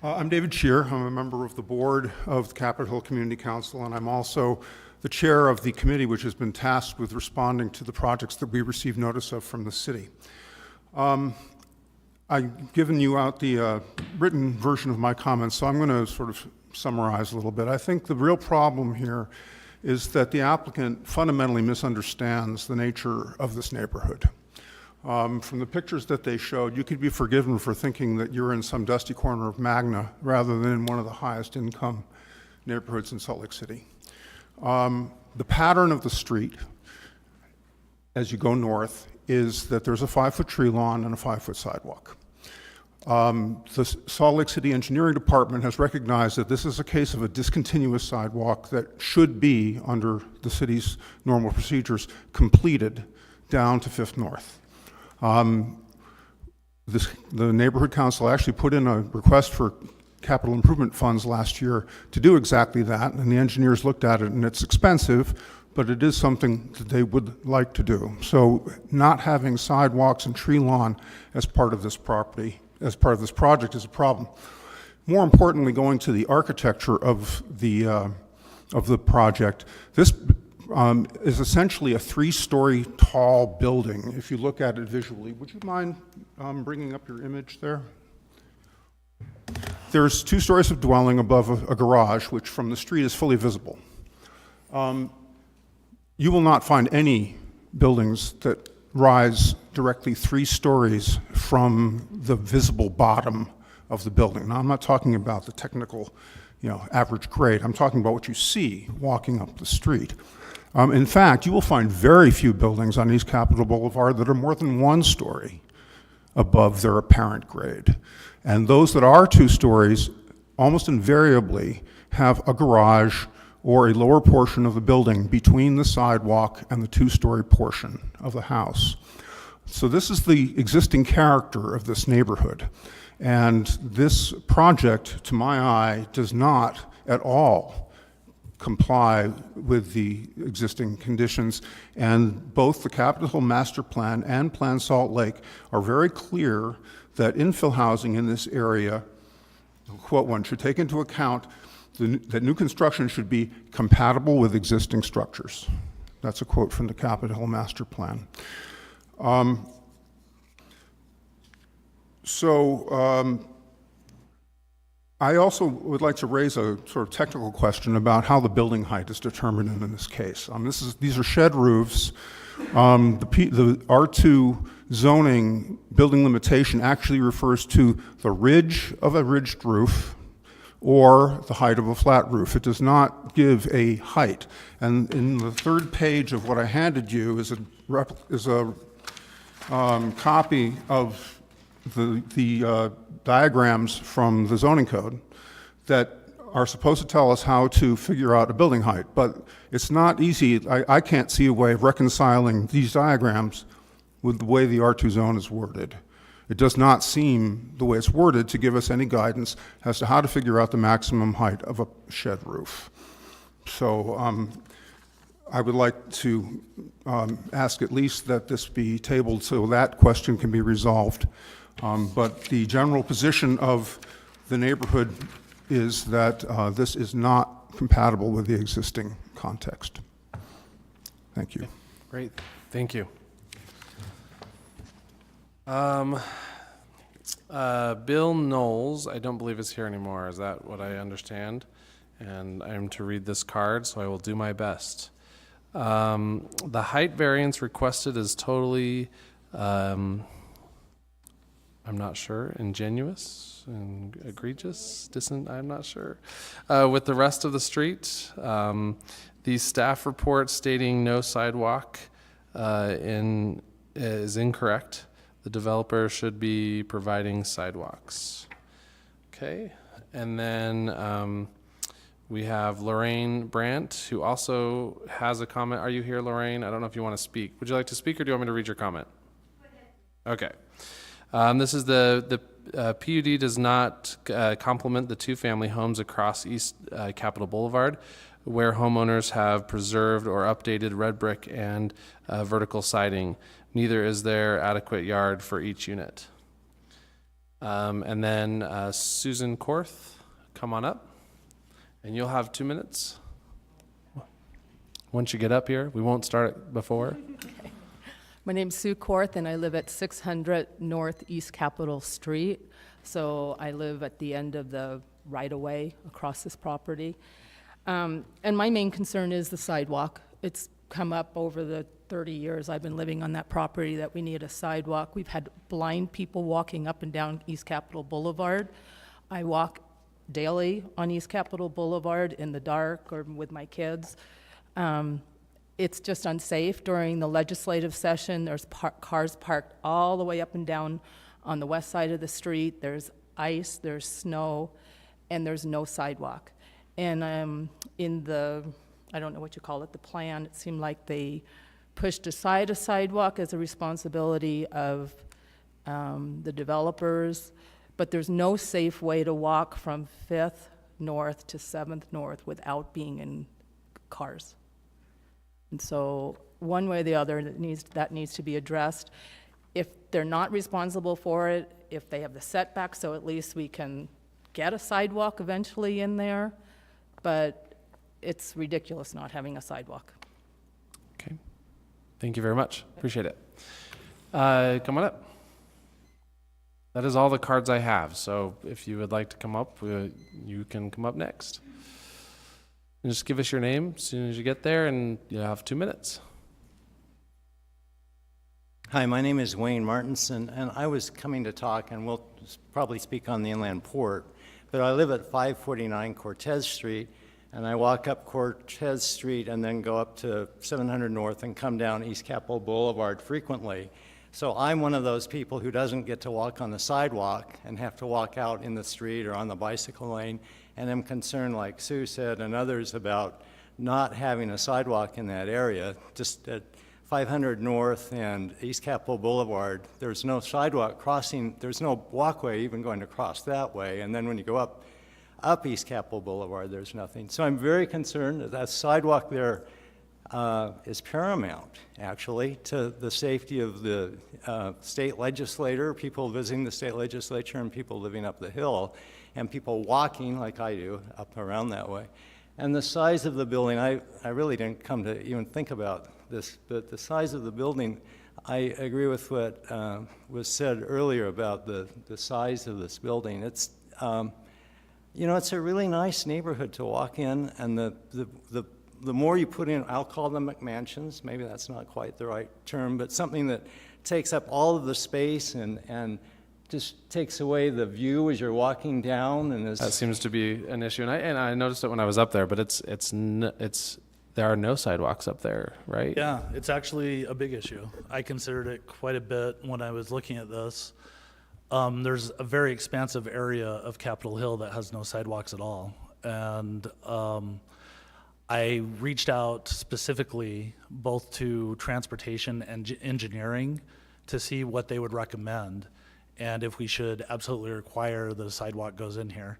I'm David Shear. I'm a member of the board of the Capitol Hill Community Council, and I'm also the chair of the committee which has been tasked with responding to the projects that we received notice of from the city. I've given you out the written version of my comments, so I'm going to sort of summarize a little bit. I think the real problem here is that the applicant fundamentally misunderstands the nature of this neighborhood. From the pictures that they showed, you could be forgiven for thinking that you're in some dusty corner of Magna rather than in one of the highest income neighborhoods in Salt Lake City. The pattern of the street as you go north is that there's a 5-foot tree lawn and a 5-foot sidewalk. The Salt Lake City Engineering Department has recognized that this is a case of a discontinuous sidewalk that should be, under the city's normal procedures, completed down to 5th North. The Neighborhood Council actually put in a request for capital improvement funds last year to do exactly that, and the engineers looked at it, and it's expensive, but it is something that they would like to do. So not having sidewalks and tree lawn as part of this property, as part of this project, is a problem. More importantly, going to the architecture of the project, this is essentially a 3-story tall building. If you look at it visually, would you mind bringing up your image there? There's 2 stories of dwelling above a garage, which from the street is fully visible. You will not find any buildings that rise directly 3 stories from the visible bottom of the building. Now, I'm not talking about the technical, average grade. I'm talking about what you see walking up the street. In fact, you will find very few buildings on East Capitol Boulevard that are more than 1 story above their apparent grade. And those that are 2 stories almost invariably have a garage or a lower portion of the building between the sidewalk and the 2-story portion of the house. So this is the existing character of this neighborhood. And this project, to my eye, does not at all comply with the existing conditions. And both the Capitol Hill Master Plan and Plan Salt Lake are very clear that infill housing in this area, quote, one should take into account that new construction should be compatible with existing structures. That's a quote from the Capitol Hill Master Plan. I also would like to raise a sort of technical question about how the building height is determined in this case. These are shed roofs. The R2 zoning building limitation actually refers to the ridge of a ridged roof or the height of a flat roof. It does not give a height. And in the 3rd page of what I handed you is a copy of the diagrams from the zoning code that are supposed to tell us how to figure out a building height. But it's not easy. I can't see a way of reconciling these diagrams with the way the R2 zone is worded. It does not seem, the way it's worded, to give us any guidance as to how to figure out the maximum height of a shed roof. So I would like to ask at least that this be tabled so that question can be resolved. But the general position of the neighborhood is that this is not compatible with the existing context. Thank you.
Great, thank you. Bill Knowles, I don't believe is here anymore. Is that what I understand? And I am to read this card, so I will do my best. The height variance requested is totally, I'm not sure, ingenuous and egregious, I'm not sure. With the rest of the street, the staff report stating no sidewalk is incorrect. The developer should be providing sidewalks. Okay, and then We have Lorraine Brandt, who also has a comment. Are you here, Lorraine? I don't know if you want to speak. Would you like to speak, or do you want me to read your comment? Okay. This is the PUD does not complement the two-family homes across East Capitol Boulevard, where homeowners have preserved or updated red brick and vertical siding. Neither is there adequate yard for each unit. And then Susan Korth, come on up, and you'll have 2 minutes. Once you get up here, we won't start it before.
My name's Sue Korth, and I live at 600 North East Capitol Street. So I live at the end of the right-of-way across this property. And my main concern is the sidewalk. It's come up over the 30 years I've been living on that property that we need a sidewalk. We've had blind people walking up and down East Capitol Boulevard. I walk daily on East Capitol Boulevard in the dark or with my kids. It's just unsafe. During the legislative session, there's cars parked all the way up and down on the west side of the street. There's ice, there's snow, and there's no sidewalk. And in the, I don't know what you call it, the plan, it seemed like they pushed aside a sidewalk as a responsibility of the developers, but there's no safe way to walk from 5th North to 7th North without being in cars. And so one way or the other, that needs to be addressed. If they're not responsible for it, if they have the setback, so at least we can get a sidewalk eventually in there, but it's ridiculous not having a sidewalk.
Okay. Thank you very much. Appreciate it. Come on up. That is all the cards I have. So if you would like to come up, you can come up next. And just give us your name as soon as you get there, and you'll have 2 minutes.
Hi, my name is Wayne Martinson, and I was coming to talk, and we'll probably speak on the inland port, but I live at 549 Cortez Street, and I walk up Cortez Street and then go up to 700 North and come down East Capitol Boulevard frequently. So I'm one of those people who doesn't get to walk on the sidewalk and have to walk out in the street or on the bicycle lane, and I'm concerned, like Sue said and others, about not having a sidewalk in that area. Just at 500 North and East Capitol Boulevard, there's no sidewalk crossing, there's no walkway even going to cross that way, and then when you go up East Capitol Boulevard, there's nothing. So I'm very concerned that that sidewalk there is paramount, actually, to the safety of the state legislator, people visiting the state legislature, and people living up the hill, and people walking, like I do, up around that way. And the size of the building, I really didn't come to even think about this, but the size of the building, I agree with what was said earlier about the size of this building. It's, you know, it's a really nice neighborhood to walk in, and the more you put in, I'll call them McMansions, maybe that's not quite the right term, but something that takes up all of the space and just takes away the view as you're walking down. And
that seems to be an issue, and I noticed it when I was up there. But there are no sidewalks up there, right?
Yeah, it's actually a big issue. I considered it quite a bit when I was looking at this. There's a very expansive area of Capitol Hill that has no sidewalks at all, and I reached out specifically both to transportation and engineering to see what they would recommend and if we should absolutely require that a sidewalk goes in here.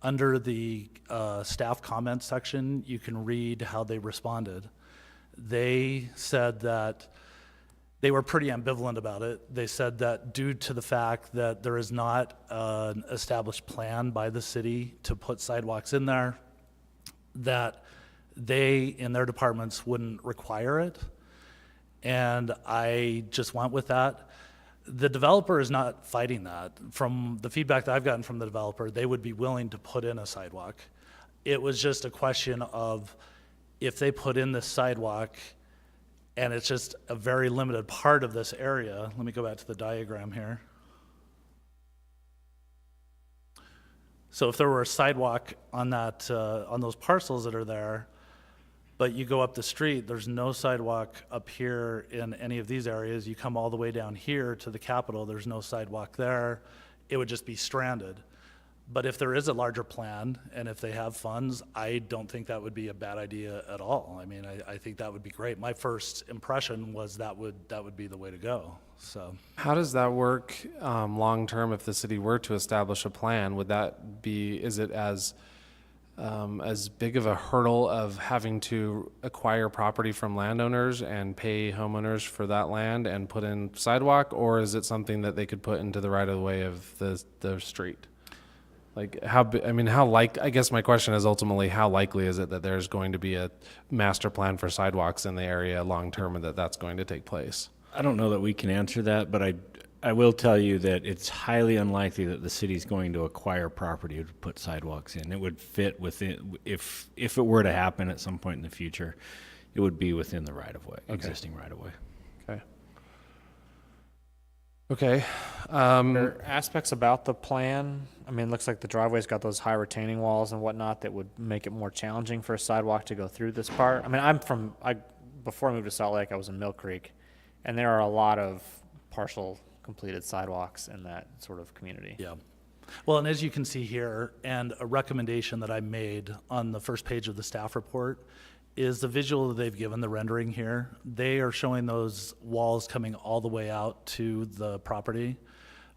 Under the staff comment section, you can read how they responded. They said that they were pretty ambivalent about it. They said that due to the fact that there is not an established plan by the city to put sidewalks in there, that they, in their departments, wouldn't require it. And I just went with that. The developer is not fighting that. From the feedback that I've gotten from the developer, they would be willing to put in a sidewalk. It was just a question of if they put in this sidewalk and it's just a very limited part of this area. Let me go back to the diagram here. So if there were a sidewalk on that, on those parcels that are there, but you go up the street, there's no sidewalk up here in any of these areas. You come all the way down here to the Capitol, there's no sidewalk there. It would just be stranded. But if there is a larger plan, and if they have funds, I don't think that would be a bad idea at all. I mean, I think that would be great. My first impression was that would be the way to go, so.
How does that work long-term if the city were to establish a plan? Would that be, is it as big of a hurdle of having to acquire property from landowners and pay homeowners for that land and put in sidewalk, or is it something that they could put into the right-of-way of the street? Like I guess my question is ultimately, how likely is it that there's going to be a master plan for sidewalks in the area long-term and that's going to take place?
I don't know that we can answer that, but I will tell you that it's highly unlikely that the city's going to acquire property to put sidewalks in. It would fit within, if it were to happen at some point in the future, it would be within the right-of-way, existing right-of-way.
Okay.
There are aspects about the plan. I mean, it looks like the driveway's got those high retaining walls and whatnot that would make it more challenging for a sidewalk to go through this part. I mean, before I moved to Salt Lake, I was in Mill Creek, and there are a lot of partial completed sidewalks in that sort of community.
Yeah. Well, and as you can see here, and a recommendation that I made on the first page of the staff report is the visual that they've given, the rendering here. They are showing those walls coming all the way out to the property.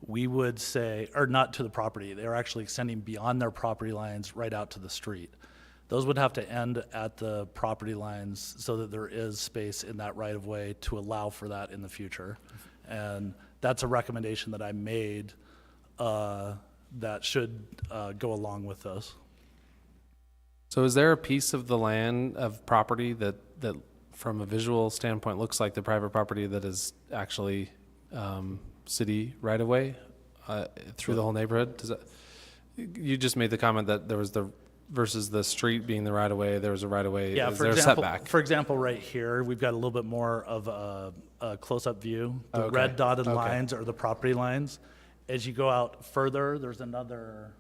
We would say, or not to the property, they're actually extending beyond their property lines right out to the street. Those would have to end at the property lines so that there is space in that right-of-way to allow for that in the future. And that's a recommendation that I made that should go along with this.
So is there a piece of the land of property that from a visual standpoint looks like the private property that is actually city right of way through the whole neighborhood? You just made the comment that there was versus the street being the right of way, there was a right of way.
Yeah,
is there a setback?
For example, right here, we've got a little bit more of a close-up view. The red dotted lines are the property lines. As you go out further, there's another,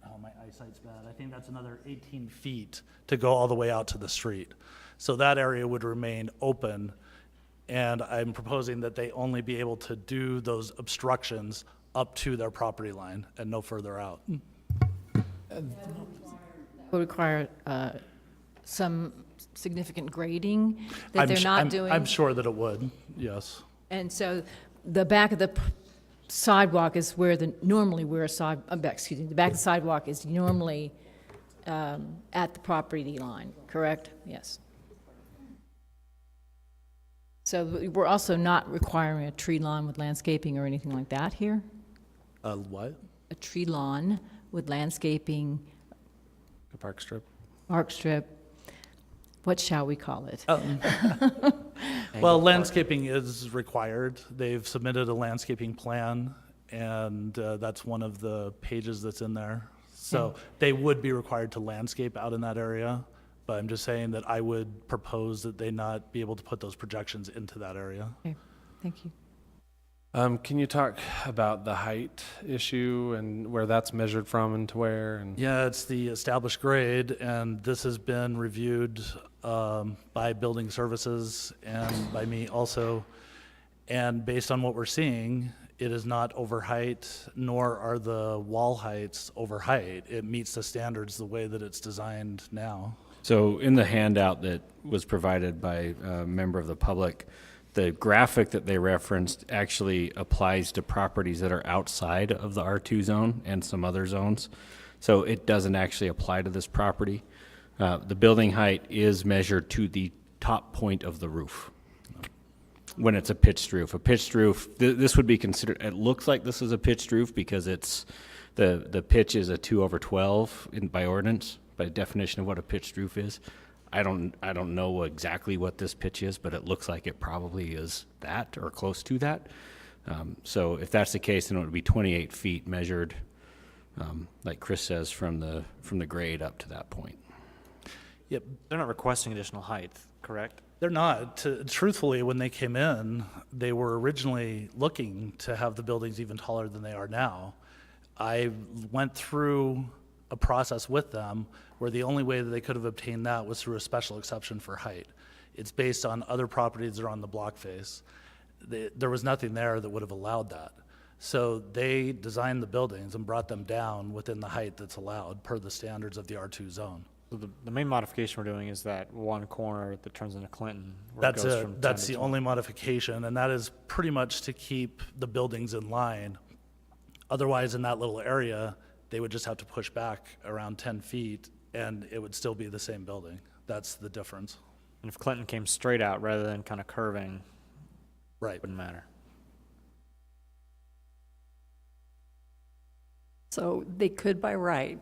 oh, my eyesight's bad. I think that's another 18 feet to go all the way out to the street. So that area would remain open, and I'm proposing that they only be able to do those obstructions up to their property line and no further out.
Will require some significant grading that they're not doing.
I'm sure that it would, yes.
And so the back of the sidewalk is where the back of the sidewalk is normally at the property line, correct? Yes. So we're also not requiring a tree lawn with landscaping or anything like that here?
What?
A tree lawn with landscaping.
A park strip.
Park strip. What shall we call it?
Well, landscaping is required. They've submitted a landscaping plan, and that's one of the pages that's in there. So they would be required to landscape out in that area, but I'm just saying that I would propose that they not be able to put those projections into that area.
Okay, thank you.
Can you talk about the height issue and where that's measured from and to where? And
Yeah, it's the established grade, and this has been reviewed by building services and by me also. And based on what we're seeing, it is not over height, nor are the wall heights over height. It meets the standards the way that it's designed now.
So in the handout that was provided by a member of the public, the graphic that they referenced actually applies to properties that are outside of the R2 zone and some other zones. So it doesn't actually apply to this property. The building height is measured to the top point of the roof when it's a pitched roof. A pitched roof, this would be considered, it looks like this is a pitched roof because it's, the pitch is a 2/12 by ordinance, by definition of what a pitched roof is. I don't know exactly what this pitch is, but it looks like it probably is that or close to that. So if that's the case, then it would be 28 feet measured, like Chris says, from the grade up to that point.
Yep.
They're not requesting additional height, correct?
They're not. Truthfully, when they came in, they were originally looking to have the buildings even taller than they are now. I went through a process with them where the only way that they could have obtained that was through a special exception for height. It's based on other properties that are on the block face. There was nothing there that would have allowed that. So they designed the buildings and brought them down within the height that's allowed per the standards of the R2 zone.
So the main modification we're doing is that one corner that turns into Clinton. Where
That's
it goes
it.
from 10
That's
to
the
20.
only modification, and that is pretty much to keep the buildings in line. Otherwise, in that little area, they would just have to push back around 10 feet, and it would still be the same building. That's the difference.
And if Clinton came straight out rather than kind of curving,
Right.
wouldn't matter.
So they could by right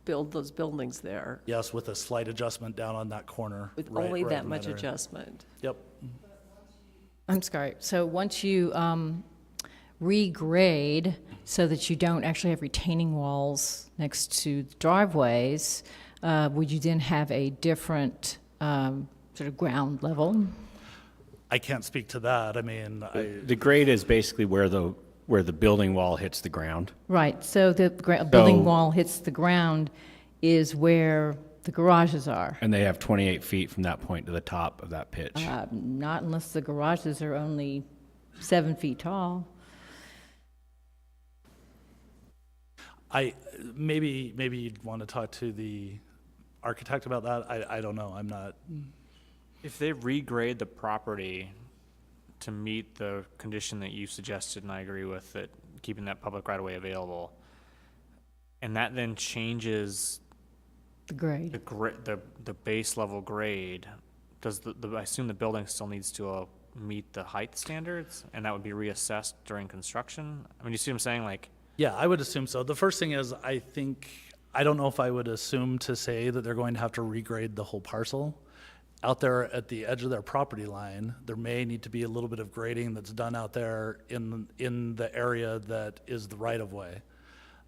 build those buildings there
Yes, with a slight adjustment down on that corner.
with
right-
only
right
that
in
much
area.
adjustment.
Yep.
I'm sorry, so once you regrade so that you don't actually have retaining walls next to the driveways, would you then have a different sort of ground level?
I can't speak to that. I mean,
The grade is basically where the building wall hits the ground.
Right, so the building
So-
wall hits the ground is where the garages are.
And they have 28 feet from that point to the top of that pitch.
Not unless the garages are only 7 feet tall.
maybe you'd want to talk to the architect about that. I don't know. I'm not.
If they regrade the property to meet the condition that you suggested, and I agree with it, keeping that public right-of-way available, and that then changes
The grade.
the base level grade, does I assume the building still needs to meet the height standards, and that would be reassessed during construction? I mean, you see what I'm saying? Like,
Yeah, I would assume so. The first thing is, I don't know if I would assume to say that they're going to have to regrade the whole parcel. Out there at the edge of their property line, there may need to be a little bit of grading that's done out there in the area that is the right-of-way.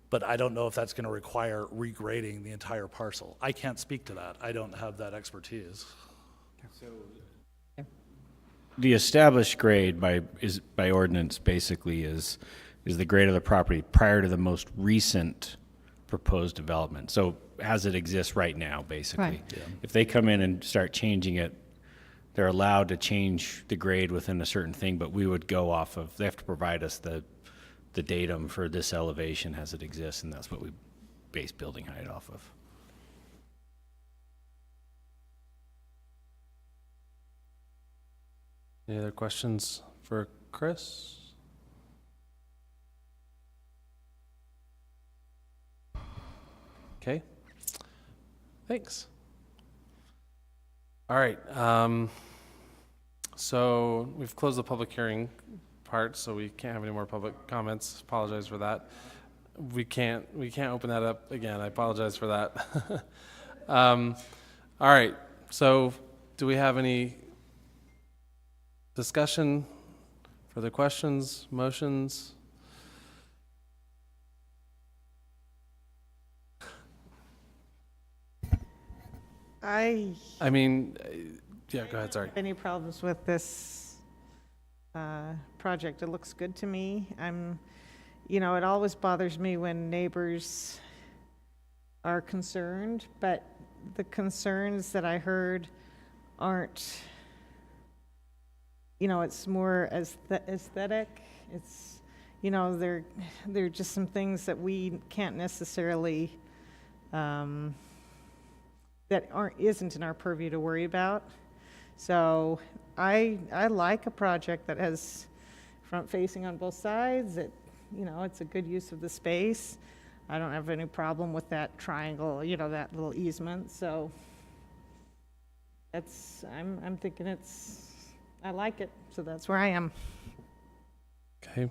But I don't know if that's going to require regrading the entire parcel. I can't speak to that. I don't have that expertise.
The established grade by ordinance basically is the grade of the property prior to the most recent proposed development. So as it exists right now, basically.
Right.
Yeah.
If they come in and start changing it, they're allowed to change the grade within a certain thing, but we would go off of, they have to provide us the datum for this elevation as it exists, and that's what we base building height off of.
Any other questions for Chris? Okay. Thanks. All right. So we've closed the public hearing part, so we can't have any more public comments. Apologize for that. We can't open that up again. I apologize for that. All right. So do we have any discussion, further questions, motions?
I
I mean, yeah, go ahead, sorry.
any problems with this project. It looks good to me. It always bothers me when neighbors are concerned, but the concerns that I heard aren't, it's more aesthetic. It's, they're just some things that we can't necessarily, that isn't in our purview to worry about. So I like a project that has front facing on both sides. It's a good use of the space. I don't have any problem with that triangle, that little easement. So I'm thinking I like it. So that's where I am.
Okay.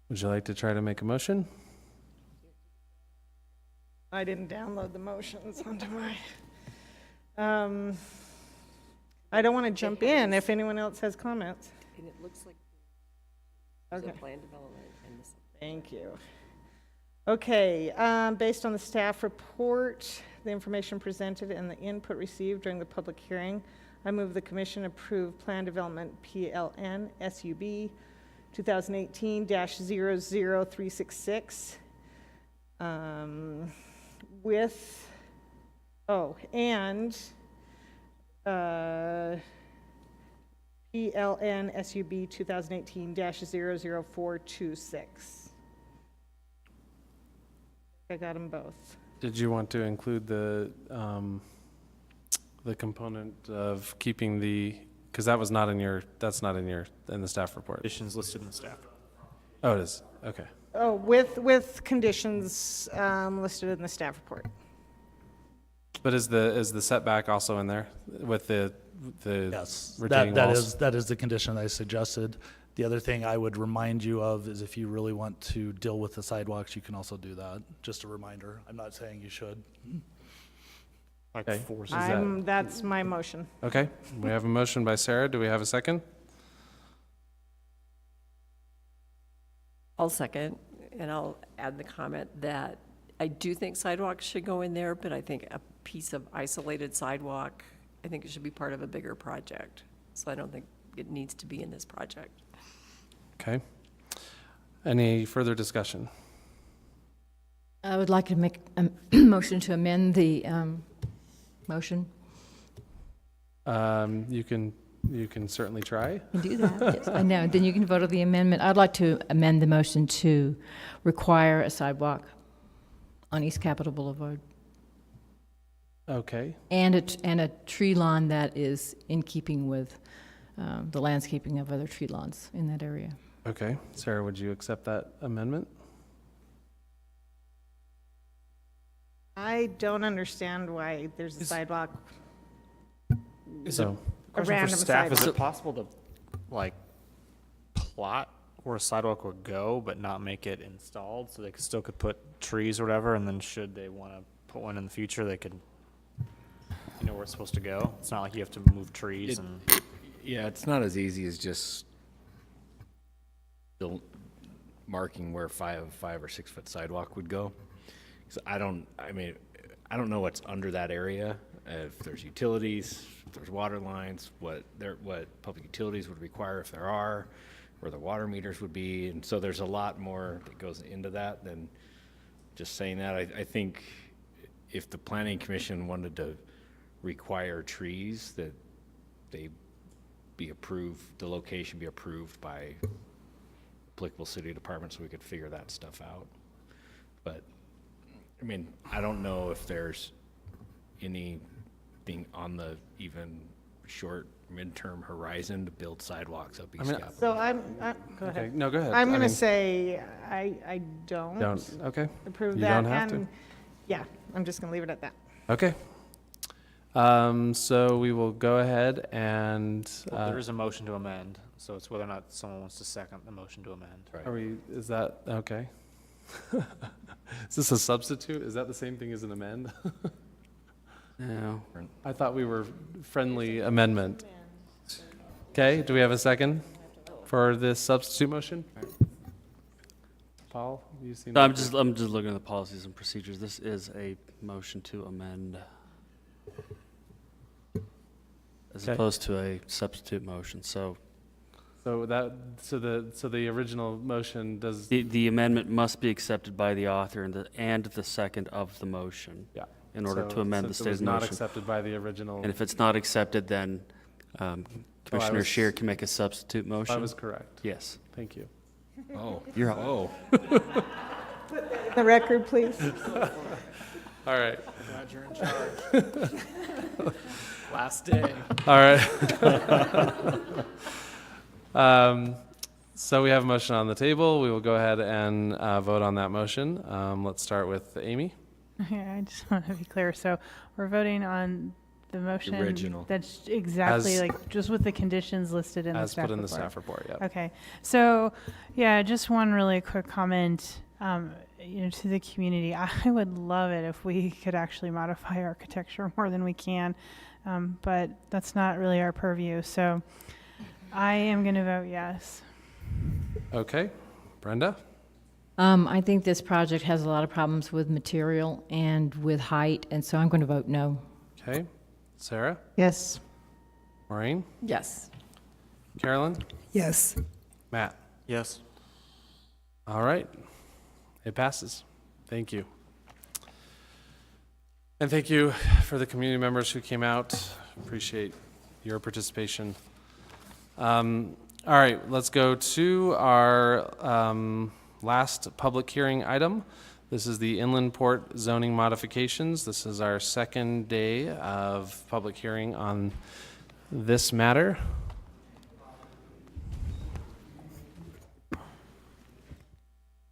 Would you like to try to make a motion?
I didn't download the motions onto my, I don't want to jump in if anyone else has comments.
And it looks like
Okay.
plan development and this.
Thank you. Okay, based on the staff report, the information presented, and the input received during the public hearing, I move the commission approve Plan Development PLN SUB 2018-00366 PLN SUB 2018-00426. I got them both.
Did you want to include the component of keeping because that was not in your, that's not in the staff report?
Conditions listed in the staff.
Oh, it is, okay.
Oh, with conditions listed in the staff report.
But is the setback also in there with the
Yes,
retaining walls?
that is the condition I suggested. The other thing I would remind you of is if you really want to deal with the sidewalks, you can also do that. Just a reminder. I'm not saying you should.
Okay.
That's my motion.
Okay, we have a motion by Sarah. Do we have a second?
I'll second, and I'll add the comment that I do think sidewalks should go in there, but I think a piece of isolated sidewalk, I think it should be part of a bigger project. So I don't think it needs to be in this project.
Okay. Any further discussion?
I would like to make a motion to amend the motion.
You can certainly try.
You can do that, yes. I know, then you can vote on the amendment. I'd like to amend the motion to require a sidewalk on East Capitol Boulevard.
Okay.
And a tree lawn that is in keeping with the landscaping of other tree lawns in that area.
Okay. Sarah, would you accept that amendment?
I don't understand why there's a sidewalk.
So,
A random sidewalk.
Is it possible to, like, plot where a sidewalk would go, but not make it installed, so they still could put trees or whatever, and then should they want to put one in the future, they could, where it's supposed to go? It's not like you have to move trees and...
Yeah, it's not as easy as just marking where 5 or 6 foot sidewalk would go. So I don't know what's under that area, if there's utilities, if there's water lines, what public utilities would require if there are, where the water meters would be, and so there's a lot more that goes into that than just saying that. I think if the planning commission wanted to require trees, that they be approved, the location be approved by applicable city departments, so we could figure that stuff out. But I don't know if there's anything on the even short midterm horizon to build sidewalks up East Capitol.
So go ahead.
Okay, no, go ahead.
I'm going to say I don't.
Okay.
Approve
You
that.
don't have to.
And yeah, I'm just going to leave it at that.
Okay. So we will go ahead and.
Well, there is a motion to amend, so it's whether or not someone wants to second the motion to amend.
Right. Is that, okay? Is this a substitute? Is that the same thing as an amend?
No.
I thought we were friendly amendment. Okay, do we have a second for this substitute motion? Paul, you seen?
I'm just looking at the policies and procedures. This is a motion to amend as
Okay.
opposed to a substitute motion. So
So the original motion does,
the amendment must be accepted by the author and the second of the motion.
yeah.
In order
So
to amend the
since it was
stated
not
motion.
accepted by the original.
And if it's not accepted, then Commissioner
was-
Scheer can make a substitute motion.
I was correct.
Yes.
Thank you.
Oh,
You're
The record, please.
All right.
Glad you're in charge. Last day.
All right. So we have a motion on the table. We will go ahead and vote on that motion. Let's start with Amy.
Yeah, I just want to be clear. So we're voting on the motion.
Original.
That's exactly
As-
like just with the conditions listed in the
As
staff
put in the
report.
staff report, yeah.
Okay. So, yeah, just one really quick comment, to the community. I would love it if we could actually modify architecture more than we can, but that's not really our purview. So I am going to vote yes.
Okay. Brenda?
I think this project has a lot of problems with material and with height, and so I'm going to vote no.
Okay. Sarah?
Yes.
Maureen?
Yes.
Carolyn?
Yes.
Matt?
Yes.
All right. It passes. Thank you. And thank you for the community members who came out. Appreciate your participation. All right, let's go to our last public hearing item. This is the Inland Port zoning modifications. This is our second day of public hearing on this matter.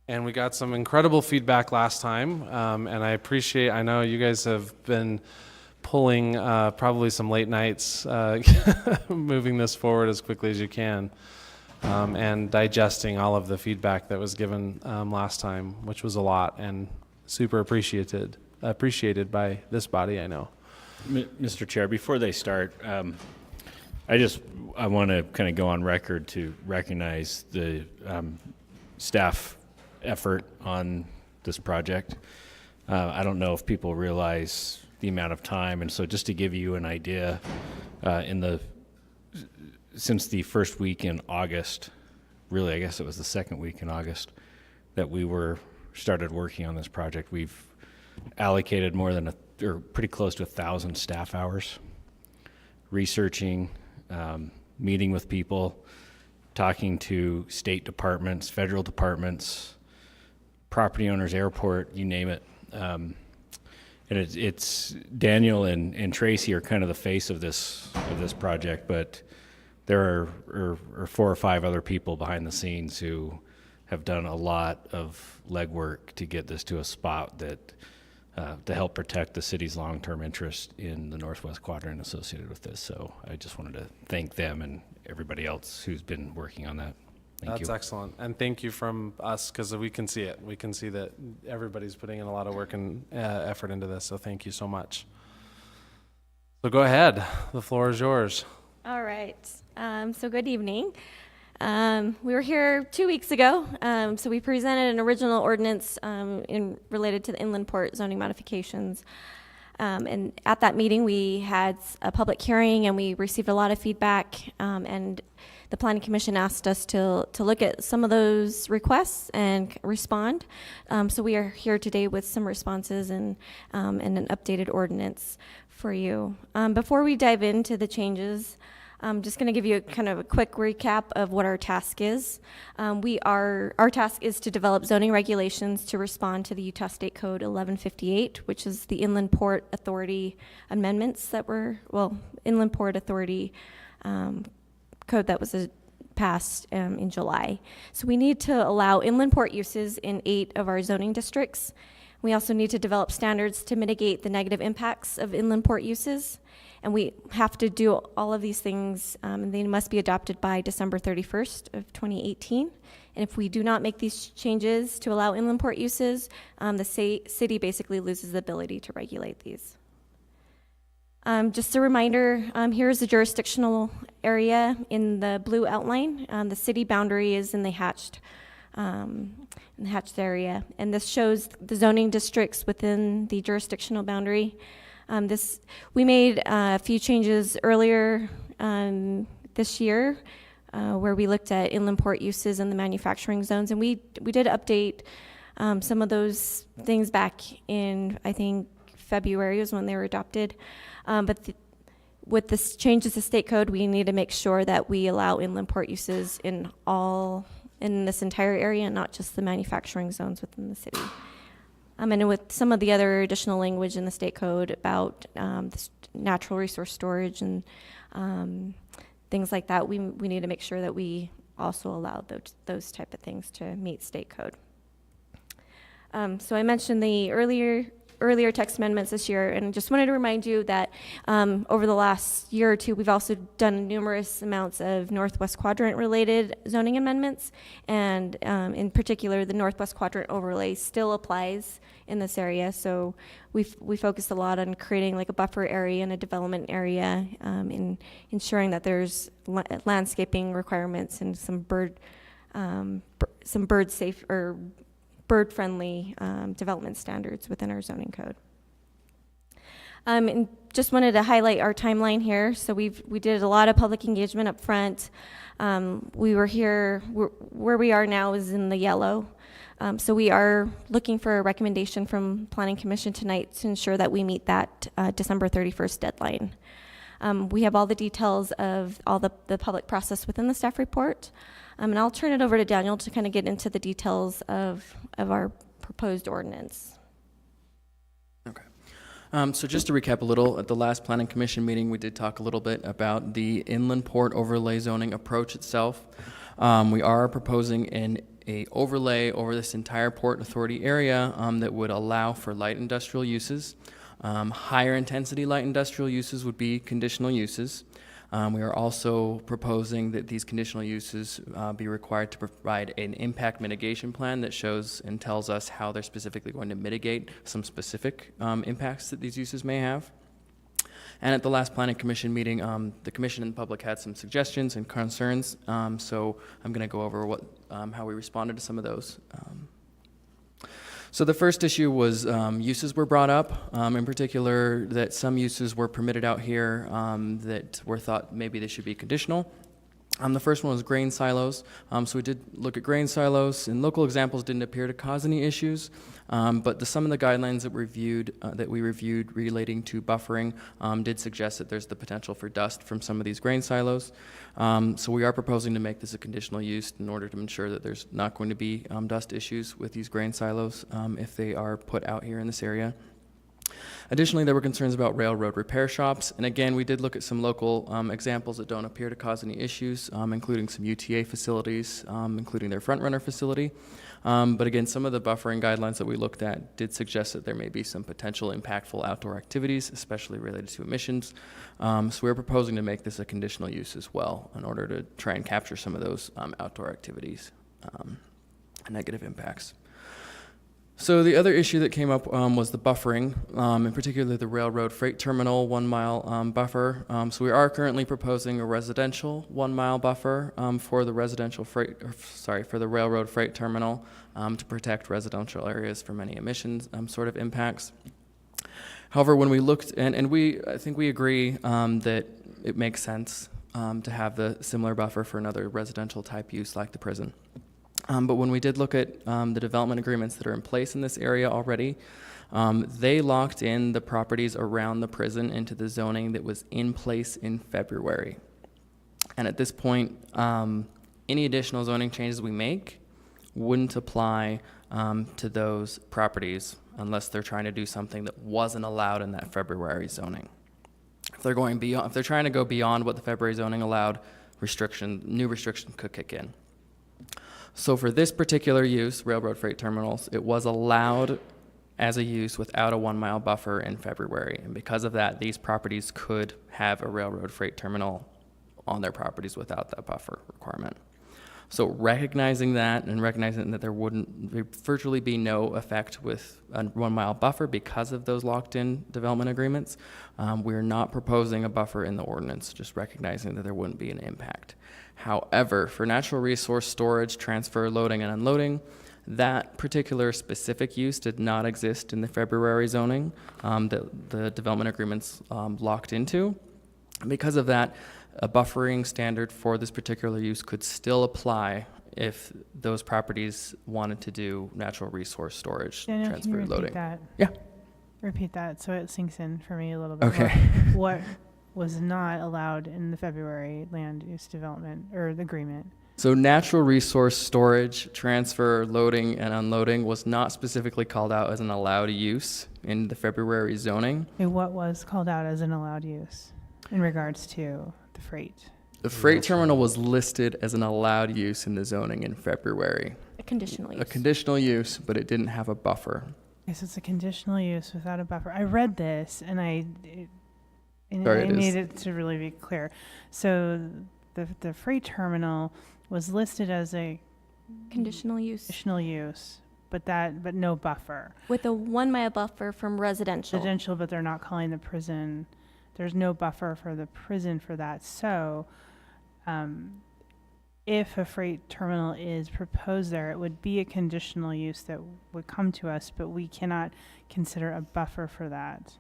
And we got some incredible feedback last time, and I know you guys have been pulling probably some late nights moving this forward as quickly as you can, and digesting all of the feedback that was given last time, which was a lot and super appreciated by this body, I know.
Mr. Chair, before they start, I want to kind of go on record to recognize the staff effort on this project. I don't know if people realize the amount of time, and so just to give you an idea, since the first week in August, really I guess it was the second week in August that we started working on this project, we've allocated more than pretty close to 1,000 staff hours researching, meeting with people, talking to state departments, federal departments, property owners, airport, you name it. And it's Daniel and Tracy are kind of the face of this project, but there are 4 or 5 other people behind the scenes who have done a lot of legwork to get this to a spot that to help protect the city's long-term interest in the Northwest Quadrant associated with this. So I just wanted to thank them and everybody else who's been working on that. Thank you.
That's excellent. And thank you from us, because we can see it. We can see that everybody's putting in a lot of work and effort into this. So thank you so much. So go ahead. The floor is yours.
All right. So good evening. We were here 2 weeks ago. So we presented an original ordinance related to the Inland Port zoning modifications. And at that meeting, we had a public hearing, and we received a lot of feedback. And the Planning Commission asked us to look at some of those requests and respond. So we are here today with some responses and an updated ordinance for you. Before we dive into the changes, I'm just going to give you a quick recap of what our task is. Our task is to develop zoning regulations to respond to the Utah State Code 1158, which is the Inland Port Authority amendments Inland Port Authority code that was passed in July. So we need to allow inland port uses in 8 of our zoning districts. We also need to develop standards to mitigate the negative impacts of inland port uses. And we have to do all of these things, and they must be adopted by December 31st of 2018. And if we do not make these changes to allow inland port uses, the city basically loses the ability to regulate these. Just a reminder, here's the jurisdictional area in the blue outline. The city boundary is in the hatched area, and this shows the zoning districts within the jurisdictional boundary. We made a few changes earlier this year where we looked at inland port uses and the manufacturing zones, and we did update some of those things back in, I think, February was when they were adopted. But with this changes to state code, we need to make sure that we allow inland port uses in this entire area, not just the manufacturing zones within the city. And with some of the other additional language in the state code about natural resource storage and things like that, we need to make sure that we also allow those type of things to meet state code. So I mentioned the earlier text amendments this year, and just wanted to remind you that over the last year or two, we've also done numerous amounts of Northwest Quadrant related zoning amendments, and in particular, the Northwest Quadrant overlay still applies in this area. So we focused a lot on creating like a buffer area and a development area, in ensuring that there's landscaping requirements and some bird safe or bird-friendly development standards within our zoning code. And just wanted to highlight our timeline here. So we did a lot of public engagement up front. We were here, where we are now is in the yellow. So we are looking for a recommendation from Planning Commission tonight to ensure that we meet that December 31st deadline. We have all the details of all the public process within the staff report. And I'll turn it over to Daniel to kind of get into the details of our proposed ordinance.
So just to recap a little, at the last Planning Commission meeting, we did talk a little bit about the inland port overlay zoning approach itself. We are proposing a overlay over this entire Port Authority area that would allow for light industrial uses. Higher intensity light industrial uses would be conditional uses. We are also proposing that these conditional uses be required to provide an impact mitigation plan that shows and tells us how they're specifically going to mitigate some specific impacts that these uses may have. And at the last Planning Commission meeting, the Commission and the public had some suggestions and concerns, so I'm going to go over how we responded to some of those. So the first issue was uses were brought up, in particular that some uses were permitted out here that were thought maybe they should be conditional. The first one was grain silos. So we did look at grain silos, and local examples didn't appear to cause any issues. But some of the guidelines that we reviewed relating to buffering did suggest that there's the potential for dust from some of these grain silos. So we are proposing to make this a conditional use in order to ensure that there's not going to be dust issues with these grain silos if they are put out here in this area. Additionally, there were concerns about railroad repair shops, and again, we did look at some local examples that don't appear to cause any issues, including some UTA facilities, including their Front Runner facility. But again, some of the buffering guidelines that we looked at did suggest that there may be some potential impactful outdoor activities, especially related to emissions. So we're proposing to make this a conditional use as well in order to try and capture some of those outdoor activities and negative impacts. So the other issue that came up was the buffering, in particular the railroad freight terminal 1 mile buffer. So we are currently proposing a residential 1 mile buffer for the for the railroad freight terminal to protect residential areas from any emissions sort of impacts. However, when we looked, and I think we agree that it makes sense to have the similar buffer for another residential type use like the prison. But when we did look at the development agreements that are in place in this area already, they locked in the properties around the prison into the zoning that was in place in February. And at this point, any additional zoning changes we make wouldn't apply to those properties unless they're trying to do something that wasn't allowed in that February zoning. If they're trying to go beyond what the February zoning allowed, new restriction could kick in. So for this particular use, railroad freight terminals, it was allowed as a use without a 1 mile buffer in February. And because of that, these properties could have a railroad freight terminal on their properties without that buffer requirement. So recognizing that and recognizing that there wouldn't virtually be no effect with a 1 mile buffer because of those locked in development agreements, we're not proposing a buffer in the ordinance, just recognizing that there wouldn't be an impact. However, for natural resource storage, transfer, loading, and unloading, that particular specific use did not exist in the February zoning that the development agreements locked into. Because of that, a buffering standard for this particular use could still apply if those properties wanted to do natural resource storage,
Daniel,
transfer,
can you
loading.
repeat that?
Yeah.
Repeat that so it sinks in for me a little bit
Okay.
more. What was not allowed in the February land use development or the agreement?
So natural resource storage, transfer, loading, and unloading was not specifically called out as an allowed use in the February zoning.
And what was called out as an allowed use in regards to the freight?
The freight terminal was listed as an allowed use in the zoning in February.
A conditional use.
A conditional use, but it didn't have a buffer.
Yes, it's a conditional use without a buffer. I read this and I
Sorry, it is.
need it to really be clear. So the freight terminal was listed as a
Conditional use.
but no buffer.
With a 1 mile buffer from residential.
Residential, but they're not calling the prison. There's no buffer for the prison for that. So, if a freight terminal is proposed there, it would be a conditional use that would come to us, but we cannot consider a buffer for that.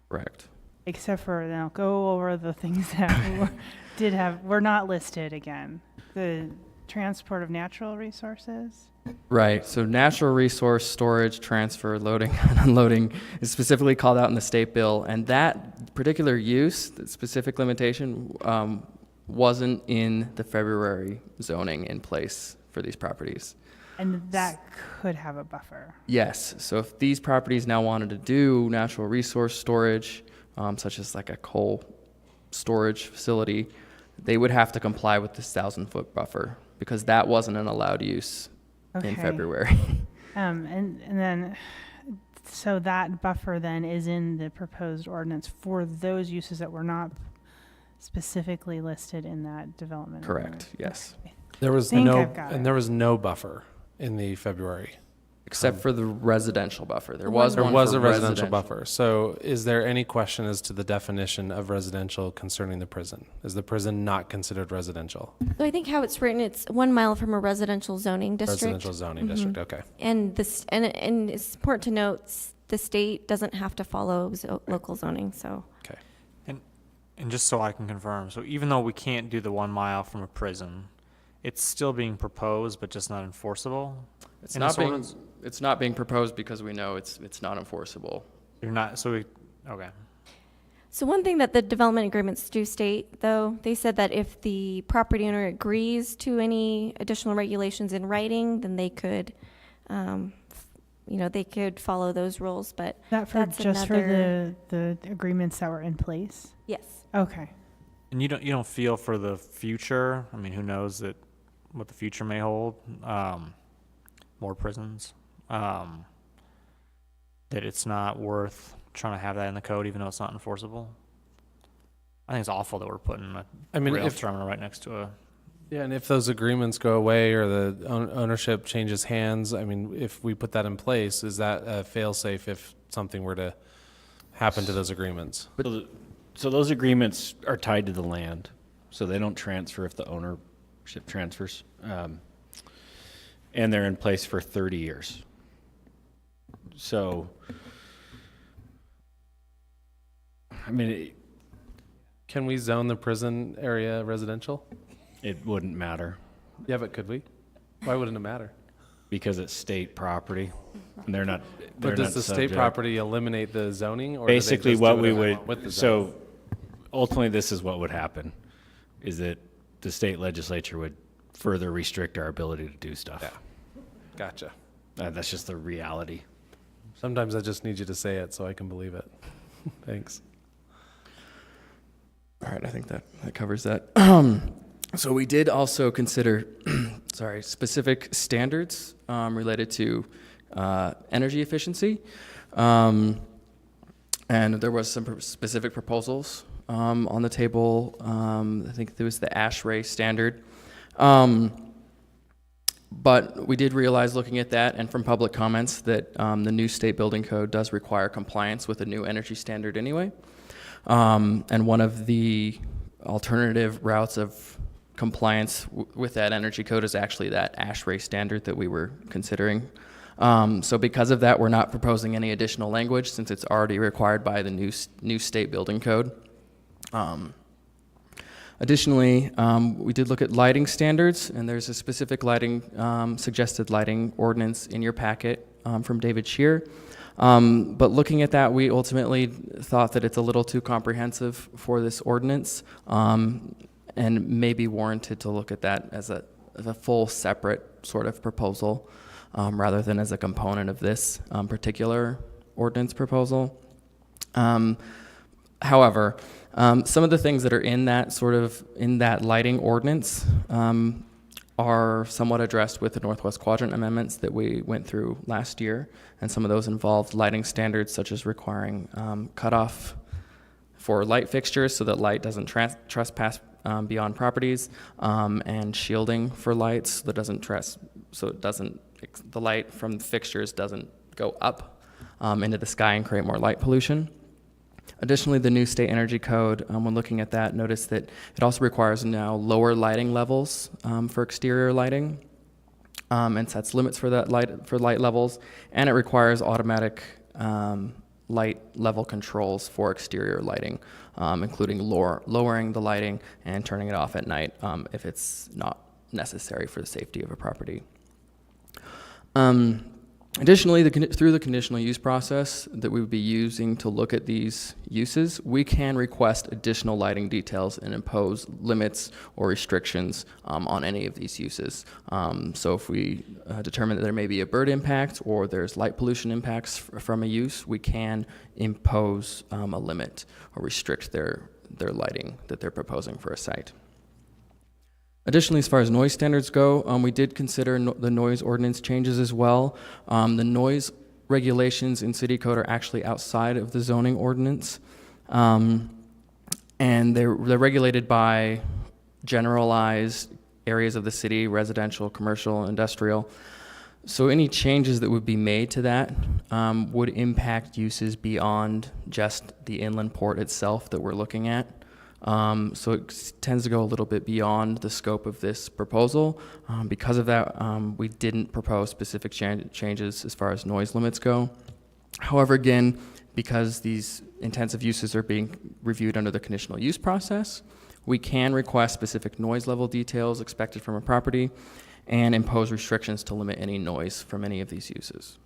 Correct.
Except for, and I'll go over the things that were not listed again. The transport of natural resources?
Right. So natural resource storage, transfer, loading, and unloading is specifically called out in the state bill, and that particular use, that specific limitation, wasn't in the February zoning in place for these properties.
And that could have a buffer.
Yes. So if these properties now wanted to do natural resource storage, such as like a coal storage facility, they would have to comply with this 1,000-foot buffer because that wasn't an allowed use in February.
And then, so that buffer then is in the proposed ordinance for those uses that were not specifically listed in that development.
Correct. Yes.
There was
Think
no,
I've got it.
and there was no buffer in the February.
Except for the residential buffer. There
There
was one
was
for
a residential buffer. So is there any question as to the definition of residential concerning the prison? Is the prison not considered residential?
So I think how it's written, it's 1 mile from a residential zoning district.
Residential zoning district, okay.
And this, and it's important to note, the state doesn't have to follow local zoning, so.
Okay.
And just so I can confirm, so even though we can't do the 1 mile from a prison, it's still being proposed, but just not enforceable?
It's
in
not
this
being,
ordinance?
it's not being proposed because we know it's not enforceable.
You're not, so we, okay.
So one thing that the development agreements do state, though, they said that if the property owner agrees to any additional regulations in writing, then they could, they could follow those rules, but
That for
that's
just
another.
for the agreements that were in place?
Yes.
Okay.
And you don't feel for the future? I mean, who knows what the future may hold? More prisons. That it's not worth trying to have that in the code, even though it's not enforceable. I think it's awful that we're putting a rail terminal right next to a.
Yeah, and if those agreements go away or the ownership changes hands, I mean, if we put that in place, is that a fail-safe if something were to happen to those agreements?
So those agreements are tied to the land, so they don't transfer if the ownership transfers. And they're in place for 30 years. So, I mean,
Can we zone the prison area residential?
it wouldn't matter
Yeah, but could we? Why wouldn't it matter?
because it's state property, and they're not.
But does the state
subject.
property eliminate the zoning? Or do they
Basically,
just
what
do
we
it
would,
with the zoning?
so ultimately, this is what would happen, is that the state legislature would further restrict our ability to do stuff.
Yeah. Gotcha.
That's just the reality.
Sometimes I just need you to say it so I can believe it. Thanks.
All right, I think that covers that. So we did also consider, specific standards related to energy efficiency. And there was some specific proposals on the table. I think there was the ASHRAE standard. But we did realize looking at that and from public comments that the new state building code does require compliance with a new energy standard anyway. And one of the alternative routes of compliance with that energy code is actually that ASHRAE standard that we were considering. So because of that, we're not proposing any additional language since it's already required by the new state building code. Additionally, we did look at lighting standards, and there's a specific lighting, suggested lighting ordinance in your packet from David Shear. But looking at that, we ultimately thought that it's a little too comprehensive for this ordinance, and may be warranted to look at that as a full separate sort of proposal, rather than as a component of this particular ordinance proposal. However, some of the things that are in that lighting ordinance are somewhat addressed with the Northwest Quadrant amendments that we went through last year, and some of those involved lighting standards such as requiring cutoff for light fixtures so that light doesn't trespass beyond properties, and shielding for lights that the light from the fixtures doesn't go up into the sky and create more light pollution. Additionally, the new state energy code, when looking at that, notice that it also requires now lower lighting levels for exterior lighting, and sets limits for light levels, and it requires automatic light level controls for exterior lighting, including lowering the lighting and turning it off at night if it's not necessary for the safety of a property. Additionally, through the conditional use process that we would be using to look at these uses, we can request additional lighting details and impose limits or restrictions on any of these uses. So if we determine that there may be a bird impact or there's light pollution impacts from a use, we can impose a limit or restrict their lighting that they're proposing for a site. Additionally, as far as noise standards go, we did consider the noise ordinance changes as well. The noise regulations in city code are actually outside of the zoning ordinance, and they're regulated by generalized areas of the city: residential, commercial, industrial. So any changes that would be made to that would impact uses beyond just the inland port itself that we're looking at. So it tends to go a little bit beyond the scope of this proposal. Because of that, we didn't propose specific changes as far as noise limits go. However, again, because these intensive uses are being reviewed under the conditional use process, we can request specific noise level details expected from a property and impose restrictions to limit any noise from any of these uses.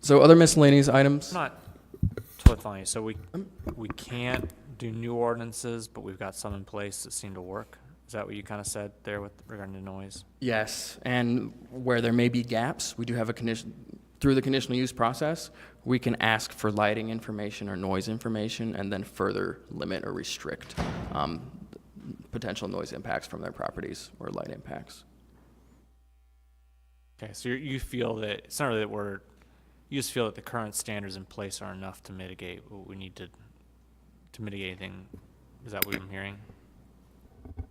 So other miscellaneous items.
Totally. So we can't do new ordinances, but we've got some in place that seem to work. Is that what you kind of said there with regarding to noise?
Yes, and where there may be gaps, we do have a condition through the conditional use process. We can ask for lighting information or noise information, and then further limit or restrict potential noise impacts from their properties or light impacts.
Okay, so you feel that it's not really that you just feel that the current standards in place are enough to mitigate what we need to mitigate anything. Is that what I'm hearing?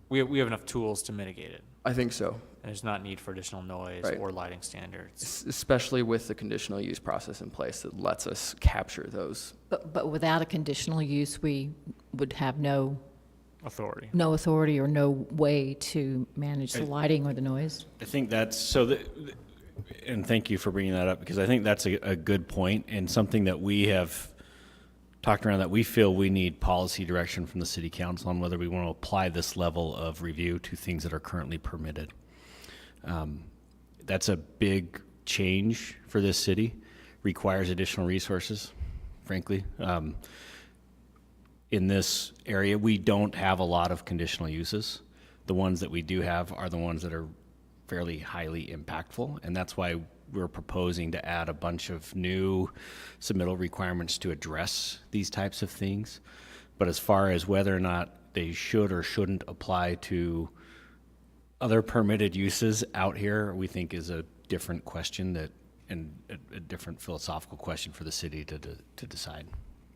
We have enough tools to mitigate it.
I think so.
And there's not need for additional noise
Right.
or lighting standards.
Especially with the conditional use process in place that lets us capture those.
But without a conditional use, we would have no
authority
or no way to manage the lighting or the noise.
I think that's so. And thank you for bringing that up, because I think that's a good point and something that we have talked around, that we feel we need policy direction from the city council on whether we want to apply this level of review to things that are currently permitted. That's a big change for this city, requires additional resources, frankly. In this area, we don't have a lot of conditional uses. The ones that we do have are the ones that are fairly highly impactful, and that's why we're proposing to add a bunch of new submittal requirements to address these types of things. But as far as whether or not they should or shouldn't apply to other permitted uses out here, we think is a different question and a different philosophical question for the city to decide.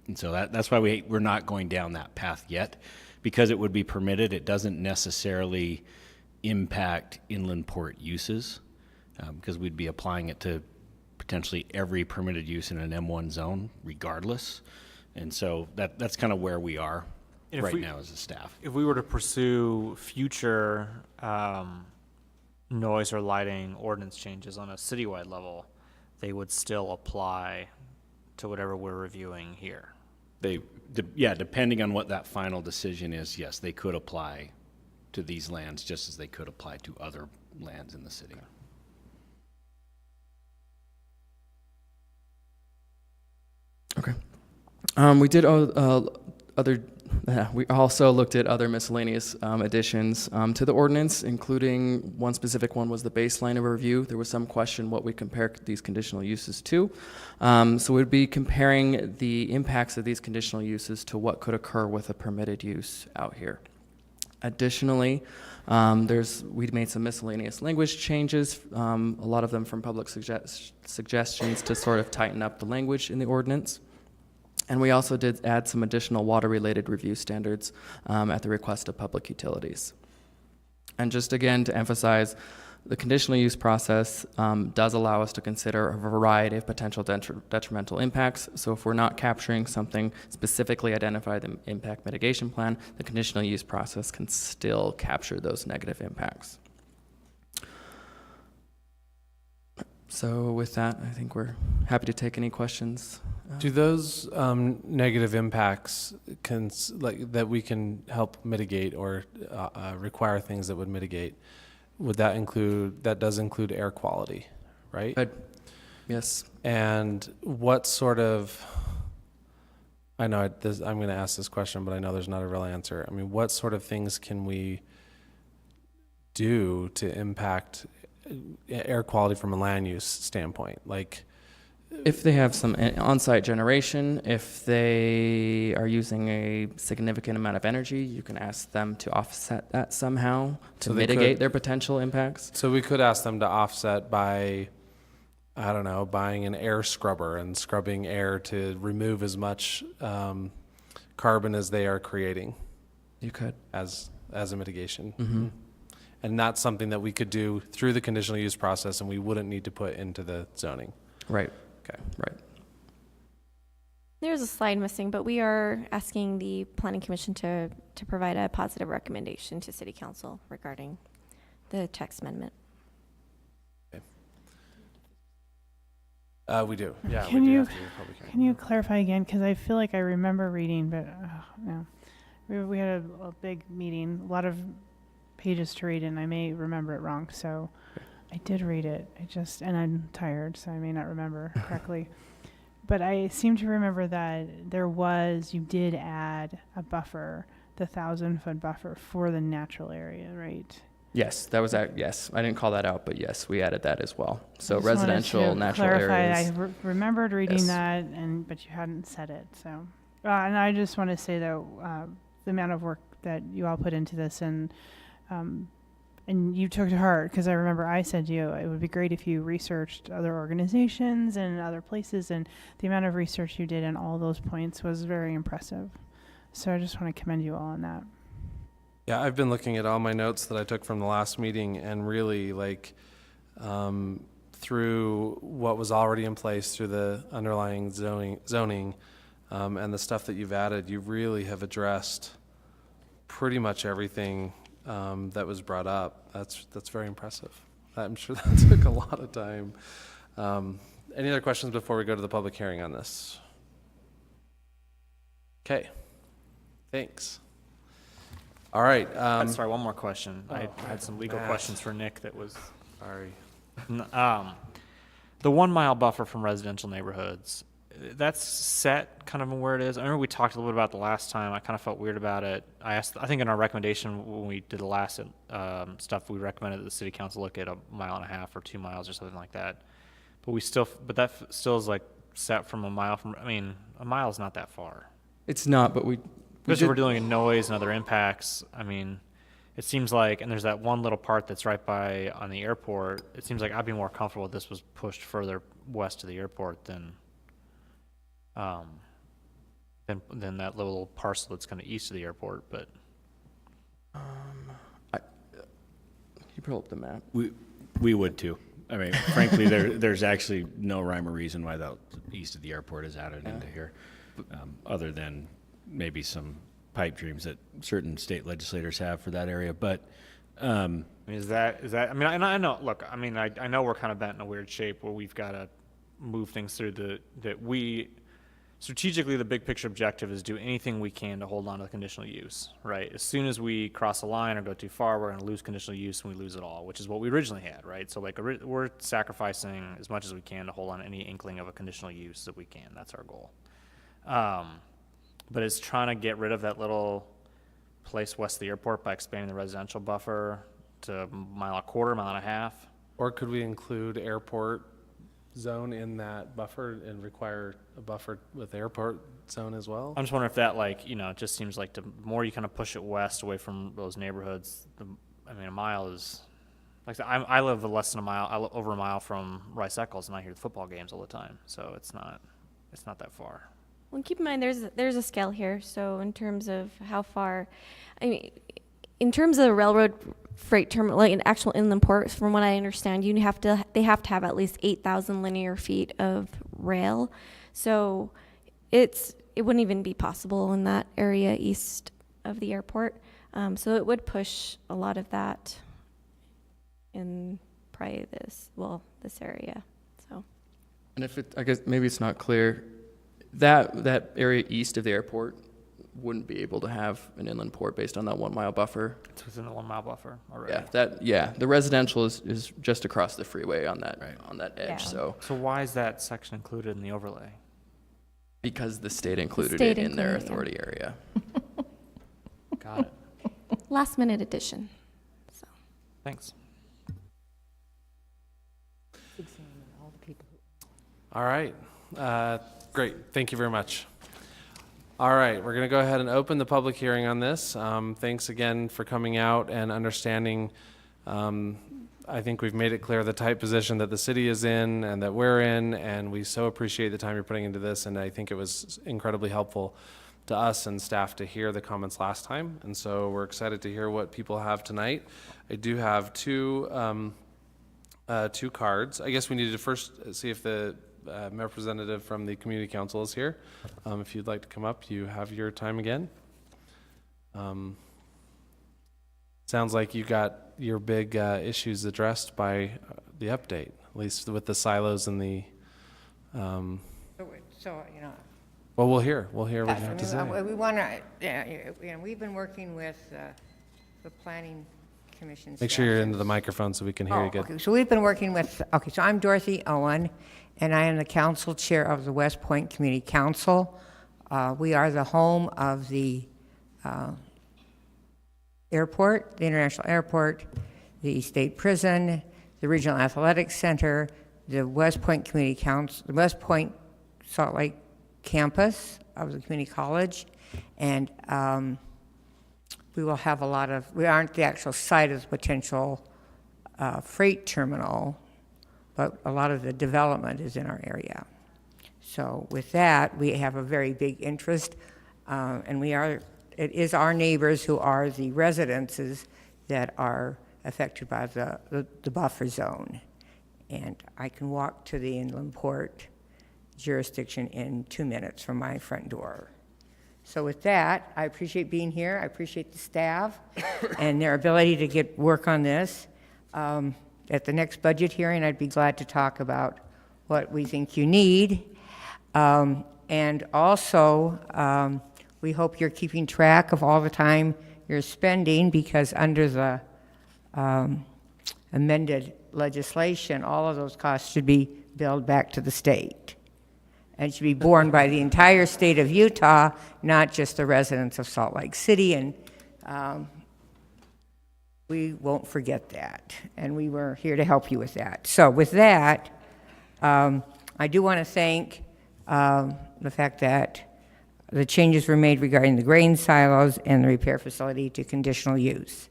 And so that's why we're not going down that path yet, because it would be permitted. It doesn't necessarily impact inland port uses, because we'd be applying it to potentially every permitted use in an M1 zone regardless. And so that's kind of where we are right now as a staff.
If we were to pursue future noise or lighting ordinance changes on a citywide level, they would still apply to whatever we're reviewing here.
Depending on what that final decision is, yes, they could apply to these lands just as they could apply to other lands in the city.
Okay. We did we also looked at other miscellaneous additions to the ordinance, including one specific one was the baseline of review. There was some question what we compare these conditional uses to. So we'd be comparing the impacts of these conditional uses to what could occur with a permitted use out here. Additionally, we'd made some miscellaneous language changes, a lot of them from public suggestions to sort of tighten up the language in the ordinance. And we also did add some additional water-related review standards at the request of public utilities. And just again to emphasize, the conditional use process does allow us to consider a variety of potential detrimental impacts. So if we're not capturing something specifically identified in the impact mitigation plan, the conditional use process can still capture those negative impacts. So with that, I think we're happy to take any questions
Do those negative impacts that we can help mitigate or require things that would mitigate? Would that include? That does include air quality, right?
Yes.
And what sort of? I know I'm going to ask this question, but I know there's not a real answer. I mean, what sort of things can we do to impact air quality from a land use standpoint? Like,
if they have some on-site generation, if they are using a significant amount of energy, you can ask them to offset that somehow to
So they
mitigate
could-
their potential impacts.
So we could ask them to offset by, I don't know, buying an air scrubber and scrubbing air to remove as much carbon as they are creating.
You could.
As a mitigation.
Mhm.
And that's something that we could do through the conditional use process and we wouldn't need to put into the zoning.
Right.
Okay.
Right.
There's a slide missing, but we are asking the Planning Commission to provide a positive recommendation to City Council regarding the text amendment.
We do. Yeah,
Can
we do
you
have to do a public hearing.
can you clarify again? Because I feel like I remember reading, but no. We had a big meeting, a lot of pages to read, and I may remember it wrong. So I did read it. And I'm tired, so I may not remember correctly. But I seem to remember that you did add a buffer, the 1,000-foot buffer for the natural area, right?
Yes, that was yes. I didn't call that out, but yes, we added that as well. So
I just wanted
residential,
to
natural
clarify,
areas.
I remembered reading
Yes.
that, but you hadn't said it. So, and I just want to say that the amount of work that you all put into this, and you took to heart, because I remember I said to you, it would be great if you researched other organizations and other places, and the amount of research you did in all those points was very impressive. So I just want to commend you all on that.
Yeah, I've been looking at all my notes that I took from the last meeting and really through what was already in place through the underlying zoning and the stuff that you've added, you really have addressed pretty much everything that was brought up. That's very impressive. I'm sure that took a lot of time. Any other questions before we go to the public hearing on this? Okay, thanks. All right.
Sorry, one more question. I had some legal
Matt.
questions for Nick that was,
Sorry.
The 1 mile buffer from residential neighborhoods, that's set kind of where it is. I remember we talked a little bit about the last time. I kind of felt weird about it. I think in our recommendation when we did the last stuff, we recommended that the city council look at 1.5 miles or 2 miles or something like that. But that still is like set from a mile from, I mean, a mile is not that far.
It's not, but
Especially if we're dealing with noise and other impacts. I mean, it seems like, and there's that one little part that's right by on the airport. It seems like I'd be more comfortable if this was pushed further west of the airport than that little parcel that's kind of east of the airport. But
you pull up the map.
We would too. I mean, frankly, there's actually no rhyme or reason why the east of the airport is added into here, other than maybe some pipe dreams that certain state legislators have for that area. But
I mean, is that? I mean, and I know. Look, I mean, I know we're kind of bent in a weird shape where we've got to move things through that we strategically, the big picture objective is do anything we can to hold on to the conditional use, right? As soon as we cross a line or go too far, we're going to lose conditional use and we lose it all, which is what we originally had, right? So like we're sacrificing as much as we can to hold on to any inkling of a conditional use that we can. That's our goal. But it's trying to get rid of that little place west of the airport by expanding the residential buffer to 1.25 miles, 1.5 miles.
Or could we include airport zone in that buffer and require a buffer with airport zone as well?
I'm just wondering if that, it just seems like the more you kind of push it west away from those neighborhoods, a mile is, like I live less than a mile, I live over a mile from Rice Eccles, and I hear the football games all the time, so it's not that far.
Well, keep in mind, there's a scale here. So in terms of how far, I mean, in terms of the railroad freight terminal, like an actual inland port, from what I understand, they have to have at least 8,000 linear feet of rail. So it wouldn't even be possible in that area east of the airport. So it would push a lot of that in probably this area. So.
And I guess maybe it's not clear, That area east of the airport wouldn't be able to have an inland port based on that 1 mile buffer.
It's within the 1 mile buffer already.
The residential is just across the freeway on that edge.
Yeah.
So
why is that section included in the overlay?
because the state included
state
it in their
included it, yeah.
authority area.
Got it.
Last minute addition. So.
Thanks.
All right. Great. Thank you very much. All right. We're going to go ahead and open the public hearing on this. Thanks again for coming out and understanding. I think we've made it clear the tight position that the city is in and that we're in, and we so appreciate the time you're putting into this. And I think it was incredibly helpful to us and staff to hear the comments last time. And so we're excited to hear what people have tonight. I do have two cards. I guess we needed to first see if the representative from the community council is here. If you'd like to come up, you have your time again. Sounds like you got your big issues addressed by the update, at least with the silos and the.
So, you know.
Well, we'll hear what you have to say.
We want to, we've been working with the planning commission.
Make sure you're into the microphone so we can hear you good.
Okay, so we've been working with, so I'm Dorothy Owen, and I am the council chair of the West Point Community Council. We are the home of the airport, the international airport, the state prison, the regional athletics center, the West Point Community Council, the West Point Salt Lake campus of the community college, and we will have a lot of, we aren't the actual site of the potential freight terminal, but a lot of the development is in our area. So with that, we have a very big interest, and it is our neighbors who are the residences that are affected by the buffer zone. And I can walk to the inland port jurisdiction in 2 minutes from my front door. So with that, I appreciate being here. I appreciate the staff and their ability to get work on this. At the next budget hearing, I'd be glad to talk about what we think you need. And also, we hope you're keeping track of all the time you're spending, because under the amended legislation, all of those costs should be billed back to the state and should be borne by the entire state of Utah, not just the residents of Salt Lake City. And we won't forget that, and we were here to help you with that. So with that, I do want to thank the fact that the changes were made regarding the grain silos and the repair facility to conditional use.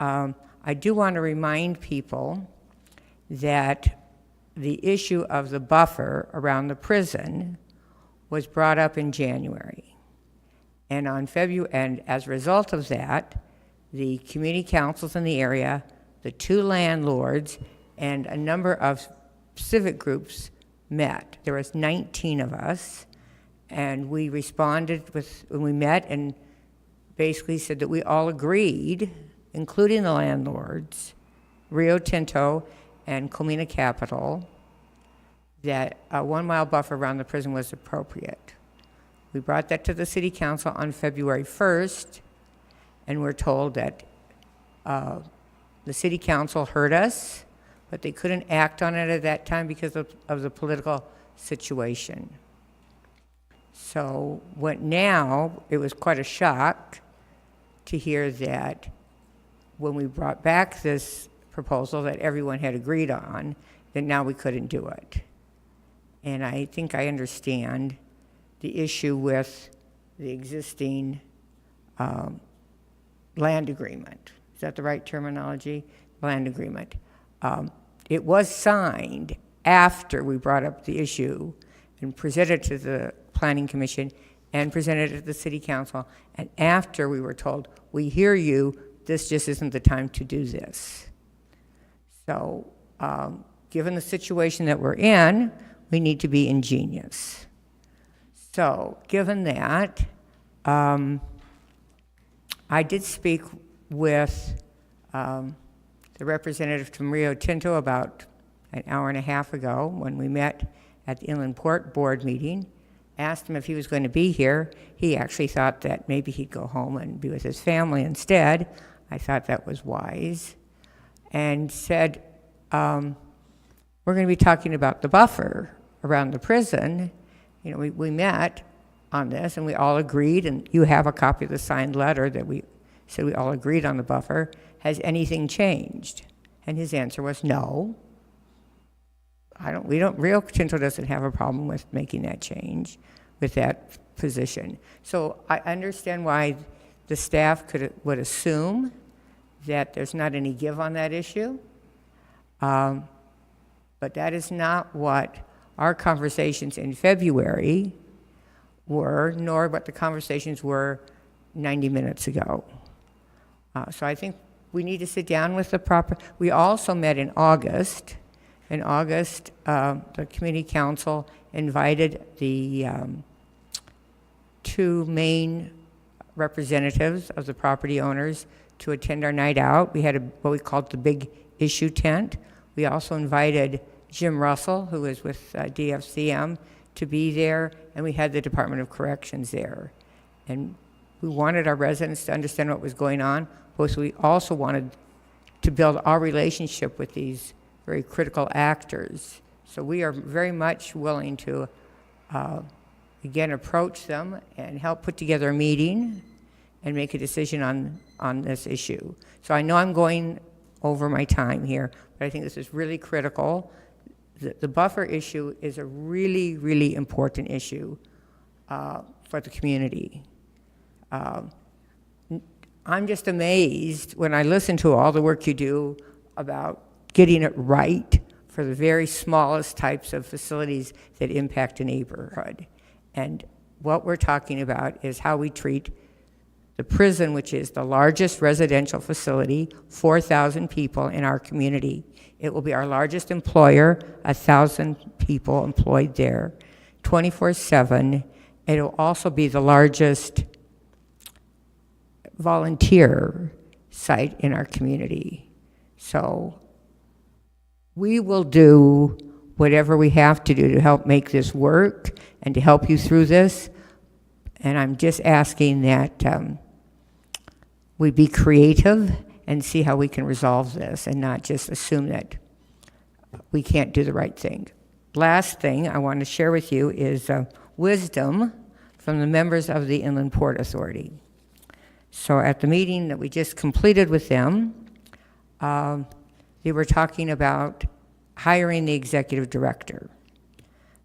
I do want to remind people that the issue of the buffer around the prison was brought up in January. And and as a result of that, the community councils in the area, the 2 landlords, and a number of civic groups met. There was 19 of us, and we responded when we met and basically said that we all agreed, including the landlords, Rio Tinto and Comina Capital, that a 1 mile buffer around the prison was appropriate. We brought that to the city council on February 1st, and we're told that the city council heard us, but they couldn't act on it at that time because of the political situation. So it was quite a shock to hear that when we brought back this proposal that everyone had agreed on, that now we couldn't do it. And I think I understand the issue with the existing land agreement. Is that the right terminology? Land agreement. It was signed after we brought up the issue and presented to the Planning Commission and presented it to the City Council, and after we were told, we hear you, this just isn't the time to do this. So, given the situation that we're in, we need to be ingenious. So, given that, I did speak with the representative from Rio Tinto about an hour and a half ago when we met at the Inland Port Board meeting, asked him if he was going to be here. He actually thought that maybe he'd go home and be with his family instead. I thought that was wise. And said, we're going to be talking about the buffer around the prison. You know, we met on this, and we all agreed, and you have a copy of the signed letter that we said we all agreed on the buffer. Has anything changed? And his answer was no. Rio Tinto doesn't have a problem with making that change, with that position. So I understand why the staff would assume that there's not any give on that issue. But that is not what our conversations in February were, nor what the conversations were 90 minutes ago. So I think we need to sit down with the proper, we also met in August. In August, the community council invited the two main representatives of the property owners to attend our night out. We had what we called the big issue tent. We also invited Jim Russell, who is with DFCM, to be there, and we had the Department of Corrections there. And we wanted our residents to understand what was going on, but we also wanted to build our relationship with these very critical actors. So we are very much willing to, again, approach them and help put together a meeting and make a decision on this issue. So I know I'm going over my time here, but I think this is really critical. The buffer issue is a really, really important issue for the community. I'm just amazed when I listen to all the work you do about getting it right for the very smallest types of facilities that impact a neighborhood. And what we're talking about is how we treat the prison, which is the largest residential facility, 4,000 people in our community. It will be our largest employer, 1,000 people employed there, 24/7. It will also be the largest volunteer site in our community. So we will do whatever we have to do to help make this work and to help you through this. And I'm just asking that we be creative and see how we can resolve this and not just assume that we can't do the right thing. Last thing I want to share with you is wisdom from the members of the Inland Port Authority. So at the meeting that we just completed with them, they were talking about hiring the executive director.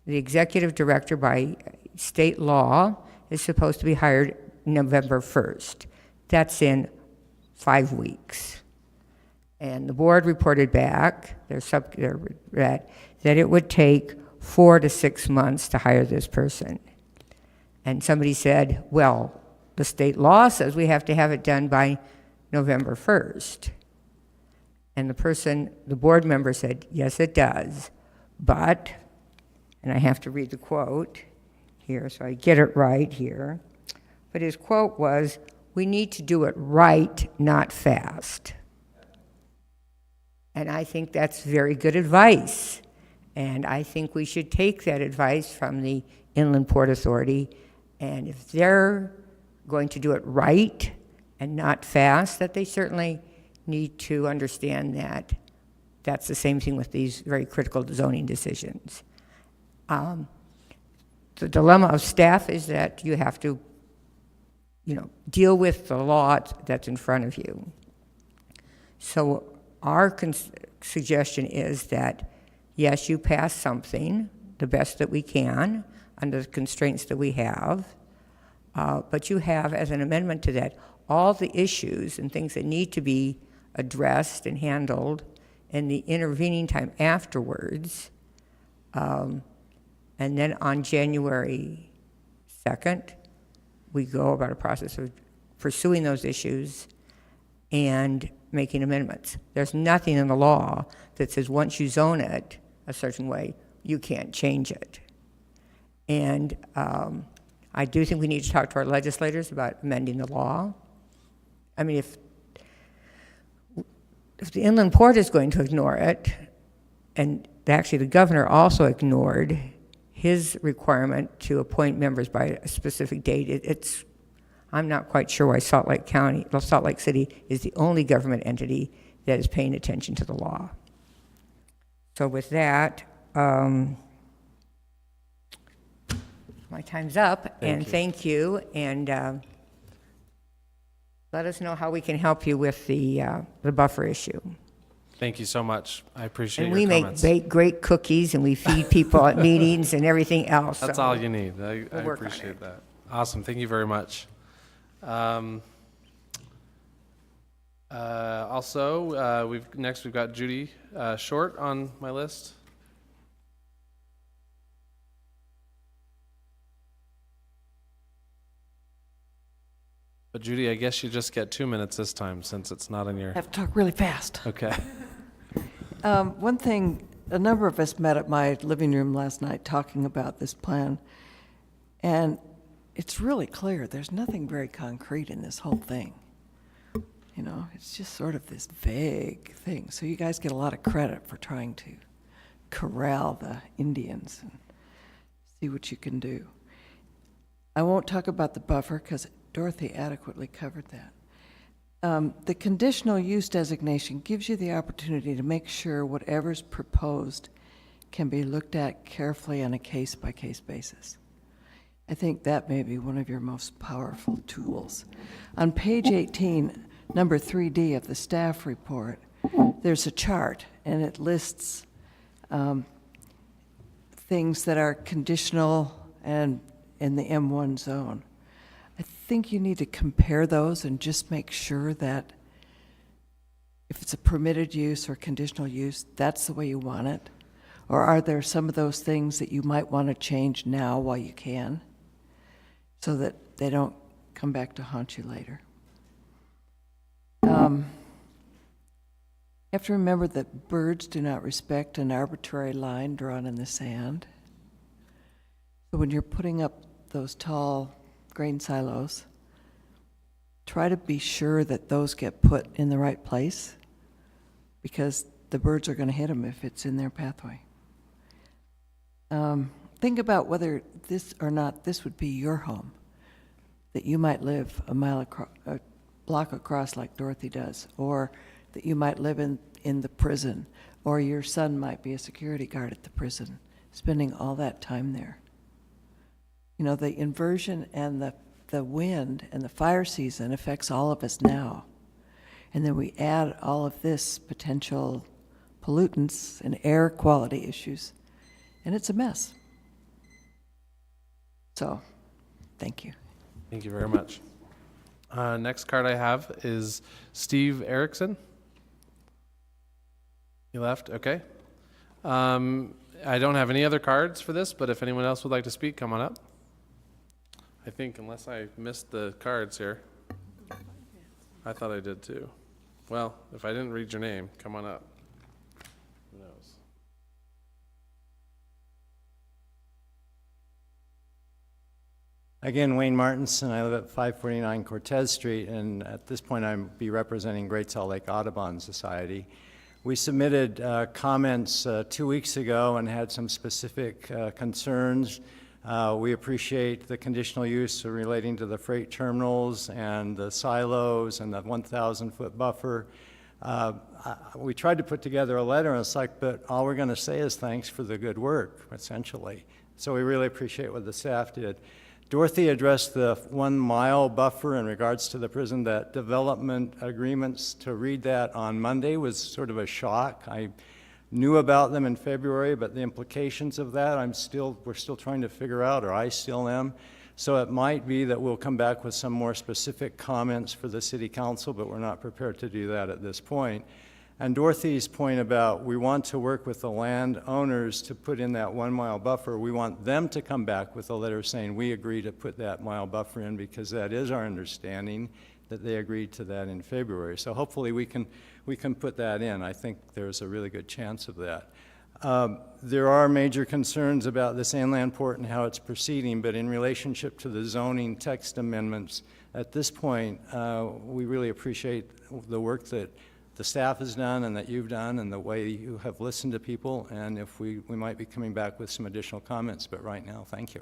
The executive director by state law is supposed to be hired November 1st. That's in 5 weeks. And the board reported back that it would take 4 to 6 months to hire this person. And somebody said, well, the state law says we have to have it done by November 1st. And the board member said, yes, it does, but, and I have to read the quote here so I get it right here, but his quote was, we need to do it right, not fast. And I think that's very good advice. And I think we should take that advice from the Inland Port Authority. And if they're going to do it right and not fast, that they certainly need to understand that that's the same thing with these very critical zoning decisions. The dilemma of staff is that you have to, deal with the law that's in front of you. So our suggestion is that, yes, you pass something, the best that we can, under the constraints that we have, but you have, as an amendment to that, all the issues and things that need to be addressed and handled in the intervening time afterwards. And then on January 2nd, we go about a process of pursuing those issues and making amendments. There's nothing in the law that says once you zone it a certain way, you can't change it. And I do think we need to talk to our legislators about amending the law. I mean, if the Inland Port is going to ignore it, and actually the governor also ignored his requirement to appoint members by a specific date, I'm not quite sure why Salt Lake City is the only government entity that is paying attention to the law. So with that, my time's up, thank you, and let us know how we can help you with the buffer issue.
Thank you so much. I appreciate
And
your
we
comments.
make great cookies, and we feed people at meetings and everything else.
That's
so
all you need. I
we'll work on
appreciate
it.
that. Awesome. Thank you very much. Also, we've got Judy Short on my list. But Judy, I guess you just get 2 minutes this time since it's not in your.
I have to talk really fast.
Okay.
One thing, a number of us met at my living room last night talking about this plan, and it's really clear there's nothing very concrete in this whole thing. You know, it's just sort of this vague thing. So you guys get a lot of credit for trying to corral the Indians and see what you can do. I won't talk about the buffer because Dorothy adequately covered that. The conditional use designation gives you the opportunity to make sure whatever's proposed can be looked at carefully on a case-by-case basis. I think that may be one of your most powerful tools. On page 18, number 3D of the staff report, there's a chart, and it lists things that are conditional and in the M1 zone. I think you need to compare those and just make sure that if it's a permitted use or conditional use, that's the way you want it. Or are there some of those things that you might want to change now while you can, so that they don't come back to haunt you later? You have to remember that birds do not respect an arbitrary line drawn in the sand. So when you're putting up those tall grain silos, try to be sure that those get put in the right place, because the birds are going to hit them if it's in their pathway. Think about whether this or not this would be your home, that you might live a block across like Dorothy does, or that you might live in the prison, or your son might be a security guard at the prison, spending all that time there. You know, the inversion and the wind and the fire season affects all of us now. And then we add all of this potential pollutants and air quality issues, and it's a mess. So, thank you.
Thank you very much. Next card I have is Steve Erickson. He left? Okay. I don't have any other cards for this, but if anyone else would like to speak, come on up. I think, unless I missed the cards here. I thought I did too. Well, if I didn't read your name, come on up. Who knows?
Again, Wayne Martinson. I live at 549 Cortez Street, and at this point I'll be representing Great Salt Lake Audubon Society. We submitted comments 2 weeks ago and had some specific concerns. We appreciate the conditional use relating to the freight terminals and the silos and the 1,000-foot buffer. We tried to put together a letter, and it's like, but all we're going to say is thanks for the good work, essentially. So we really appreciate what the staff did. Dorothy addressed the 1 mile buffer in regards to the prison. That development agreements, to read that on Monday was sort of a shock. I knew about them in February, but the implications of that we're still trying to figure out, or I still am. So it might be that we'll come back with some more specific comments for the City Council, but we're not prepared to do that at this point. And Dorothy's point about we want to work with the landowners to put in that 1 mile buffer, we want them to come back with a letter saying we agree to put that mile buffer in, because that is our understanding that they agreed to that in February. So hopefully we can put that in. I think there's a really good chance of that. There are major concerns about this inland port and how it's proceeding, but in relationship to the zoning text amendments, at this point, we really appreciate the work that the staff has done and that you've done and the way you have listened to people. And if we might be coming back with some additional comments, but right now, thank you.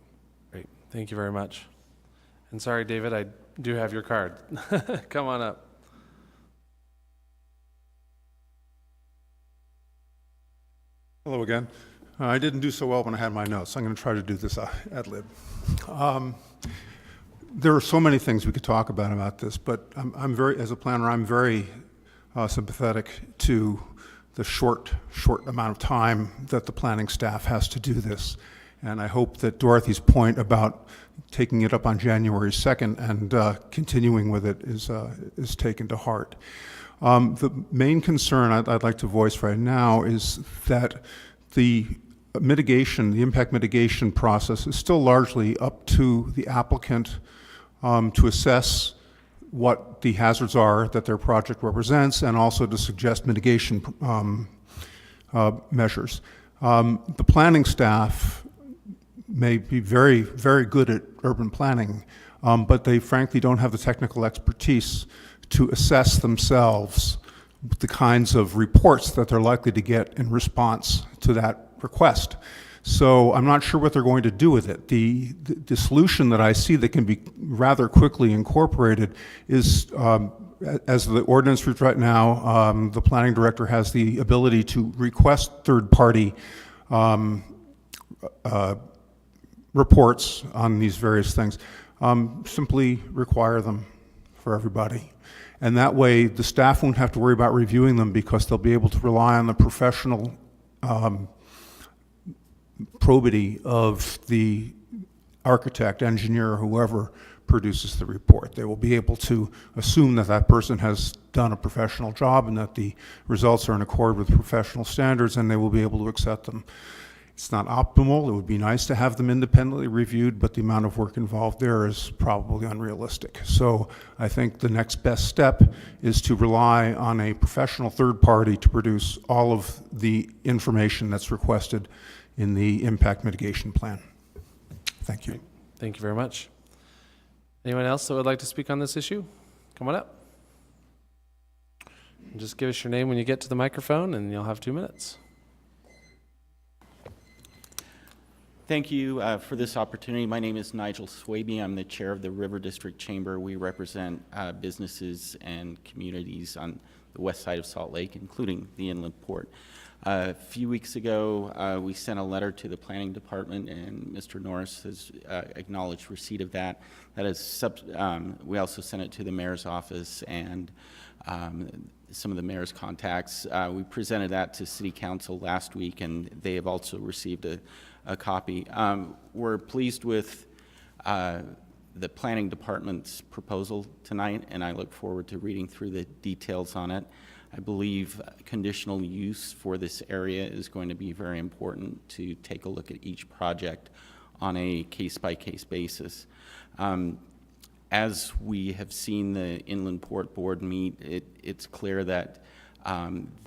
Great. Thank you very much. And sorry, David, I do have your card. Come on up.
Hello again. I didn't do so well when I had my notes. I'm going to try to do this ad lib. There are so many things we could talk about this, but I'm very, as a planner, I'm very sympathetic to the short amount of time that the planning staff has to do this. And I hope that Dorothy's point about taking it up on January 2nd and continuing with it is taken to heart. The main concern I'd like to voice right now is that the impact mitigation process is still largely up to the applicant to assess what the hazards are that their project represents and also to suggest mitigation measures. The planning staff may be very, very good at urban planning, but they frankly don't have the technical expertise to assess themselves the kinds of reports that they're likely to get in response to that request. So I'm not sure what they're going to do with it. The solution that I see that can be rather quickly incorporated is, as the ordinance reads right now, the planning director has the ability to request third-party reports on these various things. Simply require them for everybody. And that way, the staff won't have to worry about reviewing them because they'll be able to rely on the professional probity of the architect, engineer, or whoever produces the report. They will be able to assume that that person has done a professional job and that the results are in accord with professional standards, and they will be able to accept them. It's not optimal. It would be nice to have them independently reviewed, but the amount of work involved there is probably unrealistic. So I think the next best step is to rely on a professional third party to produce all of the information that's requested in the impact mitigation plan. Thank you.
Thank you very much. Anyone else that would like to speak on this issue? Come on up. And just give us your name when you get to the microphone, and you'll have 2 minutes.
Thank you for this opportunity. My name is Nigel Swaby. I'm the chair of the River District Chamber. We represent businesses and communities on the west side of Salt Lake, including the inland port. A few weeks ago, we sent a letter to the planning department, and Mr. Norris has acknowledged receipt of that. That is, we also sent it to the mayor's office and some of the mayor's contacts. We presented that to City Council last week, and they have also received a copy. We're pleased with the planning department's proposal tonight, and I look forward to reading through the details on it. I believe conditional use for this area is going to be very important to take a look at each project on a case-by-case basis. As we have seen the Inland Port Board meet, it's clear that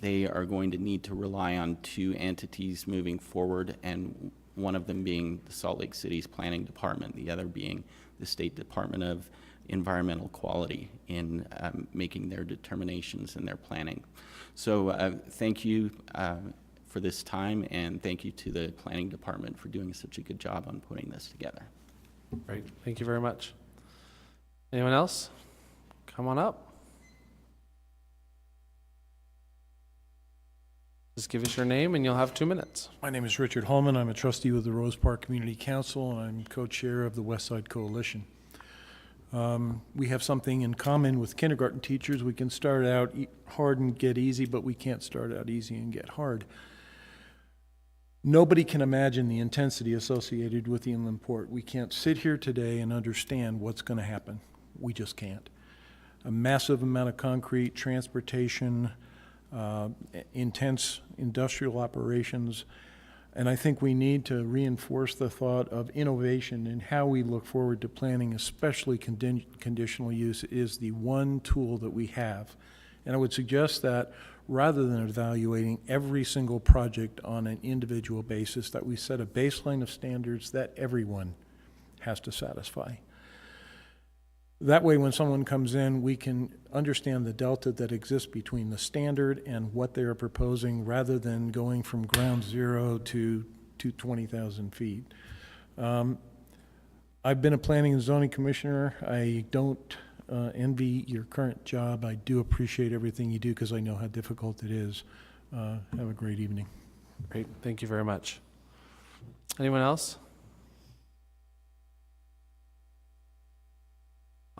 they are going to need to rely on 2 entities moving forward, and one of them being the Salt Lake City's planning department, the other being the State Department of Environmental Quality in making their determinations and their planning. So thank you for this time, and thank you to the planning department for doing such a good job on putting this together.
Great. Thank you very much. Anyone else? Come on up. Just give us your name and you'll have 2 minutes.
My name is Richard Holman. I'm a trustee with the Rose Park Community Council, and I'm co-chair of the West Side Coalition. We have something in common with kindergarten teachers. We can start out hard and get easy, but we can't start out easy and get hard. Nobody can imagine the intensity associated with the inland port. We can't sit here today and understand what's going to happen. We just can't. A massive amount of concrete, transportation, intense industrial operations, and I think we need to reinforce the thought of innovation in how we look forward to planning, especially conditional use is the one tool that we have. And I would suggest that rather than evaluating every single project on an individual basis, that we set a baseline of standards that everyone has to satisfy. That way, when someone comes in, we can understand the delta that exists between the standard and what they are proposing, rather than going from ground zero to 20,000 feet. I've been a planning and zoning commissioner. I don't envy your current job. I do appreciate everything you do because I know how difficult it is. Have a great evening.
Great, thank you very much. Anyone else?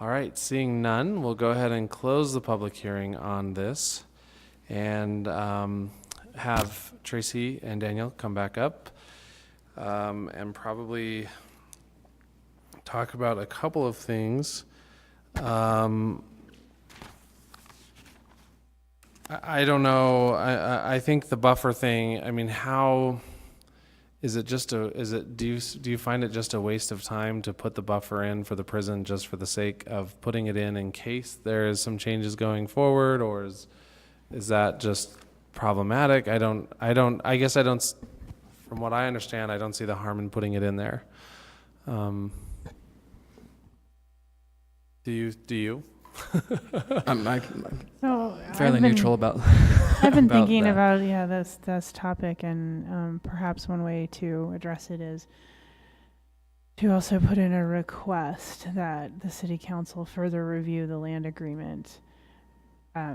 All right, seeing none, we'll go ahead and close the public hearing on this and have Tracy and Daniel come back up and probably talk about a couple of things. I don't know. I think the buffer thing, I mean, how is it just do you find it just a waste of time to put the buffer in for the prison just for the sake of putting it in case there is some changes going forward, or is that just problematic? I guess I don't, from what I understand, I don't see the harm in putting it in there. Do you?
I'm
So
fairly neutral about.
I've been
about
thinking
that.
about this topic, and perhaps one way to address it is to also put in a request that the city council further review the land agreement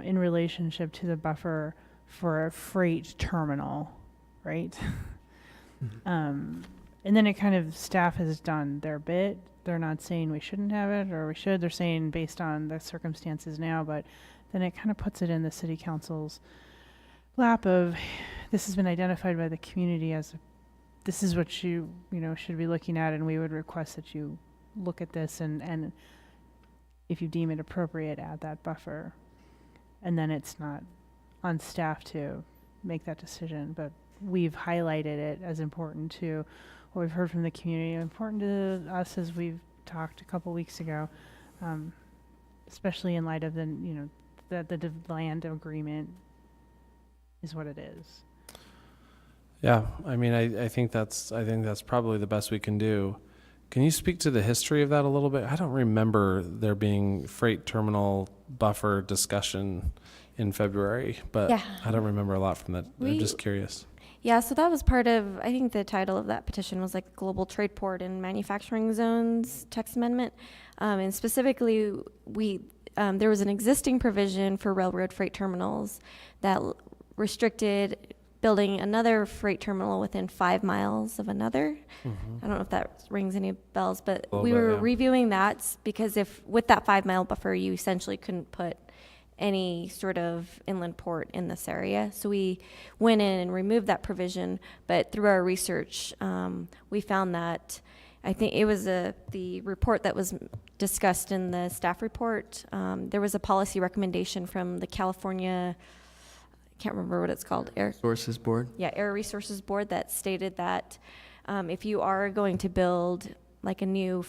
in relationship to the buffer for a freight terminal, right? And then it kind of, staff has done their bit. They're not saying we shouldn't have it or we should. They're saying based on the circumstances now, but then it kind of puts it in the city council's lap of, this has been identified by the community as, this is what you should be looking at, and we would request that you look at this and if you deem it appropriate, add that buffer. And then it's not on staff to make that decision, but we've highlighted it as important to what we've heard from the community, important to us as we've talked a couple weeks ago, especially in light of the land agreement is what it is.
Yeah, I mean, I think that's probably the best we can do. Can you speak to the history of that a little bit? I don't remember there being freight terminal buffer discussion in February, but
Yeah.
I don't remember a lot from that. I'm just curious.
Yeah, so that was part of, I think the title of that petition was like Global Trade Port and Manufacturing Zones Text Amendment. And specifically, there was an existing provision for railroad freight terminals that restricted building another freight terminal within 5 miles of another. I don't know if that rings any bells, but we were reviewing that because with that 5 mile buffer, you essentially couldn't put any sort of inland port in this area. So we went in and removed that provision, but through our research, we found that, I think it was the report that was discussed in the staff report. There was a policy recommendation from the California, I can't remember what it's called. Air
Resources Board.
Yeah, Air Resources Board, that stated that if you are going to build like a new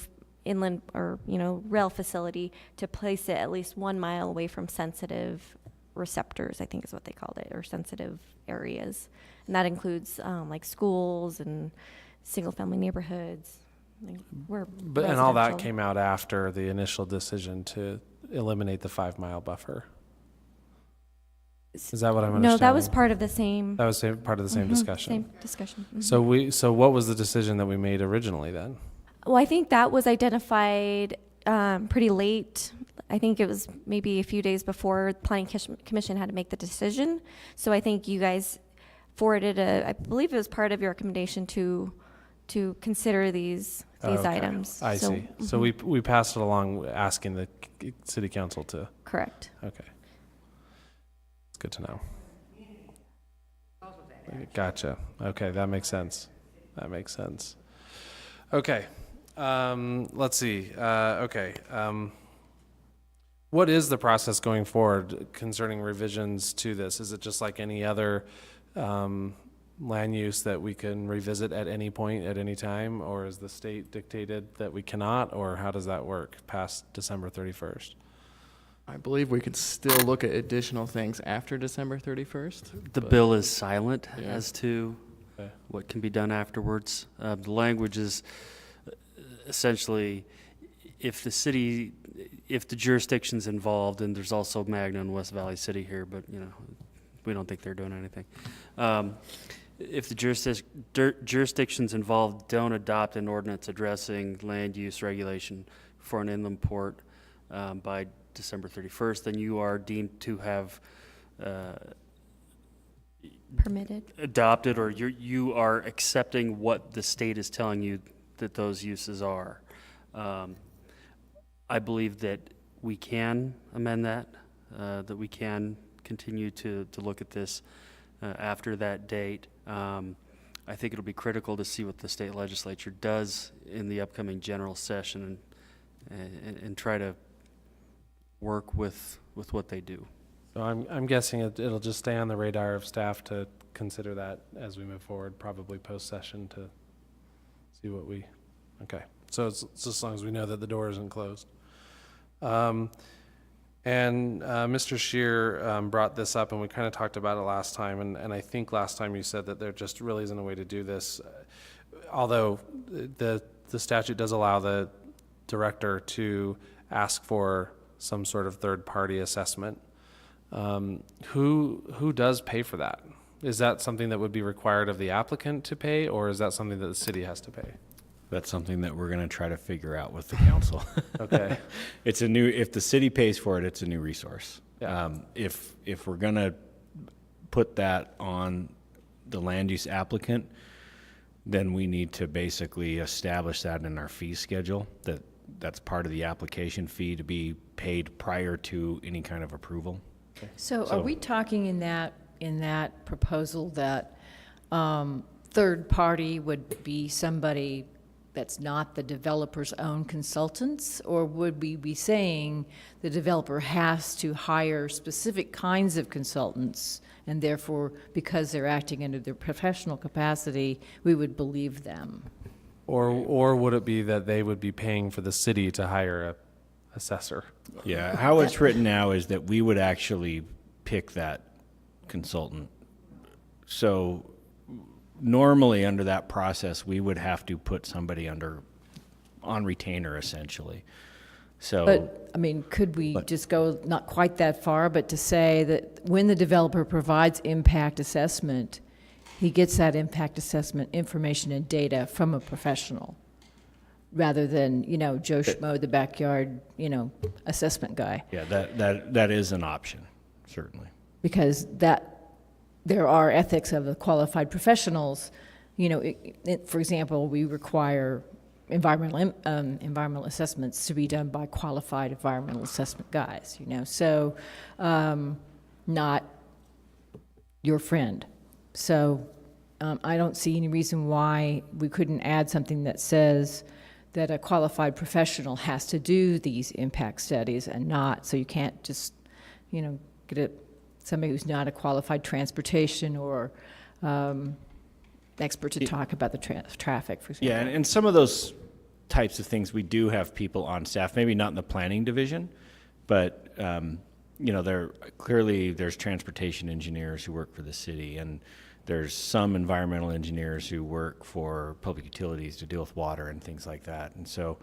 inland or rail facility, to place it at least 1 mile away from sensitive receptors, I think is what they called it, or sensitive areas, and that includes like schools and single-family neighborhoods.
And all that came out after the initial decision to eliminate the 5 mile buffer. Is that what I'm understanding?
No, that was part of the same.
That was part of the same discussion.
Same discussion.
So what was the decision that we made originally then?
Well, I think that was identified pretty late. I think it was maybe a few days before the Planning Commission had to make the decision. So I think you guys forwarded I believe it was part of your recommendation to consider these
Okay.
items.
I see. So we passed it along asking the city council to.
Correct.
Okay. It's good to know. Gotcha. Okay, that makes sense. Okay. Let's see. What is the process going forward concerning revisions to this? Is it just like any other land use that we can revisit at any point, at any time, or is the state dictated that we cannot, or how does that work past December 31st?
I believe we could still look at additional things after December 31st.
The
but-
bill is silent
Yeah.
as to
Okay.
what can be done afterwards. The language is essentially, if the city if the jurisdiction's involved, and there's also Magna and West Valley City here, but, you know, we don't think they're doing anything. If the jurisdictions involved don't adopt an ordinance addressing land use regulation for an inland port by December 31st, then you are deemed to have
Permitted.
adopted, or you are accepting what the state is telling you that those uses are. I believe that we can amend that, that we can continue to look at this after that date. I think it'll be critical to see what the state legislature does in the upcoming general session and try to work with what they do.
So I'm guessing it'll just stay on the radar of staff to consider that as we move forward, probably post-session to see what we, okay. So it's just as long as we know that the door isn't closed. Mr. Scheer brought this up, and we kind of talked about it last time, and I think last time you said that there just really isn't a way to do this, although the statute does allow the director to ask for some sort of third-party assessment. Who does pay for that? Is that something that would be required of the applicant to pay, or is that something that the city has to pay?
That's something that we're going to try to figure out with the council.
Okay.
If the city pays for it, it's a new resource.
Yeah.
If we're going to put that on the land use applicant, then we need to basically establish that in our fee schedule, that's part of the application fee to be paid prior to any kind of approval.
So are we talking in that proposal that third party would be somebody that's not the developer's own consultants? Or would we be saying the developer has to hire specific kinds of consultants, and therefore, because they're acting under their professional capacity, we would believe them?
Or would it be that they would be paying for the city to hire a assessor?
Yeah, how it's written now is that we would actually pick that consultant. So normally under that process, we would have to put somebody on retainer essentially. So,
But, I mean, could we just go not quite that far, but to say that when the developer provides impact assessment, he gets that impact assessment information and data from a professional, rather than, Joe Schmo, the backyard, assessment guy?
yeah, that is an option, certainly.
Because there are ethics of the qualified professionals. For example, we require environmental assessments to be done by qualified environmental assessment guys, so not your friend. So I don't see any reason why we couldn't add something that says that a qualified professional has to do these impact studies and not, so you can't just, get somebody who's not a qualified transportation or expert to talk about the traffic, for example.
Yeah, and some of those types of things, we do have people on staff, maybe not in the planning division, but, there's transportation engineers who work for the city, and there's some environmental engineers who work for public utilities to deal with water and things like that. And so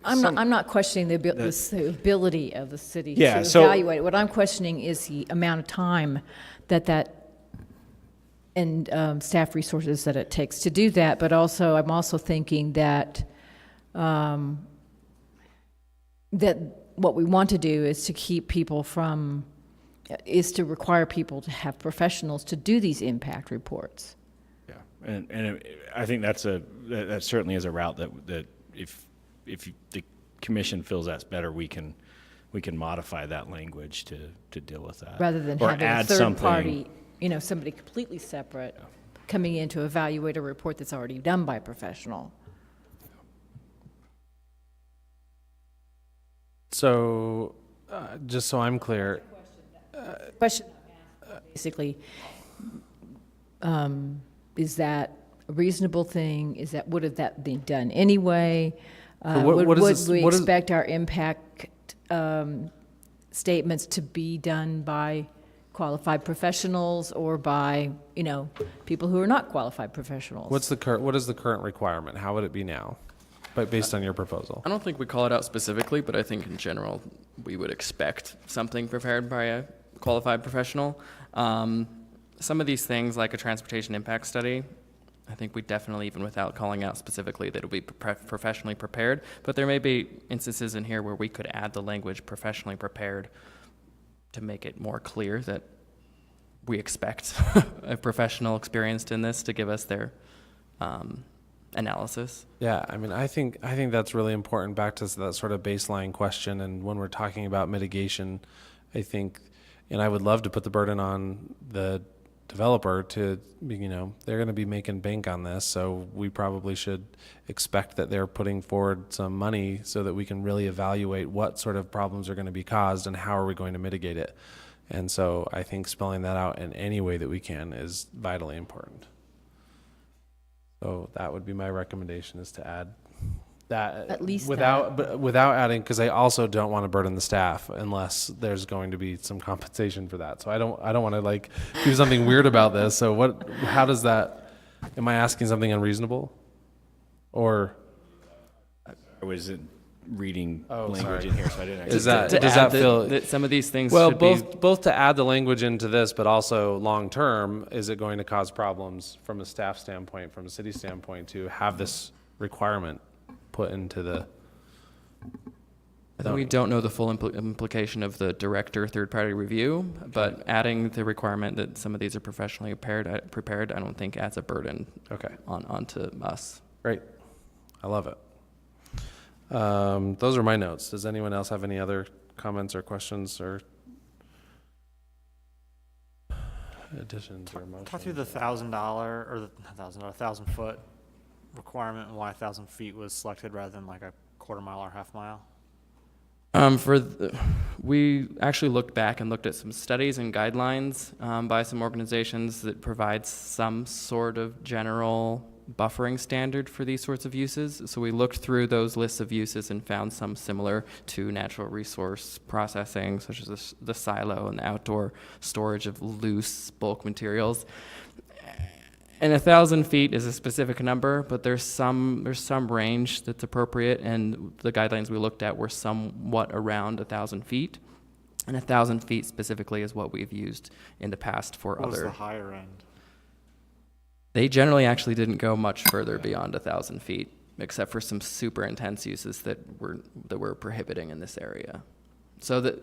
I'm not questioning the ability of the city to
So,
evaluate. What I'm questioning is the amount of time and staff resources that it takes to do that. But also, I'm also thinking that that what we want to do is to keep people is to require people to have professionals to do these impact reports.
yeah, and I think that certainly is a route that if the commission feels that's better, we can modify that language to deal with that.
Rather than
or
having a
add
third
something,
party, somebody completely separate coming in to evaluate a report that's already done by a professional.
So, just so I'm clear,
Question basically, is that a reasonable thing? Would have that been done anyway? Would we expect our impact statements to be done by qualified professionals or by, people who are not qualified professionals?
what is the current requirement? How would it be now? but based on your proposal.
I don't think we call it out specifically, but I think in general, we would expect something prepared by a qualified professional. Some of these things, like a transportation impact study, I think we definitely, even without calling out specifically, that it'll be professionally prepared. But there may be instances in here where we could add the language professionally prepared to make it more clear that we expect a professional experienced in this to give us their analysis.
Yeah, I mean, I think that's really important, back to that sort of baseline question. And when we're talking about mitigation, I think, and I would love to put the burden on the developer to, they're going to be making bank on this, so we probably should expect that they're putting forward some money so that we can really evaluate what sort of problems are going to be caused and how are we going to mitigate it. And so I think spelling that out in any way that we can is vitally important. So that would be my recommendation, is to add that,
At least
without adding, because I also don't want to burden the staff unless there's going to be some compensation for that. So I don't want to do something weird about this. So how does that, am I asking something unreasonable? Or
I was reading language
sorry.
in here, so I didn't actually.
does that feel
that some of these things
well,
should
both to add the language into this, but also long term, is it going to cause problems from a staff standpoint, from a city standpoint, to have this requirement put into the?
I think we don't know the full implication of the director third-party review, but adding the requirement that some of these are professionally prepared, I don't think adds a burden onto us.
Great. I love it. Those are my notes. Does anyone else have any other comments or questions or additions or motions?
Talk through the $1,000 or the $1,000-foot requirement and why 1,000 feet was selected rather than like a quarter mile or half mile.
We actually looked back and looked at some studies and guidelines by some organizations that provide some sort of general buffering standard for these sorts of uses. So we looked through those lists of uses and found some similar to natural resource processing, such as the silo and the outdoor storage of loose bulk materials. And 1,000 feet is a specific number, but there's some range that's appropriate, and the guidelines we looked at were somewhat around 1,000 feet. And 1,000 feet specifically is what we've used in the past for
What was
other.
the higher end?
They generally actually didn't go much further beyond 1,000 feet, except for some super intense uses that were prohibiting in this area. So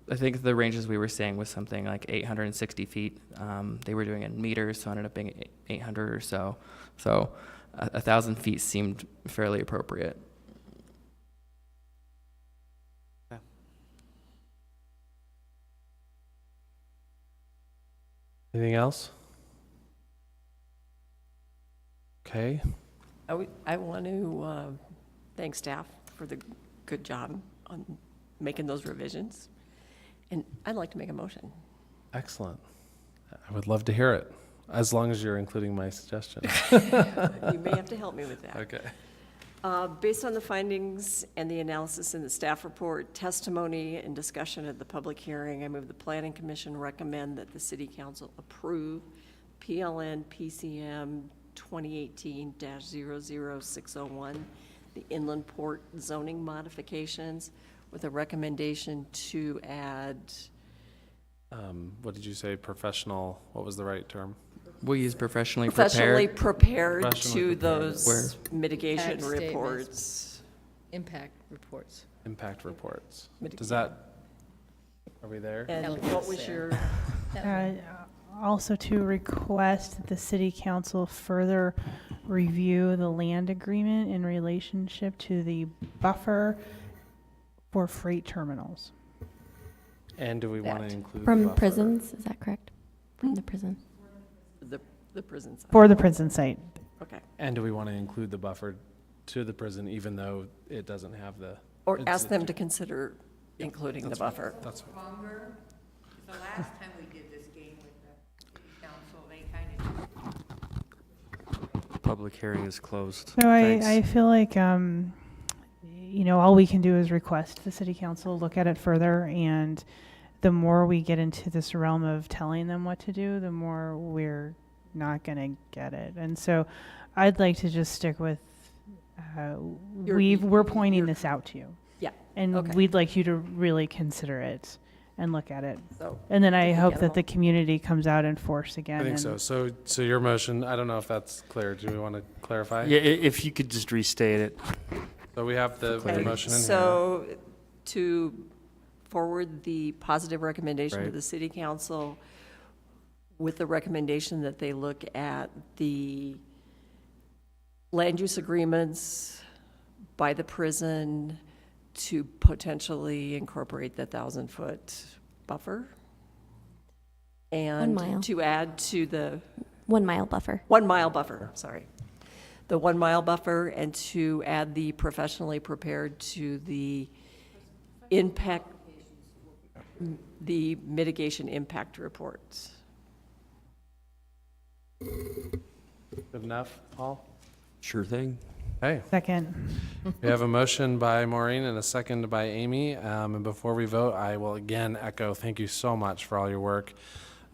I think the ranges we were seeing was something like 860 feet. They were doing it in meters, so it ended up being 800 or so. So 1,000 feet seemed fairly appropriate.
Okay.
Anything else? Okay.
I want to thank staff for the good job on making those revisions. And I'd like to make a motion.
Excellent. I would love to hear it, as long as you're including my suggestion.
You may have to help me with that.
Okay.
Based on the findings and the analysis in the staff report, testimony, and discussion at the public hearing, I move the Planning Commission recommend that the City Council approve PLN PCM 2018-00601, the Inland Port zoning modifications, with a recommendation to add.
What did you say? Professional. What was the right term?
We use professionally
prepared
Professionally
to
prepared.
those mitigation
Impact statements.
reports.
Impact reports.
Impact reports. Does that? Are we there?
And what was your?
Also to request that the city council further review the land agreement in relationship to the buffer for freight terminals.
And do we want to include
From
the buffer?
prisons, is that correct? From the prison.
The prison side.
For the prison site.
Okay.
And do we want to include the buffer to the prison, even though it doesn't have the?
Or
it's-
ask them to consider including the
that's
buffer.
fine. That's fine.
Longer. The last time we did this game with the city council, they kind of.
Public hearing is closed.
So
Thanks.
I feel like, all we can do is request the city council look at it further, and the more we get into this realm of telling them what to do, the more we're not going to get it. And so I'd like to just stick with we're pointing this out to you.
Yeah.
And
Okay.
we'd like you to really consider it and look at it.
So,
And then I hope
get
that
them
the community comes out in force again.
I think
and-
so. So your motion, I don't know if that's clear. Do we want to clarify?
Yeah, if you could just restate it.
So we have the
Okay,
motion in here.
so to forward the positive recommendation to
Right.
the city council with the recommendation that they look at the land use agreements by the prison to potentially incorporate the 1,000-foot buffer. And
1 mile.
to add to the
1 mile buffer.
1 mile buffer, sorry. The 1 mile buffer, and to add the professionally prepared to the impact, the mitigation impact reports.
Good enough, Paul?
Sure thing.
Hey,
Second.
we have a motion by Maureen and a second by Amy. And before we vote, I will again echo, thank you so much for all your work.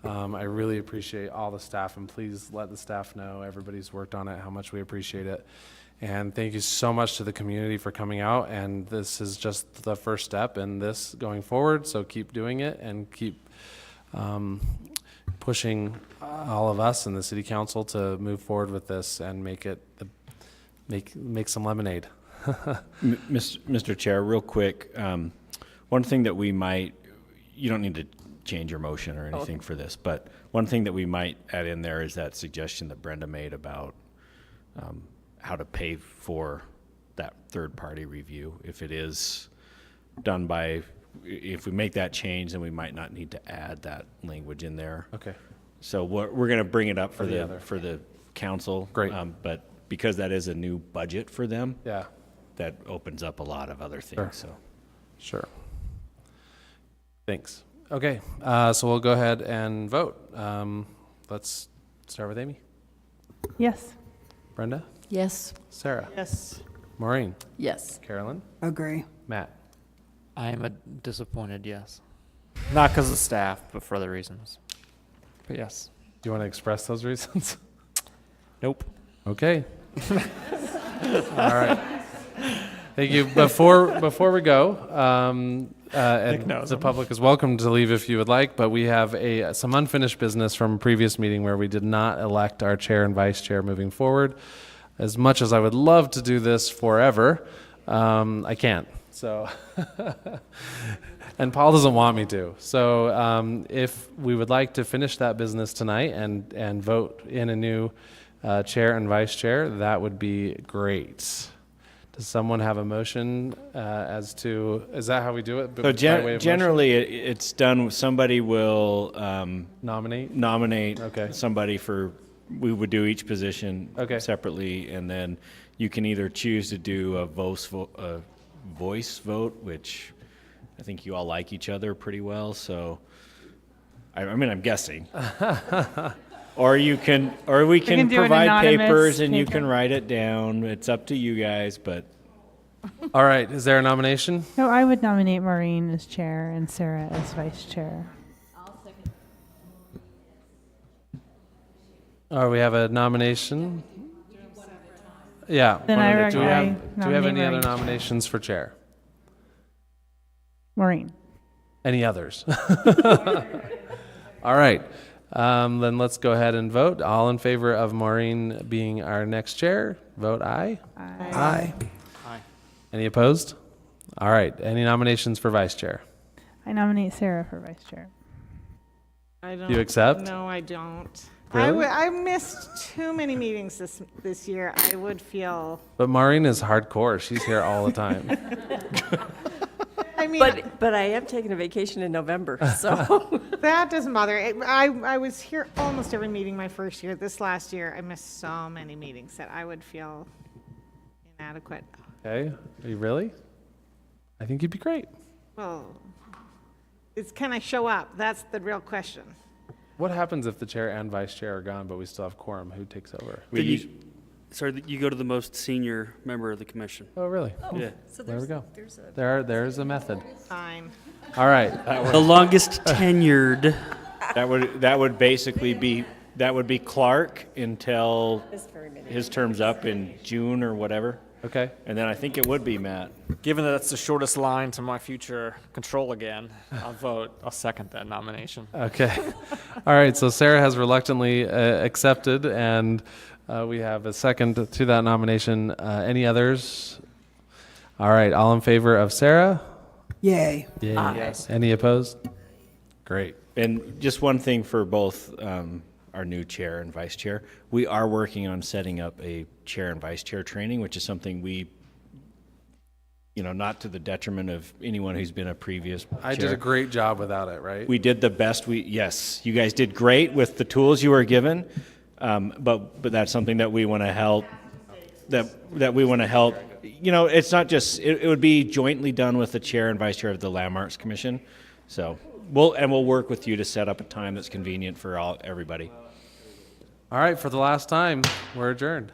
I really appreciate all the staff, and please let the staff know, everybody's worked on it, how much we appreciate it. And thank you so much to the community for coming out, and this is just the first step in this going forward, so keep doing it and keep pushing all of us and the city council to move forward with this and make it, make some lemonade.
Mr. Chair, real quick, one thing that we might, you don't need to change your motion or anything for this, but one thing that we might add in there is that suggestion that Brenda made about how to pay for that third-party review. If it is done by, if we make that change, then we might not need to add that language in there.
Okay.
So we're going to bring it up for
the
the
other.
for the council.
Great.
But because that is a new budget for them,
Yeah,
that opens up a lot of other things. So.
sure. Thanks. Okay, so we'll go ahead and vote. Let's start with Amy.
Yes.
Brenda?
Yes.
Sarah?
Yes.
Maureen?
Yes.
Carolyn?
Agree.
Matt?
I am a disappointed yes. Not because of staff, but for other reasons. But yes.
Do you want to express those reasons?
Nope.
Okay. All right. Thank you. Before we go, and the public is welcome to leave if you would like, but we have some unfinished business from a previous meeting where we did not elect our chair and vice chair moving forward. As much as I would love to do this forever, I can't. So, and Paul doesn't want me to. So, if we would like to finish that business tonight and vote in a new chair and vice chair, that would be great. Does someone have a motion as to, is that how we do it?
So
By way of
generally, it's done, somebody will
nominate
okay. somebody for, we would do each position
Okay.
separately, and then you can either choose to do a voice vote, which I think you all like each other pretty well, so, I mean, I'm guessing. Or we can
can do an
provide
anonymous
papers and you
paper.
can write it down. It's up to you guys, but
All right, is there a nomination?
No, I would nominate Maureen as chair and Sarah as vice chair.
We have a nomination? Yeah.
Then
one
I
of the- do we
I
have, do we have any
nominate
other
Maureen.
nominations for chair?
Maureen.
Any others? All right. Then let's go ahead and vote. All in favor of Maureen being our next chair, vote aye.
Aye.
Aye.
Any opposed? All right. Any nominations for vice chair?
I nominate Sarah for vice chair.
I don't.
You accept?
No, I don't.
Really?
I missed too many meetings this year. I would feel.
But Maureen is hardcore. She's here all the time.
I mean,
But I am taking a vacation in November, so.
that doesn't bother. I was here almost every meeting my first year. This last year, I missed so many meetings that I would feel inadequate.
Okay. Are you really? I think you'd be great.
Well, it's can I show up? That's the real question.
What happens if the chair and vice chair are gone, but we still have quorum? Who takes over?
You go to the most senior member of the commission.
Oh, really?
Yeah.
So
There we go.
There's a.
There's a method.
Fine.
All right.
The longest tenured.
that would basically be, that would be Clark until
It's very many.
his term's up in June or whatever.
Okay.
And then I think it would be Matt.
Given that that's the shortest line to my future control again, I'll second that nomination.
Okay. All right, so Sarah has reluctantly accepted, and we have a second to that nomination. Any others? All right, all in favor of Sarah?
Yay.
Yay.
Yes.
Any opposed? Great.
And just one thing for both our new chair and vice chair, we are working on setting up a chair and vice chair training, which is something we, not to the detriment of anyone who's been a previous
I did a great job without it, right?
We did the best yes, you guys did great with the tools you were given, but that's something that we want to help, that we want to help. It's not just, it would be jointly done with the chair and vice chair of the Landmarks Commission. So we'll work with you to set up a time that's convenient for everybody.
All right, for the last time, we're adjourned.